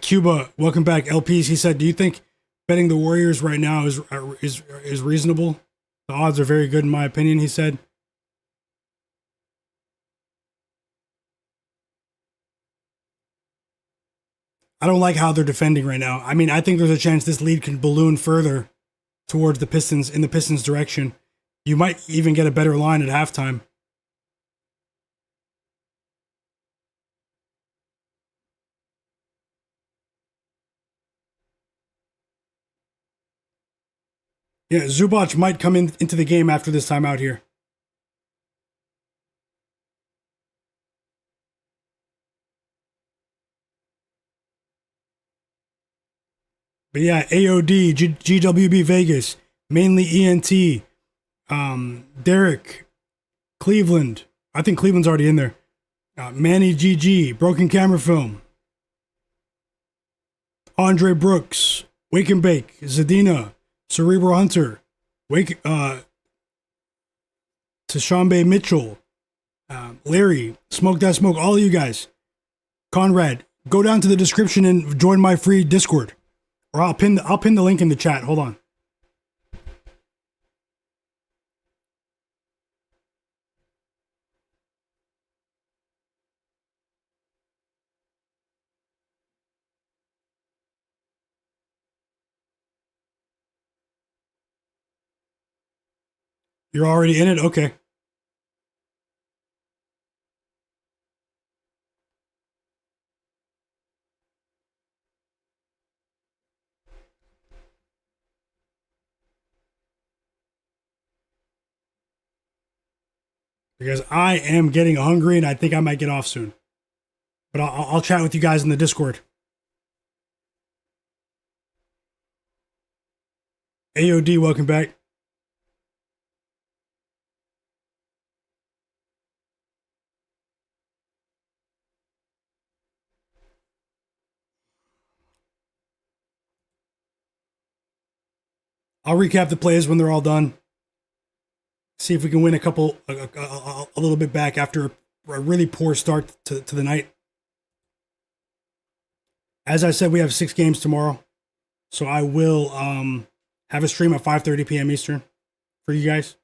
Cuba, welcome back. LPs, he said, do you think betting the Warriors right now is reasonable? The odds are very good in my opinion, he said. I don't like how they're defending right now. I mean, I think there's a chance this lead can balloon further towards the Pistons, in the Pistons' direction. You might even get a better line at halftime. Yeah, Zubac might come into the game after this time out here. But yeah, AOD, GWB Vegas, mainly ENT, Derek, Cleveland. I think Cleveland's already in there. Manny GG, Broken Camera Film, Andre Brooks, Wake and Bake, Zadina, Cerebral Hunter, Tashambe Mitchell, Larry, Smoke That Smoke, all of you guys. Conrad, go down to the description and join my free Discord. Or I'll pin the link in the chat. Hold on. You're already in it? Okay. Because I am getting hungry and I think I might get off soon. But I'll chat with you guys in the Discord. AOD, welcome back. I'll recap the plays when they're all done. See if we can win a little bit back after a really poor start to the night. As I said, we have 6 games tomorrow. So I will have a stream at 5:30 p.m. Eastern for you guys.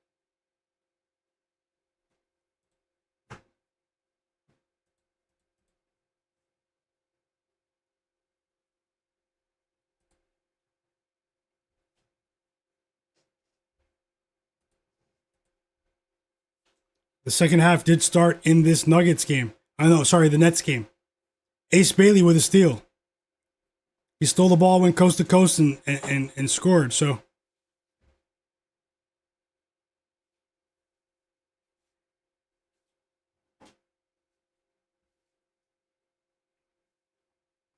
The second half did start in this Nuggets game. The Nets game. Ace Bailey with a steal. He stole the ball, went coast to coast, and scored. So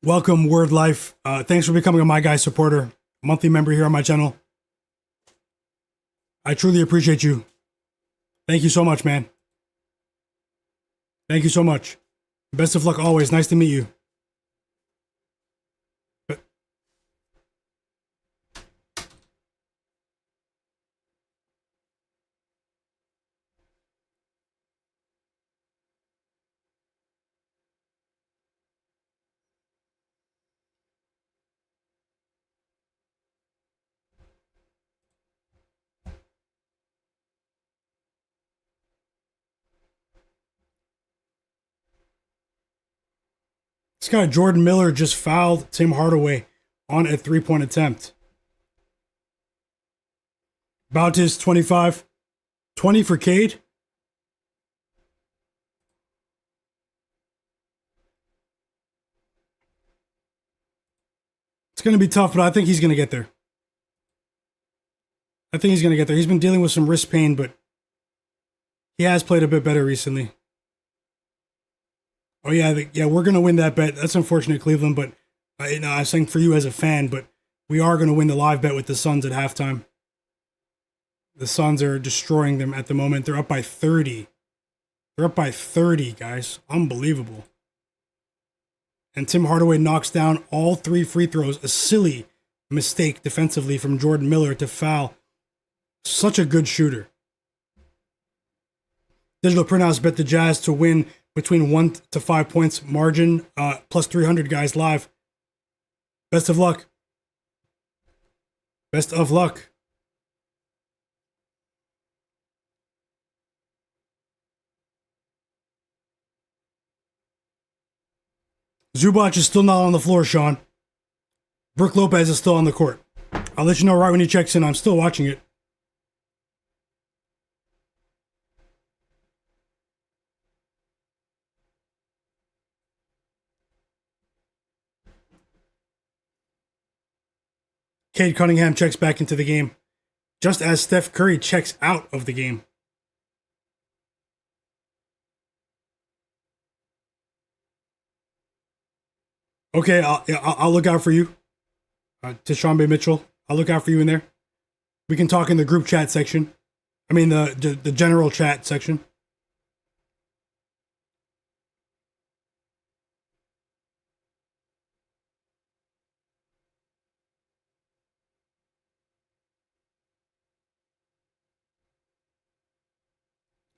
welcome, Word Life. Thanks for becoming a My Guy supporter, monthly member here on my channel. I truly appreciate you. Thank you so much, man. Thank you so much. Best of luck always. Nice to meet you. This guy, Jordan Miller, just fouled Tim Hardaway on a 3-point attempt. Bautista 25. 20 for Cade. It's going to be tough, but I think he's going to get there. He's been dealing with some wrist pain, but he has played a bit better recently. Oh yeah, yeah, we're gonna win that bet. That's unfortunate, Cleveland, but I was saying for you as a fan, but we are gonna win the live bet with the Suns at halftime. The Suns are destroying them at the moment. They're up by 30. They're up by 30, guys. Unbelievable. And Tim Hardaway knocks down all 3 free throws. A silly mistake defensively from Jordan Miller to foul. Such a good shooter. Digital Printhouse bet the Jazz to win between 1 to 5 points margin, plus 300 guys live. Best of luck. Best of luck. Zubac is still not on the floor, Sean. Brook Lopez is still on the court. I'll let you know right when he checks in. I'm still watching it. Cade Cunningham checks back into the game, just as Steph Curry checks out of the game. Okay, I'll look out for you. Tishaunbay Mitchell, I'll look out for you in there. We can talk in the group chat section. I mean, the general chat section.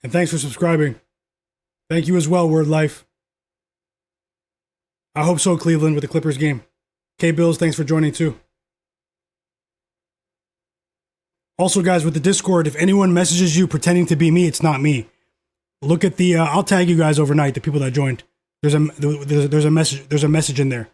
And thanks for subscribing. Thank you as well, Word Life. I hope so, Cleveland, with the Clippers game. K Bills, thanks for joining too. Also, guys, with the Discord, if anyone messages you pretending to be me, it's not me. Look at the. I'll tag you guys overnight. The people that joined. There's a message. There's a message in there.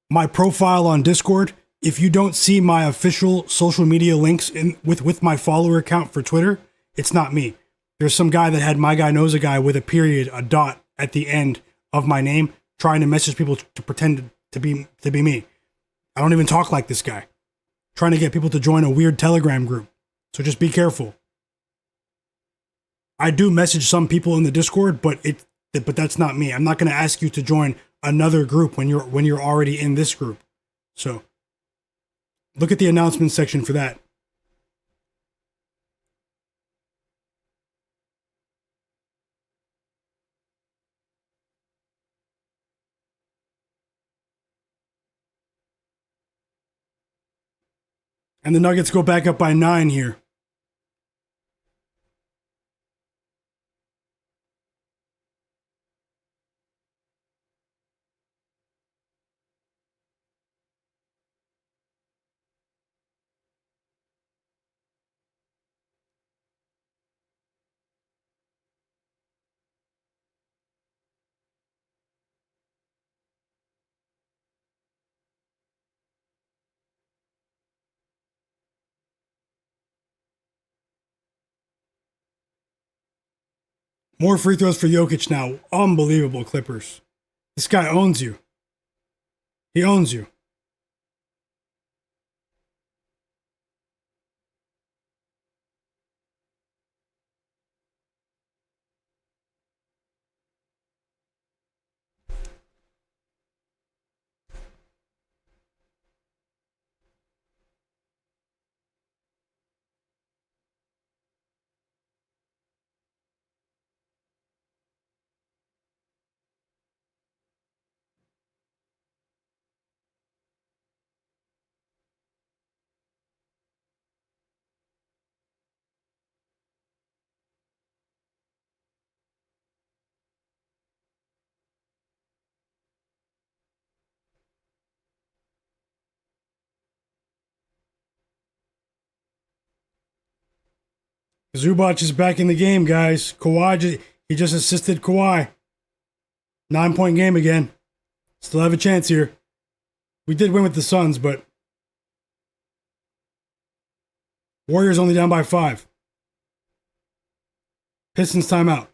My profile on Discord. If you don't see my official social media links with my follower account for Twitter, it's not me. There's some guy that had Myguyknowsaguy with a period, a dot at the end of my name, trying to message people to pretend to be me. I don't even talk like this guy. Trying to get people to join a weird Telegram group. So just be careful. I do message some people in the Discord, but that's not me. I'm not going to ask you to join another group when you're already in this group. So look at the announcement section for that. And the Nuggets go back up by 9 here. More free throws for Jokic now. Unbelievable, Clippers. This guy owns you. He owns you. Zubac is back in the game, guys. He just assisted Kawhi. 9-point game again. Still have a chance here. We did win with the Suns, but Warriors only down by 5. Pistons timeout.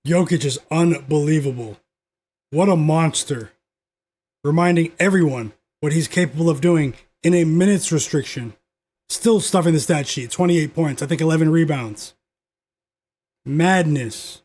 Jokic is unbelievable. What a monster. reminding everyone what he's capable of doing in a minutes restriction. Still stuffing the stat sheet. 28 points. I think 11 rebounds. Madness.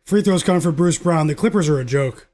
Free throws coming for Bruce Brown. The Clippers are a joke.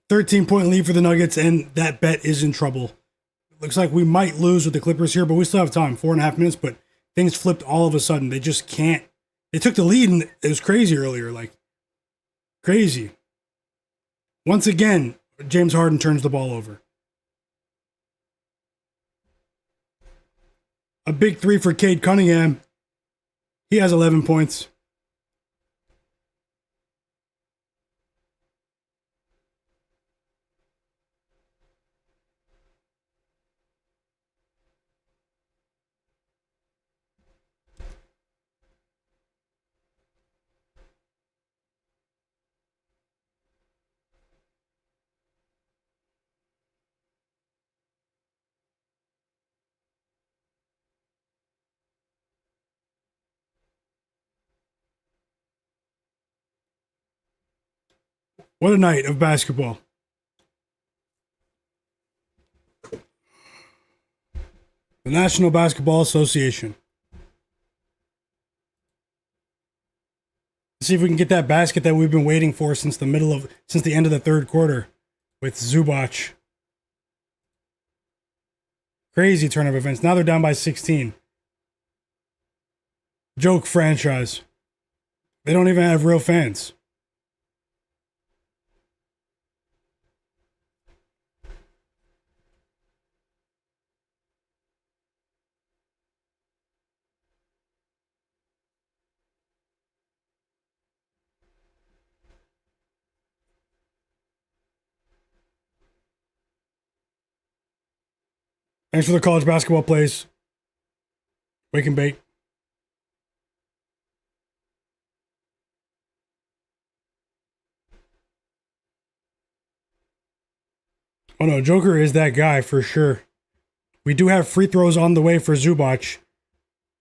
$13-point lead for the Nuggets, and that bet is in trouble. Looks like we might lose with the Clippers here, but we still have time. 4.5 minutes, but things flipped all of a sudden. They just can't. They took the lead, and it was crazy earlier. Like, crazy. Once again, James Harden turns the ball over. A big three for Cade Cunningham. He has 11 points. What a night of basketball. The National Basketball Association. Let's see if we can get that basket that we've been waiting for since the end of the third quarter with Zubac. Crazy turn of events. Now they're down by 16. Joke franchise. They don't even have real fans. Thanks for the college basketball plays. Wake and bake. Oh no, Joker is that guy for sure. We do have free throws on the way for Zubac.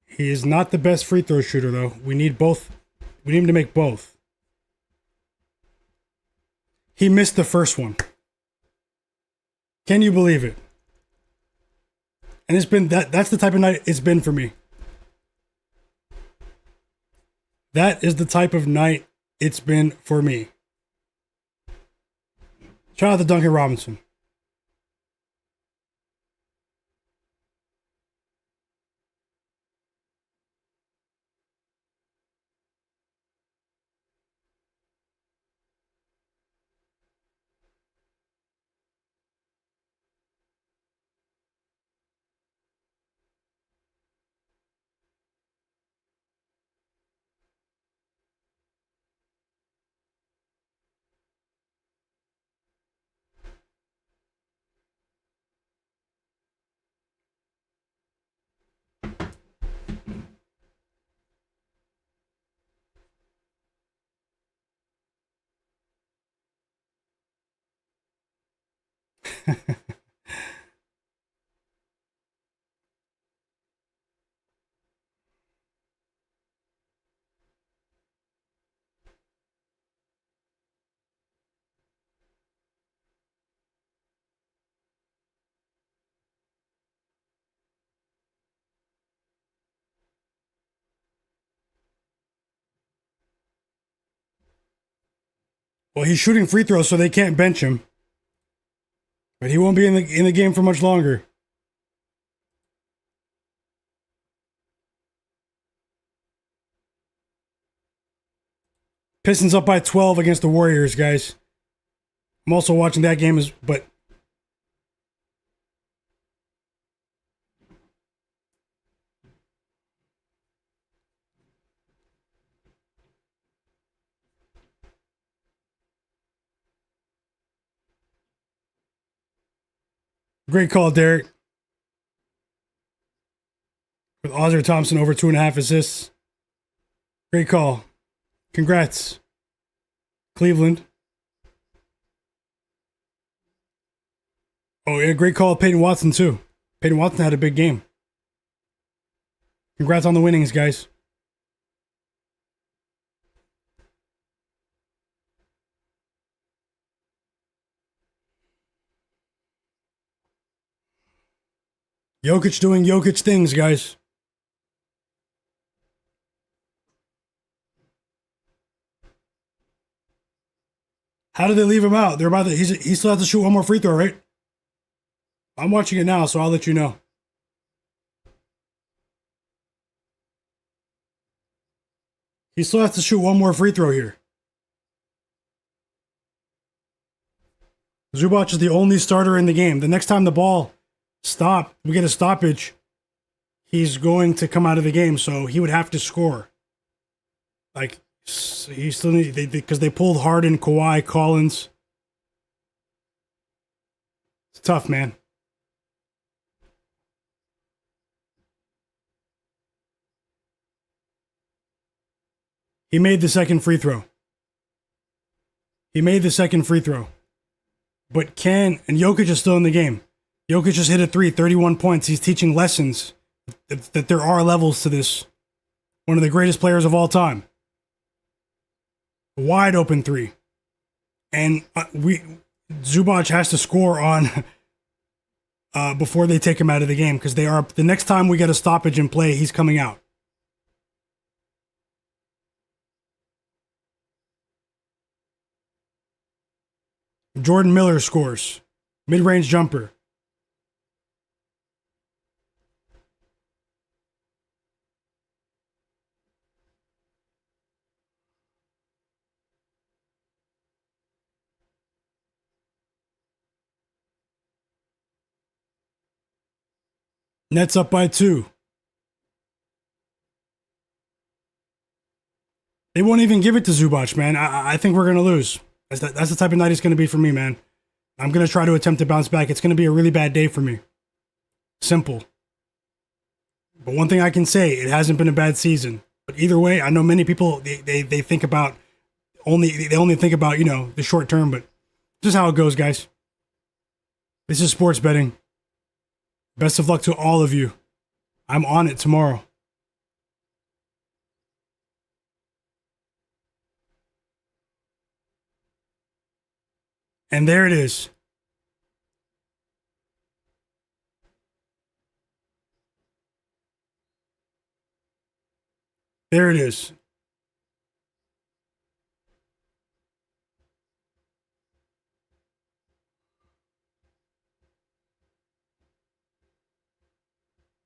He is not the best free throw shooter though. We need both. We need him to make both. He missed the first one. Can you believe it? And it's been that's the type of night it's been for me. That is the type of night it's been for me. Shout out to Duncan Robinson. Well, he's shooting free throws, so they can't bench him. But he won't be in the game for much longer. Pistons up by 12 against the Warriors, guys. I'm also watching that game but great call, Derek. With Ozzy Thompson over 2.5 assists. Great call. Congrats, Cleveland. Oh, yeah, great call, Peyton Watson, too. Peyton Watson had a big game. Congrats on the winnings, guys. Jokic doing Jokic things, guys. How did they leave him out? They're about to. He still has to shoot one more free throw, right? I'm watching it now, so I'll let you know. He still has to shoot one more free throw here. Zubac is the only starter in the game. The next time the ball we get a stoppage, he's going to come out of the game, so he would have to score. Like, he still needs, because they pulled Harden, Kawhi, Collins. It's tough, man. He made the second free throw. But and Jokic is still in the game. Jokic just hit a 31 points. He's teaching lessons that there are levels to this. One of the greatest players of all time. Wide open 3. And Zubac has to score on before they take him out of the game, because the next time we get a stoppage in play, he's coming out. Jordan Miller scores. Mid-range jumper. Nets up by 2. They won't even give it to Zubac, man. I think we're going to lose. That's the type of night it's going to be for me, man. I'm going to try to attempt to bounce back. It's going to be a really bad day for me. Simple. But one thing I can say, it hasn't been a bad season. But either way, I know many people, they think about, they only think about, the short term, but this is how it goes, guys. This is sports betting. Best of luck to all of you. I'm on it tomorrow. And there it is. There it is.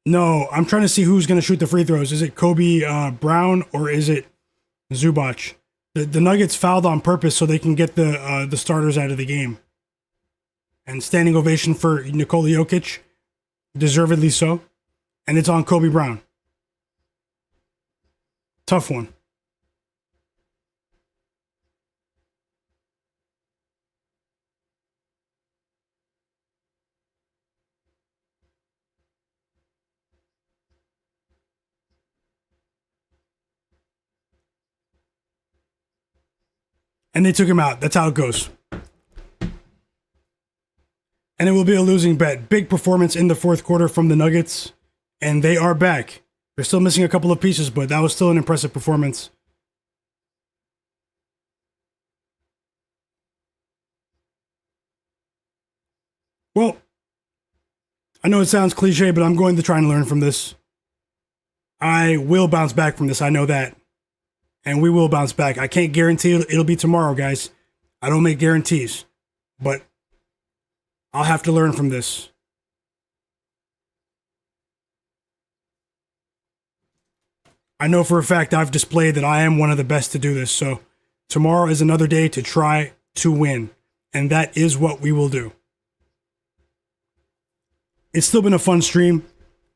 No, I'm trying to see who's going to shoot the free throws. Is it Kobe Brown or is it Zubac? The Nuggets fouled on purpose so they can get the starters out of the game. And standing ovation for Nikola Jokic, deservedly so. And it's on Kobe Brown. Tough one. And they took him out. That's how it goes. And it will be a losing bet. Big performance in the fourth quarter from the Nuggets. And they are back. They're still missing a couple of pieces, but that was still an impressive performance. Well, I know it sounds cliche, but I'm going to try and learn from this. I will bounce back from this. I know that. And we will bounce back. I can't guarantee it'll be tomorrow, guys. I don't make guarantees, but I'll have to learn from this. I know for a fact I've displayed that I am one of the best to do this, so tomorrow is another day to try to win, and that is what we will do. It's still been a fun stream.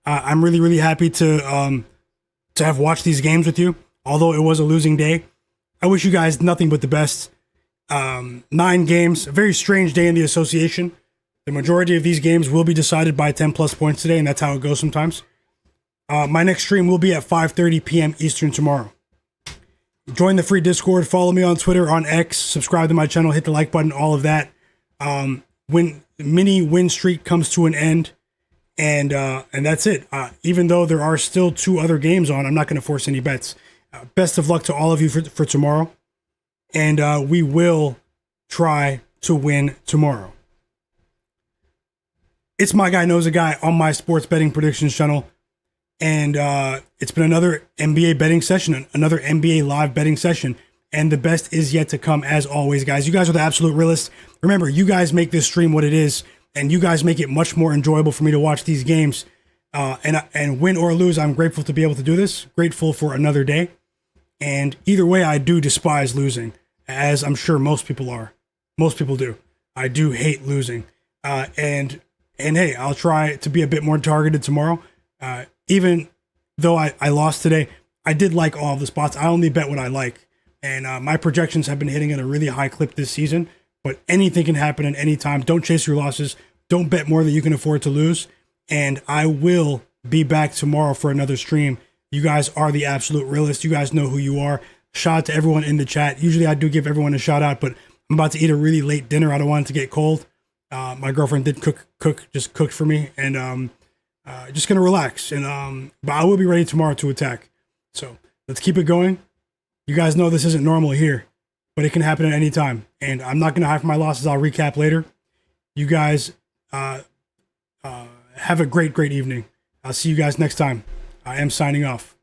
I'm really, really happy to have watched these games with you, although it was a losing day. I wish you guys nothing but the best. 9 games, a very strange day in the association. The majority of these games will be decided by 10 plus points today, and that's how it goes sometimes. My next stream will be at 5:30 p.m. Eastern tomorrow. Join the free Discord, follow me on Twitter, on X, subscribe to my channel, hit the like button, all of that. When mini win streak comes to an end, and that's it. Even though there are still 2 other games on, I'm not going to force any bets. Best of luck to all of you for tomorrow, and we will try to win tomorrow. It's Myguyknowsaguy on my sports betting predictions channel. And it's been another NBA betting session, another NBA live betting session. And the best is yet to come, as always, guys. You guys are the absolute realists. Remember, you guys make this stream what it is, and you guys make it much more enjoyable for me to watch these games. And win or lose, I'm grateful to be able to do this. Grateful for another day. And either way, I do despise losing, as I'm sure most people are. Most people do. I do hate losing. And hey, I'll try to be a bit more targeted tomorrow. Even though I lost today, I did like all of the spots. I only bet what I like. And my projections have been hitting at a really high clip this season. But anything can happen at any time. Don't chase your losses. Don't bet more than you can afford to lose. And I will be back tomorrow for another stream. You guys are the absolute realists. You guys know who you are. Shout out to everyone in the chat. Usually I do give everyone a shout out, but I'm about to eat a really late dinner. I don't want it to get cold. My girlfriend did just cooked for me. And just gonna relax, and but I will be ready tomorrow to attack. So let's keep it going. You guys know this isn't normal here, but it can happen at any time, and I'm not gonna hide from my losses. I'll recap later. You guys have a great evening. I'll see you guys next time. I am signing off.